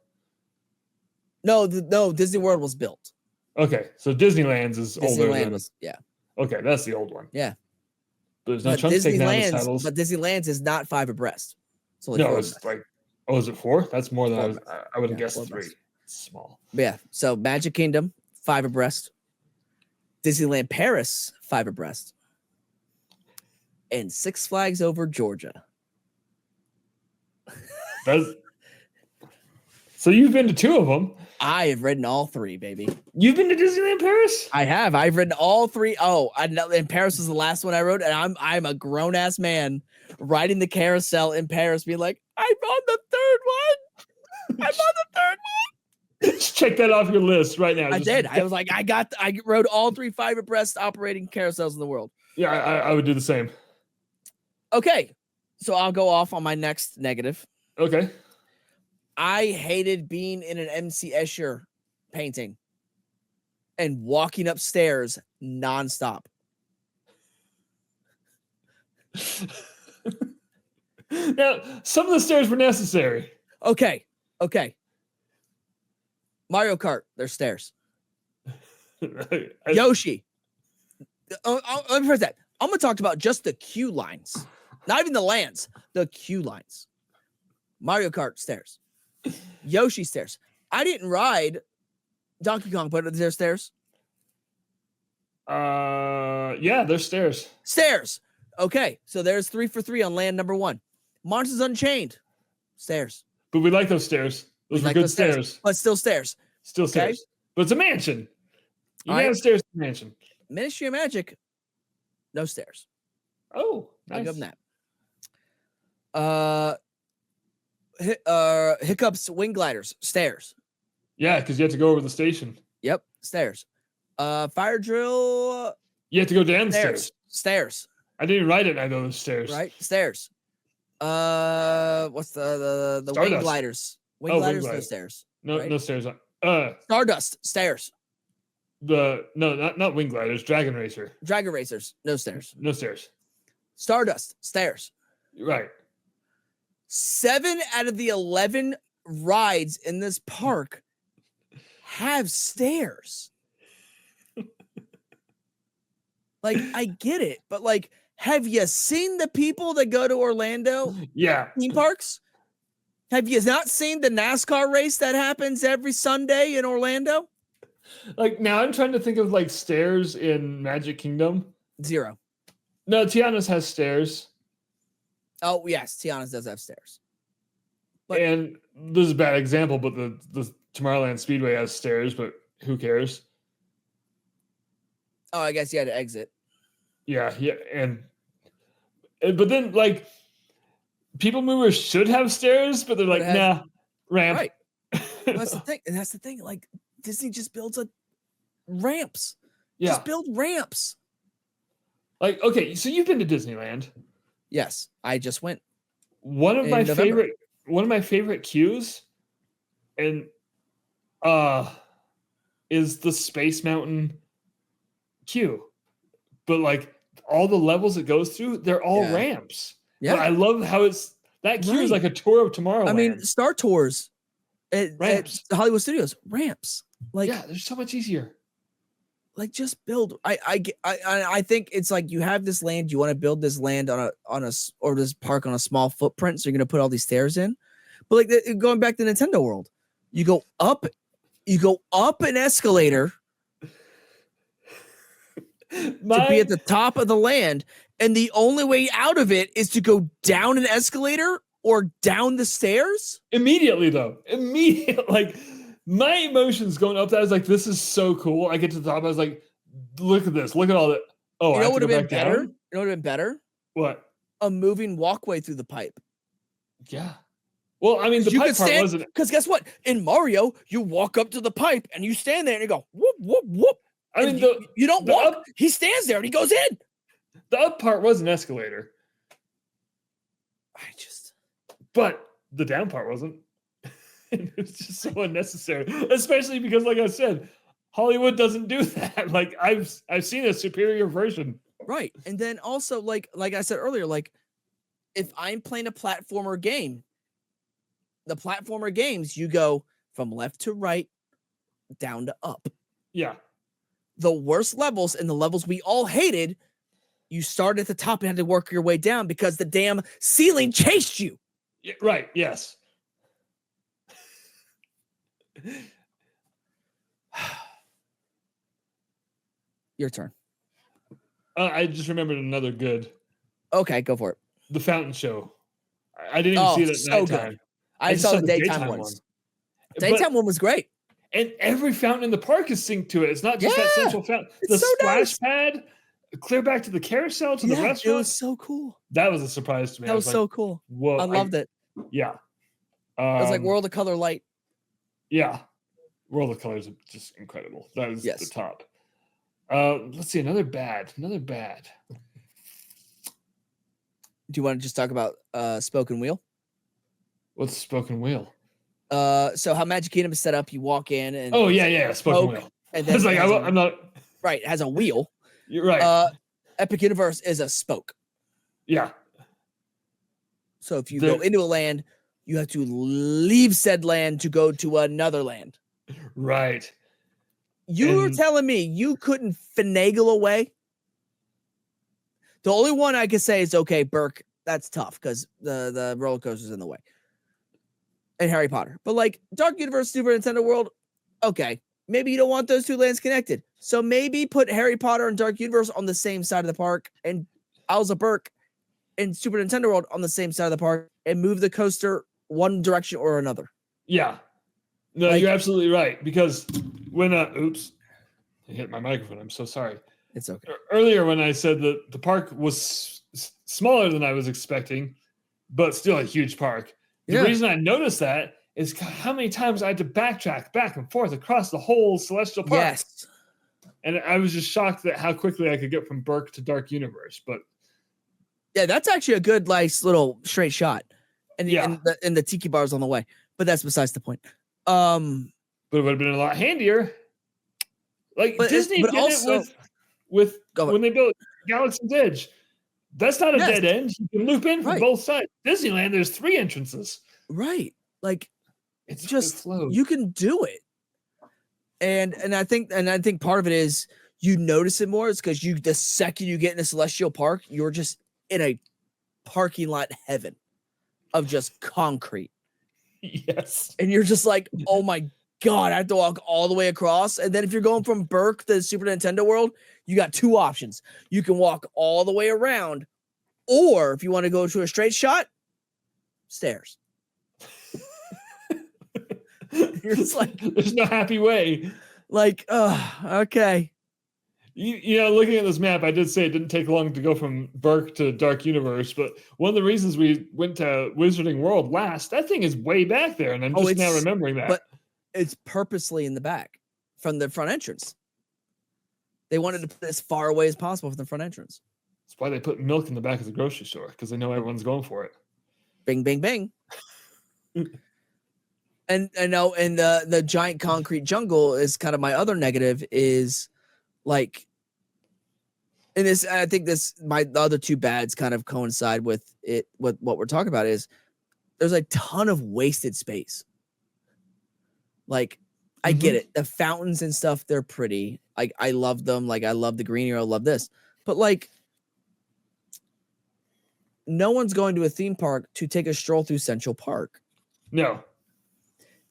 No, Disney World was built. Okay. So Disneyland's is older than... yeah. Okay, that's the old one. Yeah. But there's no chunks taken out of the saddles. But Disneyland's is not 5 abreast. So it's like, is it 4? That's more than I would have guessed 3. It's small. Yeah. So Magic Kingdom, 5 abreast. Disneyland Paris, 5 abreast. And Six Flags Over Georgia. So you've been to 2 of them. I have ridden all 3, baby. You've been to Disneyland Paris? I have. I've ridden all 3. Oh, I know. And Paris was the last one I rode, and I'm a grown ass man riding the carousel in Paris, being like, I'm on the 3rd one. I'm on the 3rd one. Just check that off your list right now. I did. I was like, I rode all 3 5 abreast operating carousels in the world. Yeah, I would do the same. Okay, so I'll go off on my next negative. Okay. I hated being in an MC Escher painting and walking upstairs nonstop. Now, some of the stairs were necessary. Okay. Mario Kart, there's stairs. Yoshi. Let me first that. I'm going to talk about just the queue lines. Not even the lands, the queue lines. Mario Kart stairs. Yoshi stairs. I didn't ride Donkey Kong, but there's stairs. Yeah, there's stairs. Stairs. Okay, so there's 3 for 3 on land number 1. Monsters Unchained. Stairs. But we like those stairs. Those were good stairs. But still stairs. Still stairs. But it's a mansion. You All have stairs in the mansion. Ministry of Magic. No stairs. Oh, nice. I'll give them that. Hiccups Wing Gliders. Stairs. Yeah, because you have to go over the station. Yep. Stairs. Fire Drill. You have to go down stairs. Stairs. I didn't ride it. I know those stairs. Right. Stairs. What's the Wing Gliders? Wing Gliders. No stairs. No, right? No stairs. Stardust. Stairs. Not Wing Gliders. Dragon Racer. Dragon Racers. No stairs. No stairs. Stardust. Stairs. Right. 7 out of the 11 rides in this park have stairs. Like, I get it, but like, have you seen the people that go to Orlando? Yeah. Theme parks? Have you not seen the NASCAR race that happens every Sunday in Orlando? Like, now I'm trying to think of like stairs in Magic Kingdom. 0. No, Tiana's has stairs. Oh, yes, Tiana's does have stairs. But, and this is a bad example, but the Tomorrowland Speedway has stairs, but who cares? Oh, I guess you had to exit. Yeah, but then like People Movers should have stairs, but they're like, nah, ramp. Right. That's the thing. And that's the thing. Like, Disney just builds ramps. Yeah. Just build ramps. Like, okay, so you've been to Disneyland. Yes, I just went. One of my favorite queues and is the Space Mountain queue. But like all the levels it goes through, they're all ramps. Yeah. But I love how that queue is like a tour of Tomorrowland. I mean, Star Tours at Hollywood Studios, ramps. Like, yeah, they're so much easier. Like, just build. I think it's like you have this land, you want to build this land or this park on a small footprint, so you're gonna put all these stairs in. But like going back to Nintendo World, you go up an escalator to be at the top of the land, and the only way out of it is to go down an escalator or down the stairs? Immediately, though. Like, my emotions going up that, I was like, this is so cool. I get to the top, I was like, look at this. Look at all that. Oh, You I know have what to would go have back been better? down? You know what would have been better? What? A moving walkway through the pipe. Yeah. Well, I mean, the pipe part wasn't. Because guess what? In Mario, you walk up to the pipe and you stand there and you go, whoop, whoop, whoop. I mean, you don't walk. He stands there and he goes in. The up part was an escalator. But the down part wasn't. It's just so unnecessary, especially because, like I said, Hollywood doesn't do that. Like, I've seen a superior version. Right. And then also, like I said earlier, like, if I'm playing a platformer game, the platformer games, you go from left to right, down to up. Yeah. The worst levels and the levels we all hated, you started at the top and had to work your way down because the damn ceiling chased you. Yeah, right. Yes. Your turn. I just remembered another good. Okay, go for it. The fountain show. I didn't even see it at so nighttime. Good. I saw the daytime ones. Daytime one was great. And every fountain in the park is synced to it. It's not just that central fountain. The so splash pad, clear back to the carousel to the restaurant. It was so cool. That was a surprise to me. That was so cool. Whoa. I loved it. Yeah. It was like World of Color Light. Yeah. World of Color is just incredible. That was the top. Let's see, another bad. Do you want to just talk about Spoken Wheel? What's Spoken Wheel? So how Magic Kingdom is set up, you walk in and Spoken Wheel. And then it's like I'm not right. It has a wheel. You're right. Epic Universe is a spoke. Yeah. So if you go into a land, you have to leave said land to go to another land. Right. You were telling me you couldn't finagle away. The only one I could say is okay, Burke. That's tough because the roller coaster's in the way. And Harry Potter. But like Dark Universe, Super Nintendo World, okay. Maybe you don't want those two lands connected. So maybe put Harry Potter and Dark Universe on the same side of the park and Isles of Burke and Super Nintendo World on the same side of the park and move the coaster one direction or another. Yeah. No, you're absolutely right. Because when oops, I hit my microphone. I'm so sorry. It's okay. Earlier when I said that the park was smaller than I was expecting, but still a huge park. The reason I noticed that is how many times I had to backtrack back and forth across the whole Celestial Park. Yes. And I was just shocked at how quickly I could get from Burke to Dark Universe. But yeah, that's actually a good, nice little straight shot. And the tiki bars on the way. But that's besides the point. But it would have been a lot handier. Like Disney did it with when they built Galaxy's Edge. That's not a dead end. You can loop in from both sides. Disneyland, there's 3 entrances. Right. Like it's just you can do it. And I think part of it is you notice it more. It's because the second you get into Celestial Park, you're just in a parking lot heaven of just concrete. Yes. And you're just like, oh my God, I have to walk all the way across. And then if you're going from Burke to Super Nintendo World, you got 2 options. You can walk all the way around, or if you want to go to a straight shot, stairs. You're just like, there's no happy way. Like, okay. You know, looking at this map, I did say it didn't take long to go from Burke to Dark Universe, but one of the reasons we went to Wizarding World last, that thing is way back there, and I'm just now remembering that. But it's purposely in the back from the front entrance. They wanted to put it as far away as possible from the front entrance. That's why they put milk in the back of the grocery store, because they know everyone's going for it. Bing, bing, bing. And I know, and the giant concrete jungle is kind of my other negative is like, and this, I think the other 2 bads kind of coincide with it. With what we're talking about is there's a ton of wasted space. Like, I get it. The fountains and stuff, they're pretty. Like, I love them. Like, I love the green area. I love this. But like, no one's going to a theme park to take a stroll through Central Park. No.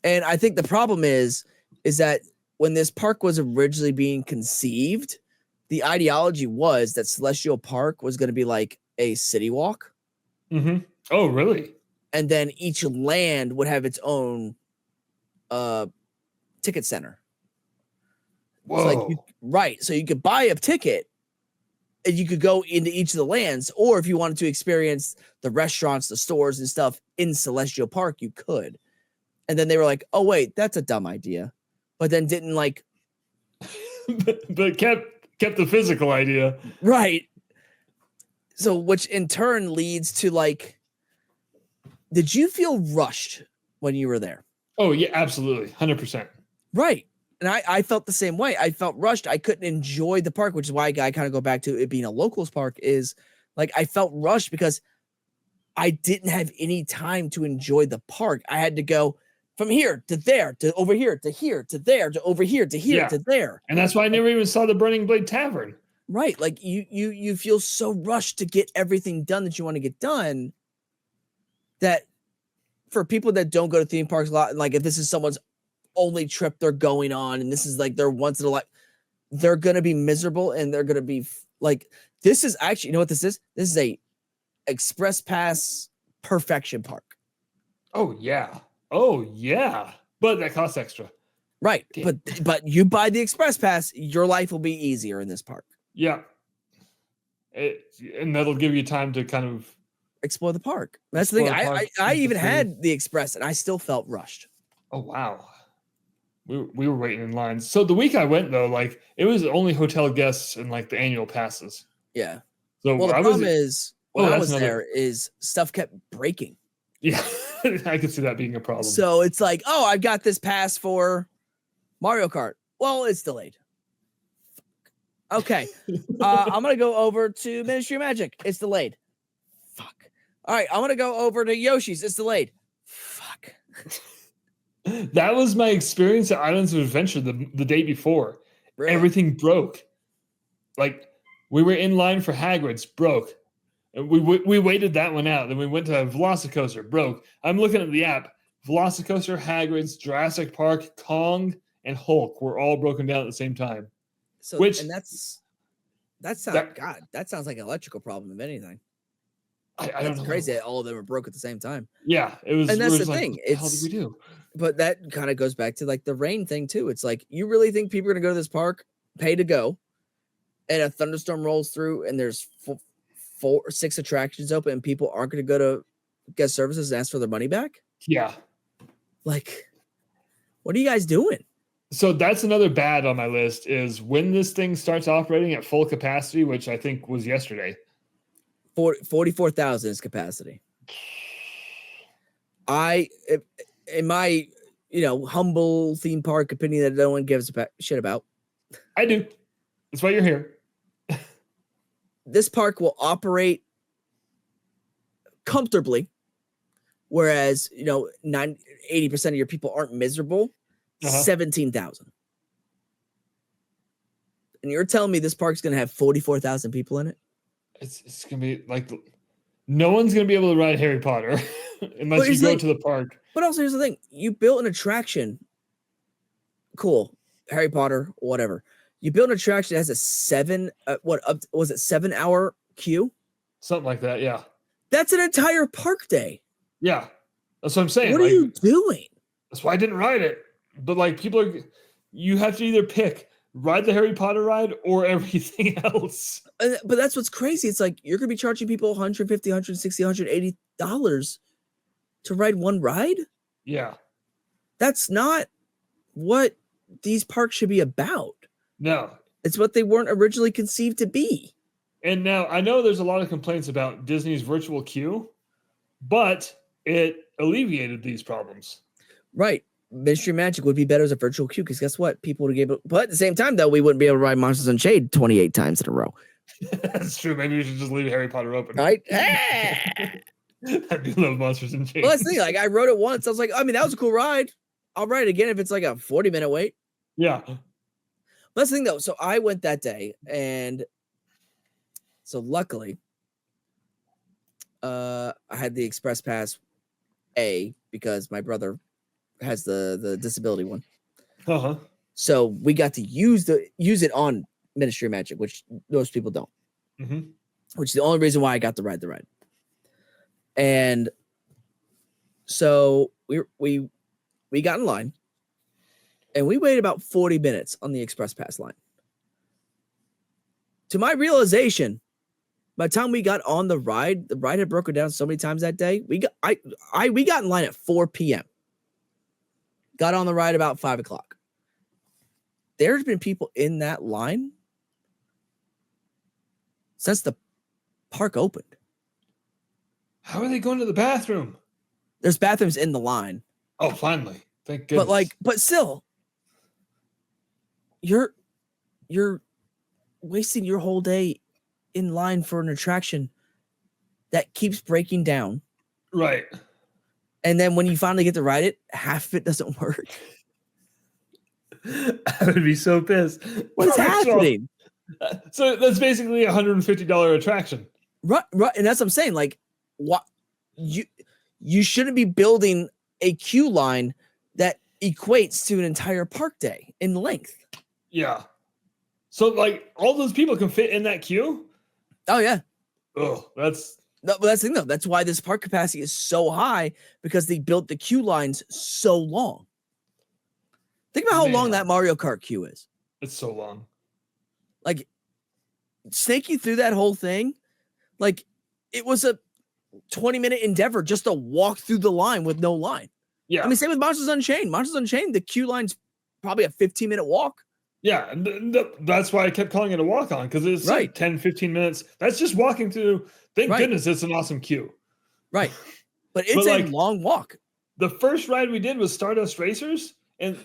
And I think the problem is that when this park was originally being conceived, the ideology was that Celestial Park was going to be like a city walk. Mm-hmm. Oh, really? and then each land would have its own ticket center. Whoa. So you could buy a ticket and you could go into each of the lands, or if you wanted to experience the restaurants, the stores and stuff in Celestial Park, you could. And then they were like, oh wait, that's a dumb idea. But then didn't like but kept the physical idea. Right. So which in turn leads to like, did you feel rushed when you were there? Oh yeah, absolutely. 100%. Right. And I felt the same way. I felt rushed. I couldn't enjoy the park, which is why I kind of go back to it being a locals park, is like I felt rushed because I didn't have any time to enjoy the park. I had to go from here to there to over here to here to there to over here to here to there. And that's why I never even saw the Burning Blade Tavern. Right. Like you feel so rushed to get everything done that you want to get done, that for people that don't go to theme parks a lot, like if this is someone's only trip they're going on and this is like their once in a life, they're gonna be miserable and they're gonna be like, this is actually, you know what this is? This is a express pass perfection park. Oh yeah, but that costs extra. Right. Damn. But you buy the express pass, your life will be easier in this park. Yeah, and that'll give you time to kind of explore the park. That's the thing. I even had the express and I still felt rushed. Oh wow. We were waiting in lines. So the week I went though, like it was only hotel guests and like the annual passes. Yeah. So well, the problem is when I was there is stuff kept breaking. Yeah, I could see that being a problem. So it's like, oh, I've got this pass for Mario Kart. Well, it's delayed. Okay. I'm gonna go over to Ministry of Magic. It's delayed. Fuck. All right, I'm gonna go over to Yoshi's. It's delayed. Fuck. That was my experience at Islands of Adventure the day before. Really? Everything broke. Like we were in line for Hagrid's, broke. And we waited that one out. Then we went to Velocicoaster, broke. I'm looking at the app. Velocicoaster, Hagrid's, Jurassic Park, Kong, and Hulk were all broken down at the same time. So and that sounds like an electrical problem, if anything. I don't know. It's crazy that all of them were broke at the same time. Yeah, it was. And that's the like, thing. What the hell did we do? But that kind of goes back to like the rain thing too. It's like, you really think people are gonna go to this park, pay to go, and a thunderstorm rolls through, and there's 4 or 6 attractions open, and people aren't gonna go to guest services and ask for their money back? Yeah. Like, what are you guys doing? So that's another bad on my list is when this thing starts operating at full capacity, which I think was yesterday. 44,000 is capacity. In my, humble theme park opinion that no one gives a shit about. I do. That's why you're here. This park will operate comfortably, whereas 80% of your people aren't miserable. 17,000. And you're telling me this park's going to have 44,000 people in it? It's going to be like no one's going to be able to ride Harry Potter unless you go to the park. But also, here's the thing. You built an attraction. Cool. Harry Potter, whatever. You built an attraction that has a 7-hour queue? Something like that, yeah. That's an entire park day. Yeah. That's what I'm saying. What are you doing? That's why I didn't ride it. But like you have to either pick ride the Harry Potter ride or everything else. But that's what's crazy. It's like you're going to be charging people $150, $160, $180 to ride one ride? Yeah. That's not what these parks should be about. No. It's what they weren't originally conceived to be. And now I know there's a lot of complaints about Disney's virtual queue, but it alleviated these problems. Right. Ministry of Magic would be better as a virtual queue because guess what? People would be able, but at the same time, though, we wouldn't be able to ride Monsters Unchained 28 times in a row. That's true. Maybe we should just leave Harry Potter open. Right? I do love Monsters Unchained. Well, that's the thing. Like, I rode it once. I was like, that was a cool ride. I'll ride it again if it's like a 40-minute wait. Yeah. But that's the thing, though. So I went that day, and so luckily, I had the Express Pass A because my brother has the disability one. Uh-huh. So we got to use it on Ministry of Magic, which most people don't. Mm-hmm. Which is the only reason why I got to ride the ride. And So we got in line, and we waited about 40 minutes on the Express Pass line. To my realization, by the time we got on the ride had broken down so many times that day. We got in line at 4 p.m. Got on the ride about 5 o'clock. There's been people in that line since the park opened. How are they going to the bathroom? There's bathrooms in the line. Oh, finally. Thank goodness. But still, you're wasting your whole day in line for an attraction that keeps breaking down. Right. And then when you finally get to ride it, half of it doesn't work. I would be so pissed. What's happening? So that's basically a $150 attraction. Right. And that's what I'm saying. Like, what you shouldn't be building a queue line that equates to an entire park day in length. Yeah. So like all those people can fit in that queue? Oh yeah. Oh, that's the thing though. That's why this park capacity is so high, because they built the queue lines so long. Think about how long that Mario Kart queue is. It's so long. Like, snake you through that whole thing, like it was a 20-minute endeavor just to walk through the line with no line. Yeah. I mean, same with Monsters Unchained. Monsters Unchained, the queue line's probably a 15-minute walk. Yeah, and that's why I kept calling it a walk-on, because it's like 10, 15 minutes. That's just walking through. Thank goodness it's an awesome queue. Right. But it's a long walk. The first ride we did was Stardust Racers, and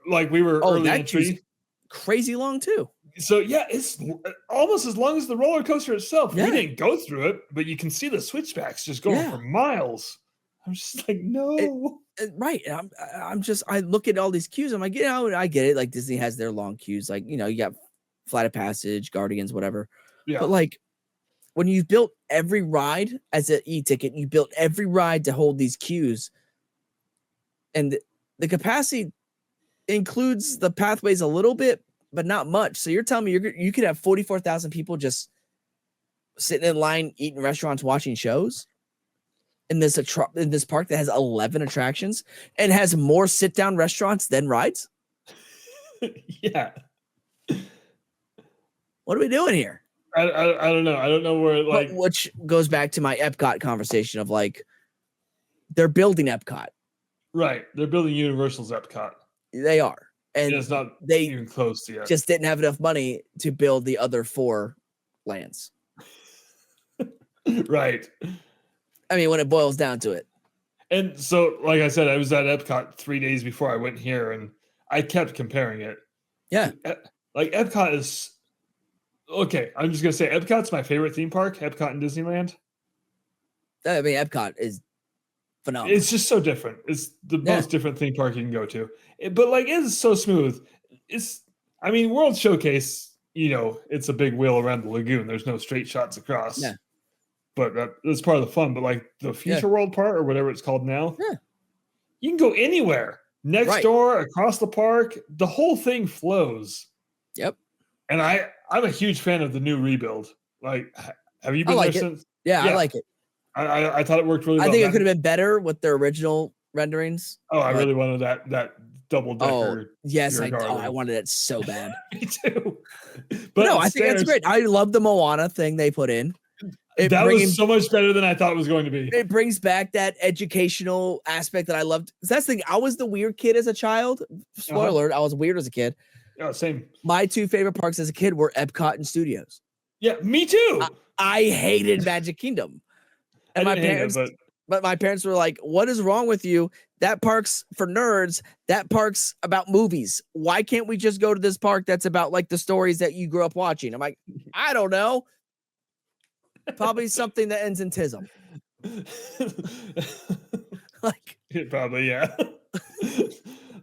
like we were early entry. Crazy long too. So yeah, it's almost as long as the roller coaster itself. Yeah. We didn't go through it, but you can see the switchbacks just going for miles. I'm just like, no. Right. I look at all these queues. I'm like, I get it. Like Disney has their long queues. Like, you got Flight of Passage, Guardians, whatever. Yeah. But like when you've built every ride as an e-ticket, you built every ride to hold these queues, and the capacity includes the pathways a little bit, but not much. So you're telling me you could have 44,000 people just sitting in line, eating restaurants, watching shows in this park that has 11 attractions and has more sit-down restaurants than rides? Yeah. What are we doing here? I don't know. I don't know where, like, which goes back to my Epcot conversation of like, they're building Epcot. Right. They're building Universal's Epcot. They are. And it's not they even close yet. Just didn't have enough money to build the other 4 lands. Right. I mean, when it boils down to it. And so, like I said, I was at Epcot 3 days before I went here, and I kept comparing it. Yeah. Like, Epcot is... Okay, I'm just going to say Epcot's my favorite theme park, Epcot and Disneyland. I mean, Epcot is phenomenal. It's just so different. It's the most different theme park you can go to. But, like, it's so smooth. World Showcase, it's a big wheel around the lagoon. There's no straight shots across. Yeah. But that's part of the fun. But, like, the Future World part or whatever it's called now, you can go anywhere. Next door, across the park. The whole thing flows. Yep. And I'm a huge fan of the new rebuild. Like, have you been there since? Yeah, I like it. I thought it worked really well. I think it could have been better with their original renderings. Oh, I really wanted that double decker. Oh, yes, I wanted it so bad. Me too. But no, I think that's great. I love the Moana thing they put in. That was so much better than I thought it was going to be. It brings back that educational aspect that I loved. That's the thing. I was the weird kid as a child. Spoiler alert, I was weird as a kid. Yeah, same. My 2 favorite parks as a kid were Epcot and Studios. Yeah, me too. I hated Magic Kingdom. And my parents, but my parents were like, "What is wrong with you? That park's for nerds. That park's about movies. Why can't we just go to this park that's about like the stories that you grew up watching?" I'm like, I don't know. Probably something that ends in tism. Like, probably, yeah.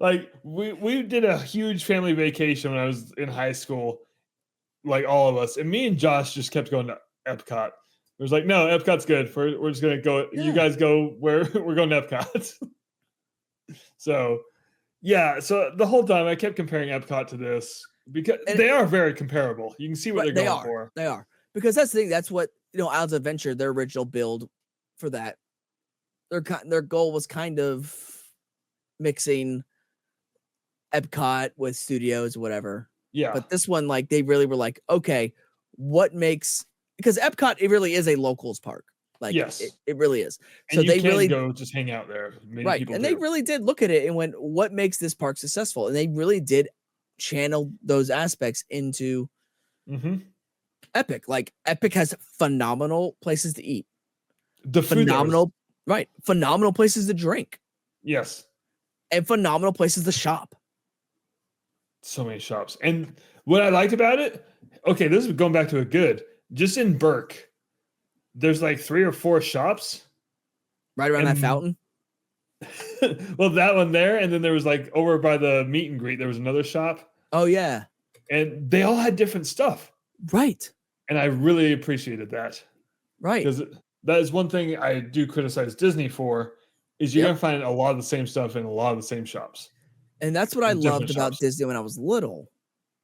Like, we did a huge family vacation when I was in high school, like all of us, and me and Josh just kept going to Epcot. It was like, no, Epcot's good. We're just gonna go. Yeah. You guys go where we're going to Epcot. So, yeah. So the whole time I kept comparing Epcot to this because they are very comparable. You can see what they're going for. They are, because that's the thing. That's what Islands of Adventure, their original build for that. their goal was kind of mixing Epcot with studios, whatever. Yeah. But this one, like, they really were like, okay, what makes, because Epcot, it really is a locals park. Like, yes, it really is. And so you they can really go just hang out there. Many right. people And do. they really did look at it and went, what makes this park successful? And they really did channel those aspects into Epic. Like, Epic has phenomenal places to eat. The food phenomenal, right? Phenomenal places to drink. Yes. And phenomenal places to shop. So many shops. And what I liked about it, okay, this is going back to a good. Just in Burke, there's like 3 or 4 shops. Right around that fountain? Well, that one there. And then there was like over by the meet and greet, there was another shop. Oh, yeah. And they all had different stuff. Right. And I really appreciated that. Right. Because that is one thing I do criticize Disney for, is you're going to find a lot of the same stuff in a lot of the same shops. And that's what I loved about shops. Disney when I was little.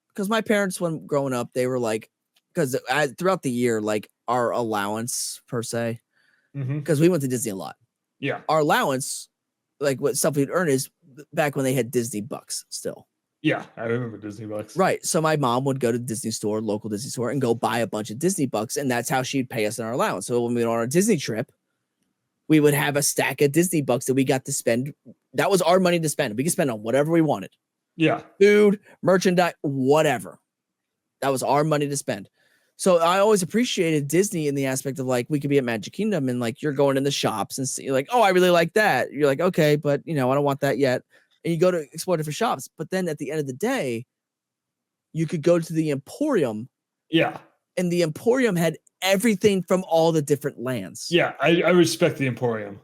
Because my parents, when growing up, they were like, because throughout the year, like our allowance per se, because we went to Disney a lot. Yeah. Our allowance, like what stuff we'd earn, is back when they had Disney bucks still. Yeah, I remember Disney bucks. Right. So my mom would go to Disney store, local Disney store, and go buy a bunch of Disney bucks, and that's how she'd pay us in our allowance. So when we went on a Disney trip, we would have a stack of Disney bucks that we got to spend. That was our money to spend. We could spend on whatever we wanted. Yeah. Food, merchandise, whatever. That was our money to spend. So I always appreciated Disney in the aspect of like, we could be at Magic Kingdom and like, you're going in the shops and you're like, oh, I really like that. You're like, okay, but I don't want that yet. And you go to explore different shops. But then at the end of the day, you could go to the Emporium. Yeah. And the Emporium had everything from all the different lands. Yeah, I respect the Emporium.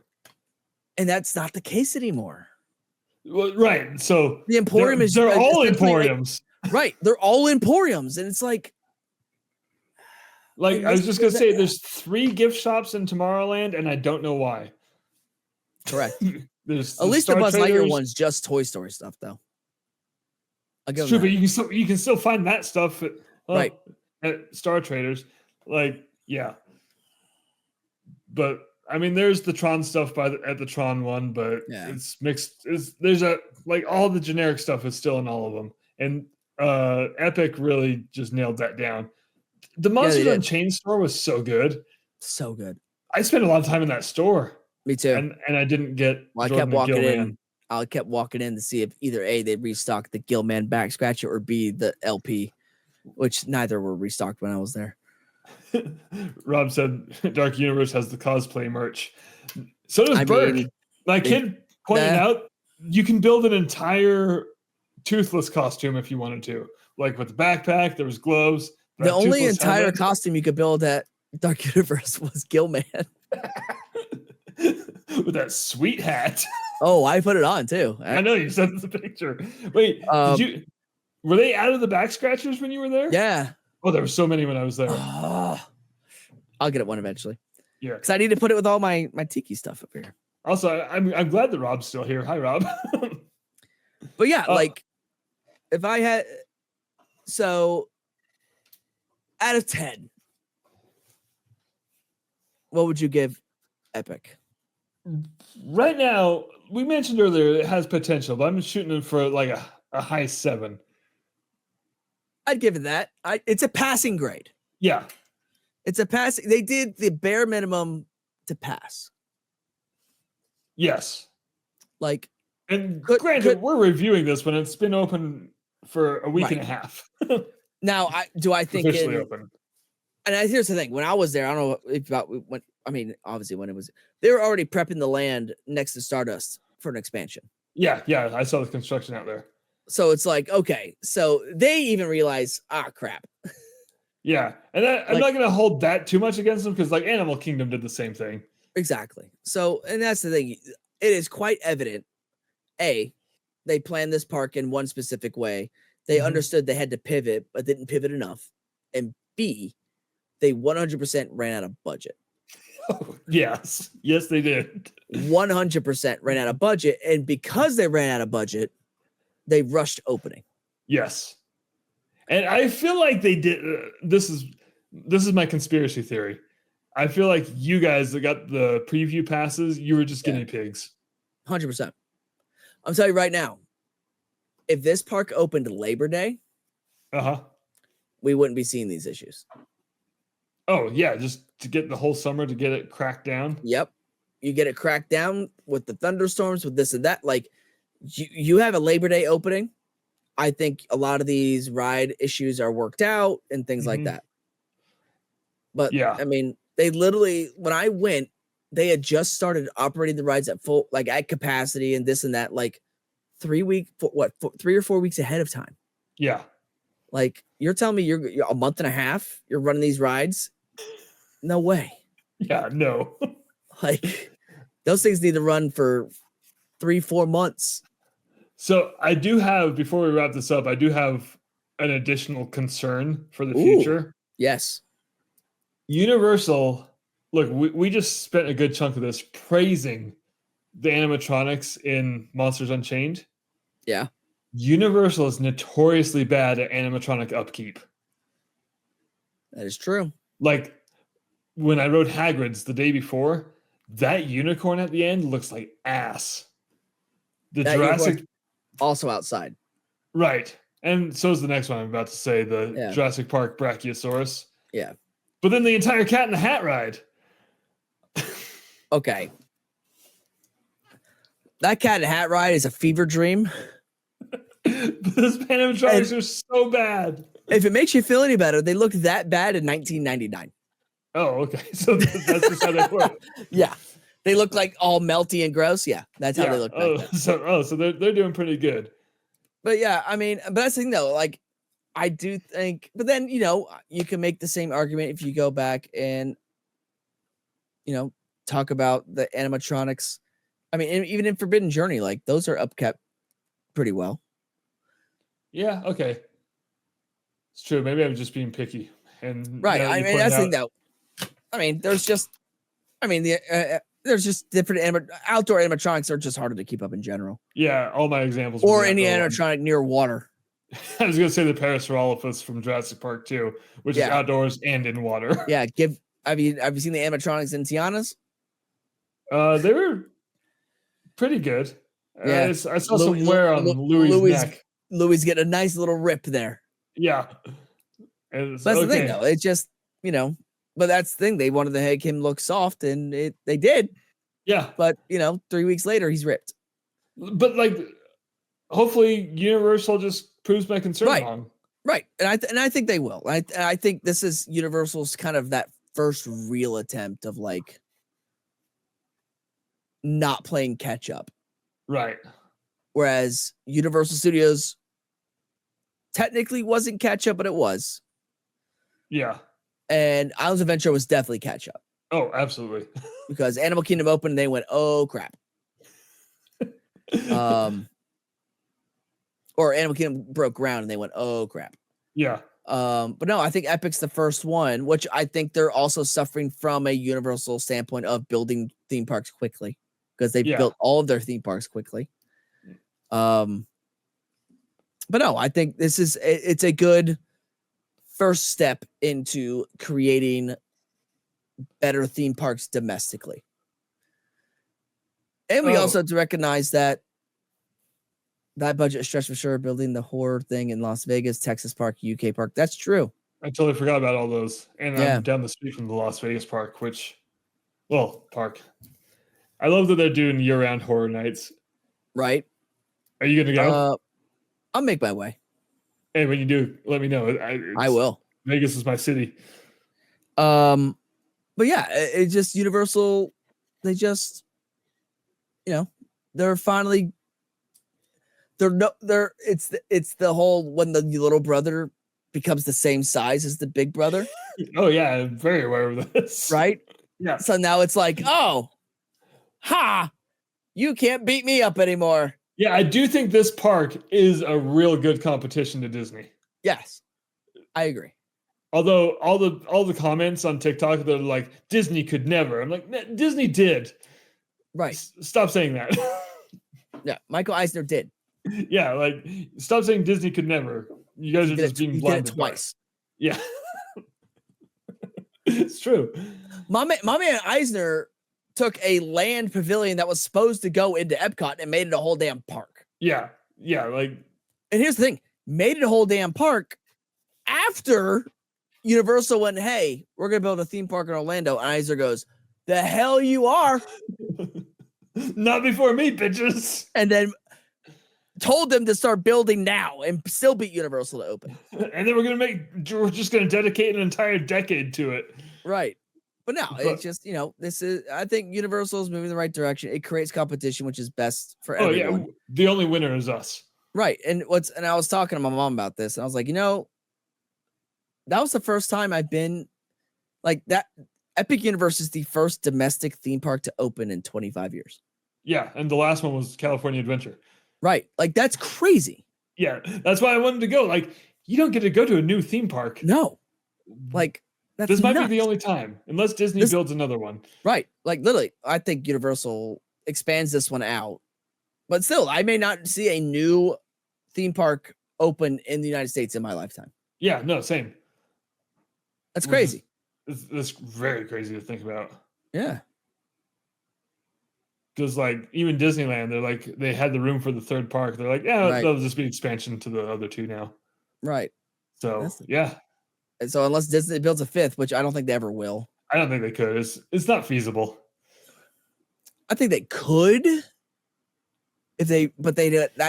And that's not the case anymore. Well, right. So the Emporium they're all Emporiums. Like, right. They're all Emporiums. And it's like I was just going to say, there's 3 gift shops in Tomorrowland, and I don't know why. Correct. There's at least the Buzz Traders. Lightyear one's just Toy Story stuff, though. It's true, but you can still find that stuff at Star Traders. Like, yeah. But I mean, there's the Tron stuff at the Tron one, but it's mixed. There's all the generic stuff is still in all of them, and Epic really just nailed that down. The Monsters Unchained store was so good. So good. I spent a lot of time in that store. Me too. And I didn't get. Well, I kept walking in. I kept walking in to see if either A, they restocked the Gilman back scratcher, or B, the LP, which neither were restocked when I was there. Rob said Dark Universe has the cosplay merch. So does Burke. My kid pointed out you can build an entire Toothless costume if you wanted to. Like with the backpack, there was gloves. The only entire costume you could build at Dark Universe was Gilman. With that sweet hat. Oh, I put it on too. I know you sent us a picture. Wait, were they out of the back scratchers when you were there? Yeah. Oh, there were so many when I was there. I'll get it one eventually. Yeah. Because I need to put it with all my Tiki stuff up here. Also, I'm glad that Rob's still here. Hi, Rob. But yeah, if I had out of 10, what would you give Epic? Right now, we mentioned earlier it has potential, but I'm shooting it for like a high 7. I'd give it that. It's a passing grade. Yeah. It's a passing. They did the bare minimum to pass. Yes. And granted, we're reviewing this when it's been open for a week and a half. Now, I think officially open. And here's the thing: when I was there, I don't know obviously when it was, they were already prepping the land next to Stardust for an expansion. Yeah, I saw the construction out there. So it's like, okay, so they even realize, crap. Yeah, and I'm not going to hold that too much against them because Animal Kingdom did the same thing. Exactly. So, and that's the thing. It is quite evident. A, they planned this park in one specific way. They understood they had to pivot, but didn't pivot enough. And B, they 100% ran out of budget. Yes, they did. 100% ran out of budget. And because they ran out of budget, they rushed opening. Yes. And I feel like they did. This is my conspiracy theory. I feel like you guys that got the preview passes, you were just guinea pigs. 100%. I'm telling you right now, if this park opened Labor Day, we wouldn't be seeing these issues. Oh, yeah, just to get the whole summer to get it cracked down. Yep. You get it cracked down with the thunderstorms, with this and that. Like, you have a Labor Day opening. I think a lot of these ride issues are worked out and things like that. But, yeah, I mean, they literally, when I went, they had just started operating the rides at full, like at capacity and this and that, like 3 or 4 weeks ahead of time. Yeah. Like, you're telling me you're a month and a half, you're running these rides? No way. Yeah, no. Like, those things need to run for 3-4 months. So I do have, before we wrap this up, I do have an additional concern for the future. Yes. Universal, look, we just spent a good chunk of this praising the animatronics in Monsters Unchained. Yeah. Universal is notoriously bad at animatronic upkeep. That is true. Like, when I rode Hagrid's the day before, that unicorn at the end looks like ass. The that Jurassic also outside. Right. And so is the next one I'm about to say, the Jurassic Park Brachiosaurus. Yeah. But then the entire Cat in the Hat ride. Okay. That Cat in the Hat ride is a fever dream. Those animatronics are so bad. If it makes you feel any better, they looked that bad in 1999. Oh, okay. So that's just how they work. Yeah. They look like all melty and gross. Yeah. That's how they look. So they're doing pretty good. But yeah, I mean, but that's the thing though. Like, I do think, but then, you can make the same argument if you go back and, talk about the animatronics. I mean, even in Forbidden Journey, like those are upkept pretty well. Yeah. Okay. It's true. Maybe I'm just being picky. And right. I mean, that's the thing though. I mean, there's just different outdoor animatronics are just harder to keep up in general. Yeah. All my examples. Or any animatronic near water. I was going to say the Parasaurolophus from Jurassic Park 2, which is outdoors and in water. Yeah. Have you seen the animatronics in Tiana's? They were pretty good. Yeah. I saw some wear on Louis' neck. Louis getting a nice little rip there. Yeah. That's the thing, though. It just, but that's the thing. They wanted to make him look soft, and they did. Yeah. But, 3 weeks later, he's ripped. But, like, hopefully Universal just proves my concern wrong. Right. And I think they will. I think this is Universal's kind of that first real attempt of, like, not playing catch up. Right. Whereas Universal Studios technically wasn't catch up, but it was. Yeah. And Islands of Adventure was definitely catch up. Oh, absolutely. Because Animal Kingdom opened and they went, oh crap. Or Animal Kingdom broke ground and they went, oh crap. Yeah. But no, I think Epic's the first one, which I think they're also suffering from a Universal standpoint of building theme parks quickly because they built all of their theme parks quickly. But no, I think it's a good first step into creating better theme parks domestically. And we also have to recognize that budget stretch for sure, building the horror thing in Las Vegas, Texas Park, UK Park. That's true. I totally forgot about all those. And I'm down the street from the Las Vegas Park, park. I love that they're doing year-round horror nights. Right. Are you going to go? I'll make my way. Hey, when you do, let me know. I will. Vegas is my city. But yeah, it just Universal. They just, they're finally. It's the whole when the little brother becomes the same size as the big brother. Oh yeah, I'm very aware of this. Right? Yeah. So now it's like, you can't beat me up anymore. Yeah, I do think this park is a real good competition to Disney. Yes, I agree. Although all the comments on TikTok, they're like, Disney could never. I'm like, Disney did. Right. Stop saying that. Yeah, Michael Eisner did. Yeah, like stop saying Disney could never. You guys are just being blind. Did it twice. Yeah. It's true. My man Eisner took a land pavilion that was supposed to go into Epcot and made it a whole damn park. Yeah. Like, and here's the thing, made it a whole damn park after Universal went, hey, we're going to build a theme park in Orlando. And Eisner goes, the hell you are. Not before me, bitches. And then told them to start building now and still beat Universal to open. And then we're just going to dedicate an entire decade to it. Right. But no, it's just, I think Universal is moving in the right direction. It creates competition, which is best for everyone. Yeah. The only winner is us. Right. And I was talking to my mom about this, and I was like, that was the first time I've been like that. Epic Universe is the first domestic theme park to open in 25 years. Yeah. And the last one was California Adventure. Right. Like, that's crazy. Yeah. That's why I wanted to go. Like, you don't get to go to a new theme park. No. Like, this might be the only time, unless Disney builds another one. Right. Like, literally, I think Universal expands this one out. But still, I may not see a new theme park open in the United States in my lifetime. Yeah. No, same. That's crazy. It's very crazy to think about. Yeah. Because, like, even Disneyland, they had the room for the third park. They're like, yeah, that'll just be expansion to the other two now. Right. So, yeah. And so unless Disney builds a fifth, which I don't think they ever will. I don't think they could. It's not feasible. I think they could. I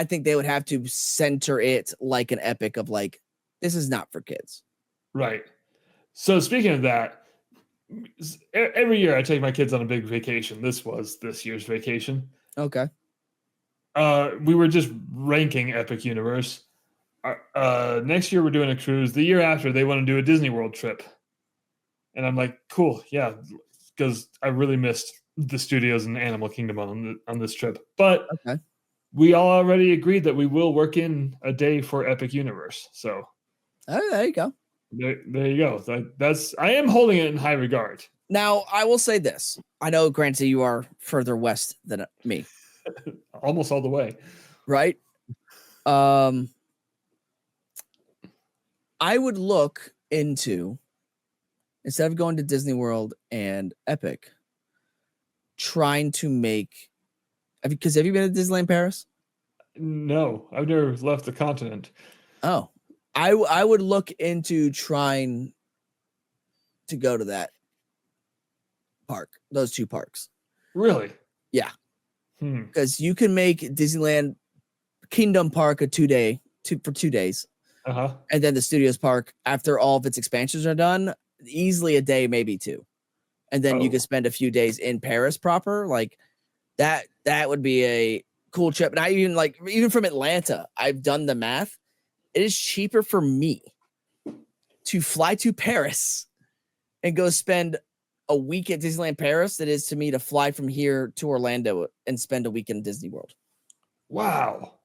think they would have to center it like an Epic of like, this is not for kids. Right. So speaking of that, every year I take my kids on a big vacation. This was this year's vacation. Okay. We were just ranking Epic Universe. Next year we're doing a cruise. The year after they want to do a Disney World trip. And I'm like, cool, yeah, because I really missed the studios and Animal Kingdom on this trip. But we all already agreed that we will work in a day for Epic Universe. So there you go. There you go. I am holding it in high regard. Now, I will say this. I know, granted, you are further west than me. Almost all the way. Right? I would look into, instead of going to Disney World and Epic, trying to make, have you been to Disneyland Paris? No, I've never left the continent. Oh, I would look into trying to go to that park, those two parks. Really? Yeah. Because you can make Disneyland Kingdom Park for 2 days. And then the Studios Park, after all of its expansions are done, easily a day, maybe two. And then you can spend a few days in Paris proper. Like that would be a cool trip. And I even from Atlanta, I've done the math. It is cheaper for me to fly to Paris and go spend a week at Disneyland Paris than it is to me to fly from here to Orlando and spend a week in Disney World. Wow.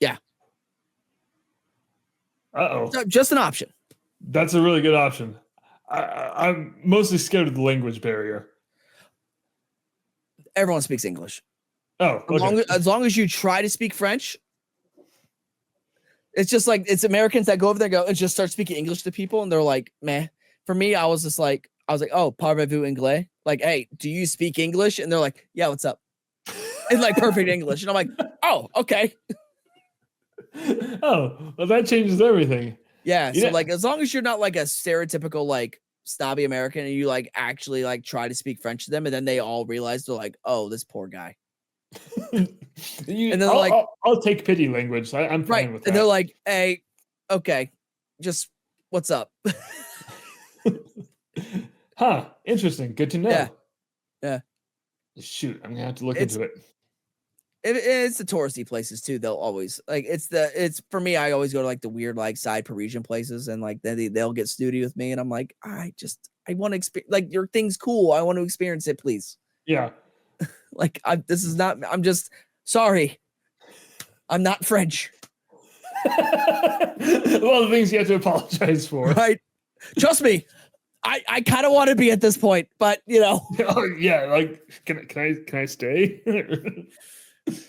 Yeah. So just an option. That's a really good option. I'm mostly scared of the language barrier. Everyone speaks English. Oh, okay. As long as you try to speak French, it's just like it's Americans that go over there and just start speaking English to people, and they're like, "Meh." For me, I was like, "Oh, parlez-vous anglais?" Like, "Hey, do you speak English?" And they're like, "Yeah, what's up?" It's like perfect English, and I'm like, "Oh, okay." Oh, well, that changes everything. Yeah. So like, as long as you're not like a stereotypical like snobby American, and you like actually like try to speak French to them, and then they all realize they're like, "Oh, this poor guy." And then I'll take pity language. I'm fine with that. And they're like, "Hey, okay, just what's up?" Huh? Interesting. Good to know. Yeah. Shoot, I'm gonna have to look into it. It's the touristy places too. They'll always like it's for me. I always go to like the weird like side Parisian places, and like they'll get snooty with me, and I'm like, I want to experience like your thing's cool. I want to experience it, please. Yeah. Like I'm just sorry. I'm not French. Well, the things you have to apologize for. Right. Trust me. I kind of want to be at this point, but you know. Oh yeah, like can I stay?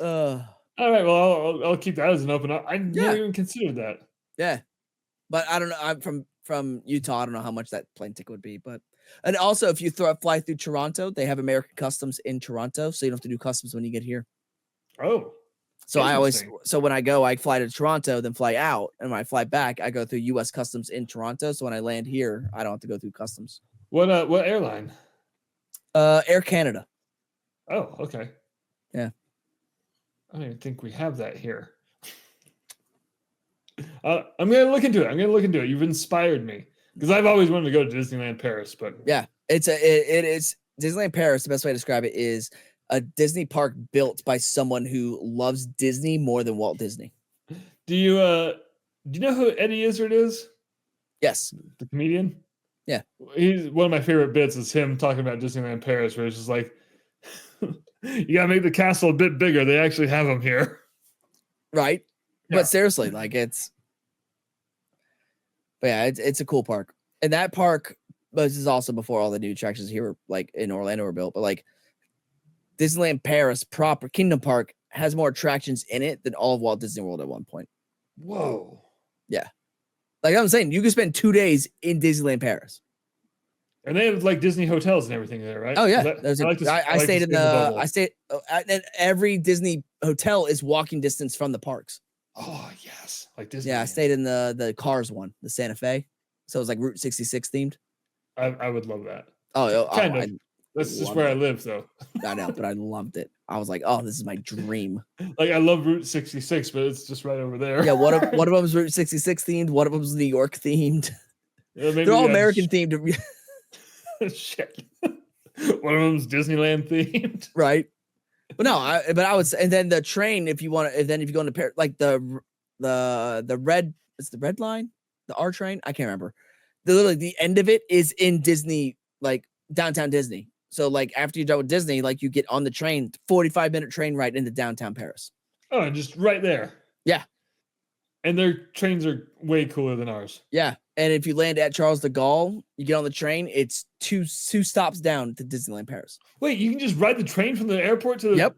All right, well I'll keep that as an open up. I never even considered that. Yeah. But I don't know. I'm from Utah. I don't know how much that plane ticket would be, but And also, if you fly through Toronto, they have American Customs in Toronto, so you don't have to do customs when you get here. Oh. So when I go, I fly to Toronto, then fly out, and when I fly back, I go through U.S. Customs in Toronto. So when I land here, I don't have to go through customs. What airline? Air Canada. Oh, okay. Yeah. I don't even think we have that here. I'm gonna look into it. You've inspired me because I've always wanted to go to Disneyland Paris, but yeah, it is Disneyland Paris. The best way to describe it is a Disney park built by someone who loves Disney more than Walt Disney. Do you know who Eddie Izzard is? Yes, the comedian. Yeah, he's one of my favorite bits is him talking about Disneyland Paris, where it's just like, you gotta make the castle a bit bigger. They actually have them here, right? Yeah. But seriously, like it's a cool park, and that park. But this is also before all the new attractions here, like in Orlando, were built. But like Disneyland Paris proper Kingdom Park has more attractions in it than all of Walt Disney World at one point. Whoa. Yeah. Like I'm saying, you can spend 2 days in Disneyland Paris. And they have like Disney hotels and everything there, right? Oh yeah. I stayed and every Disney hotel is walking distance from the parks. Oh yes. Like Disney. Yeah, I stayed in the Cars one, the Santa Fe. So it was like Route 66 themed. I would love that. Kind of. That's just where I live, though. I know, but I loved it. I was like, "Oh, this is my dream." Like I love Route 66, but it's just right over there. Yeah, one of them's Route 66 themed. One of them's New York themed. Yeah, they're all American themed. Shit. One of them's Disneyland themed, right? But no, I would say, and then the train. If you want to, if you go into Paris, like the red, it's the red line, the R train. I can't remember. Literally, the end of it is in Disney, like downtown Disney. So, like after you're done with Disney, like you get on the train, 45-minute train ride into downtown Paris. Oh, just right there. Yeah. And their trains are way cooler than ours. Yeah. And if you land at Charles de Gaulle, you get on the train, it's two stops down to Disneyland Paris. Wait, you can just ride the train from the airport to the... Yep.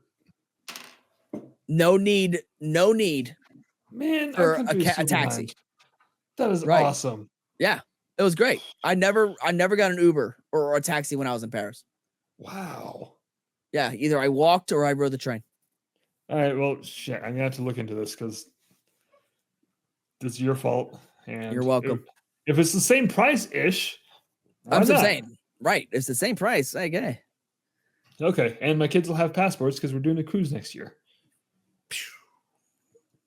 No need Man, for a taxi. That is awesome. Yeah. It was great. I never got an Uber or a taxi when I was in Paris. Wow. Yeah, either I walked or I rode the train. All right, well, shit, I'm gonna have to look into this because this is your fault. And you're welcome. If it's the same price-ish, I'm just saying, right? It's the same price. Okay. Okay, and my kids will have passports because we're doing a cruise next year.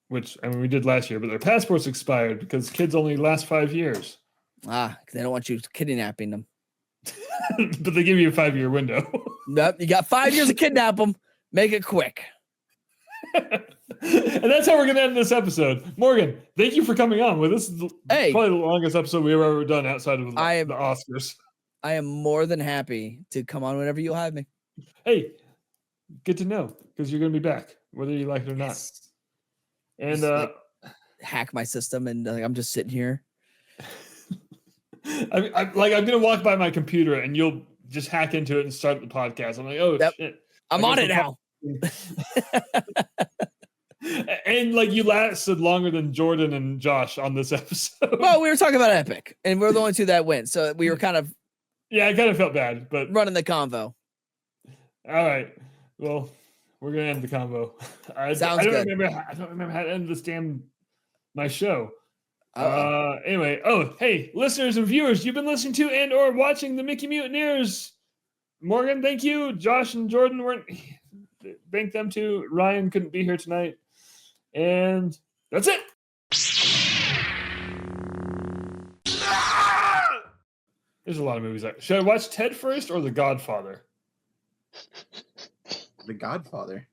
Which I mean, we did last year, but their passports expired because kids only last 5 years. Ah, they don't want you kidnapping them. But they give you a 5-year window. Nope, you got 5 years to kidnap them. Make it quick. And that's how we're going to end this episode. Morgan, thank you for coming on. Well, this is probably the longest episode we've ever done outside of the Oscars. I am more than happy to come on whenever you'll have me. Hey, good to know because you're going to be back, whether you like it or not. And hack my system, and I'm just sitting here. I'm gonna walk by my computer and you'll just hack into it and start the podcast. I'm like, oh shit, I'm on it now. And like you lasted longer than Jordan and Josh on this episode. Well, we were talking about Epic, and we're the only two that went, so we were kind of I kind of felt bad, but running the convo. All right, well, we're gonna end the convo. Sounds good. I don't remember how to end my show. Uh-oh. Anyway, hey, listeners and viewers, you've been listening to and or watching the Mickey Mutineers. Morgan, thank you. Josh and Jordan weren't. Thank them too. Ryan couldn't be here tonight. And that's it. There's a lot of movies. Should I watch Ted first or The Godfather? The Godfather.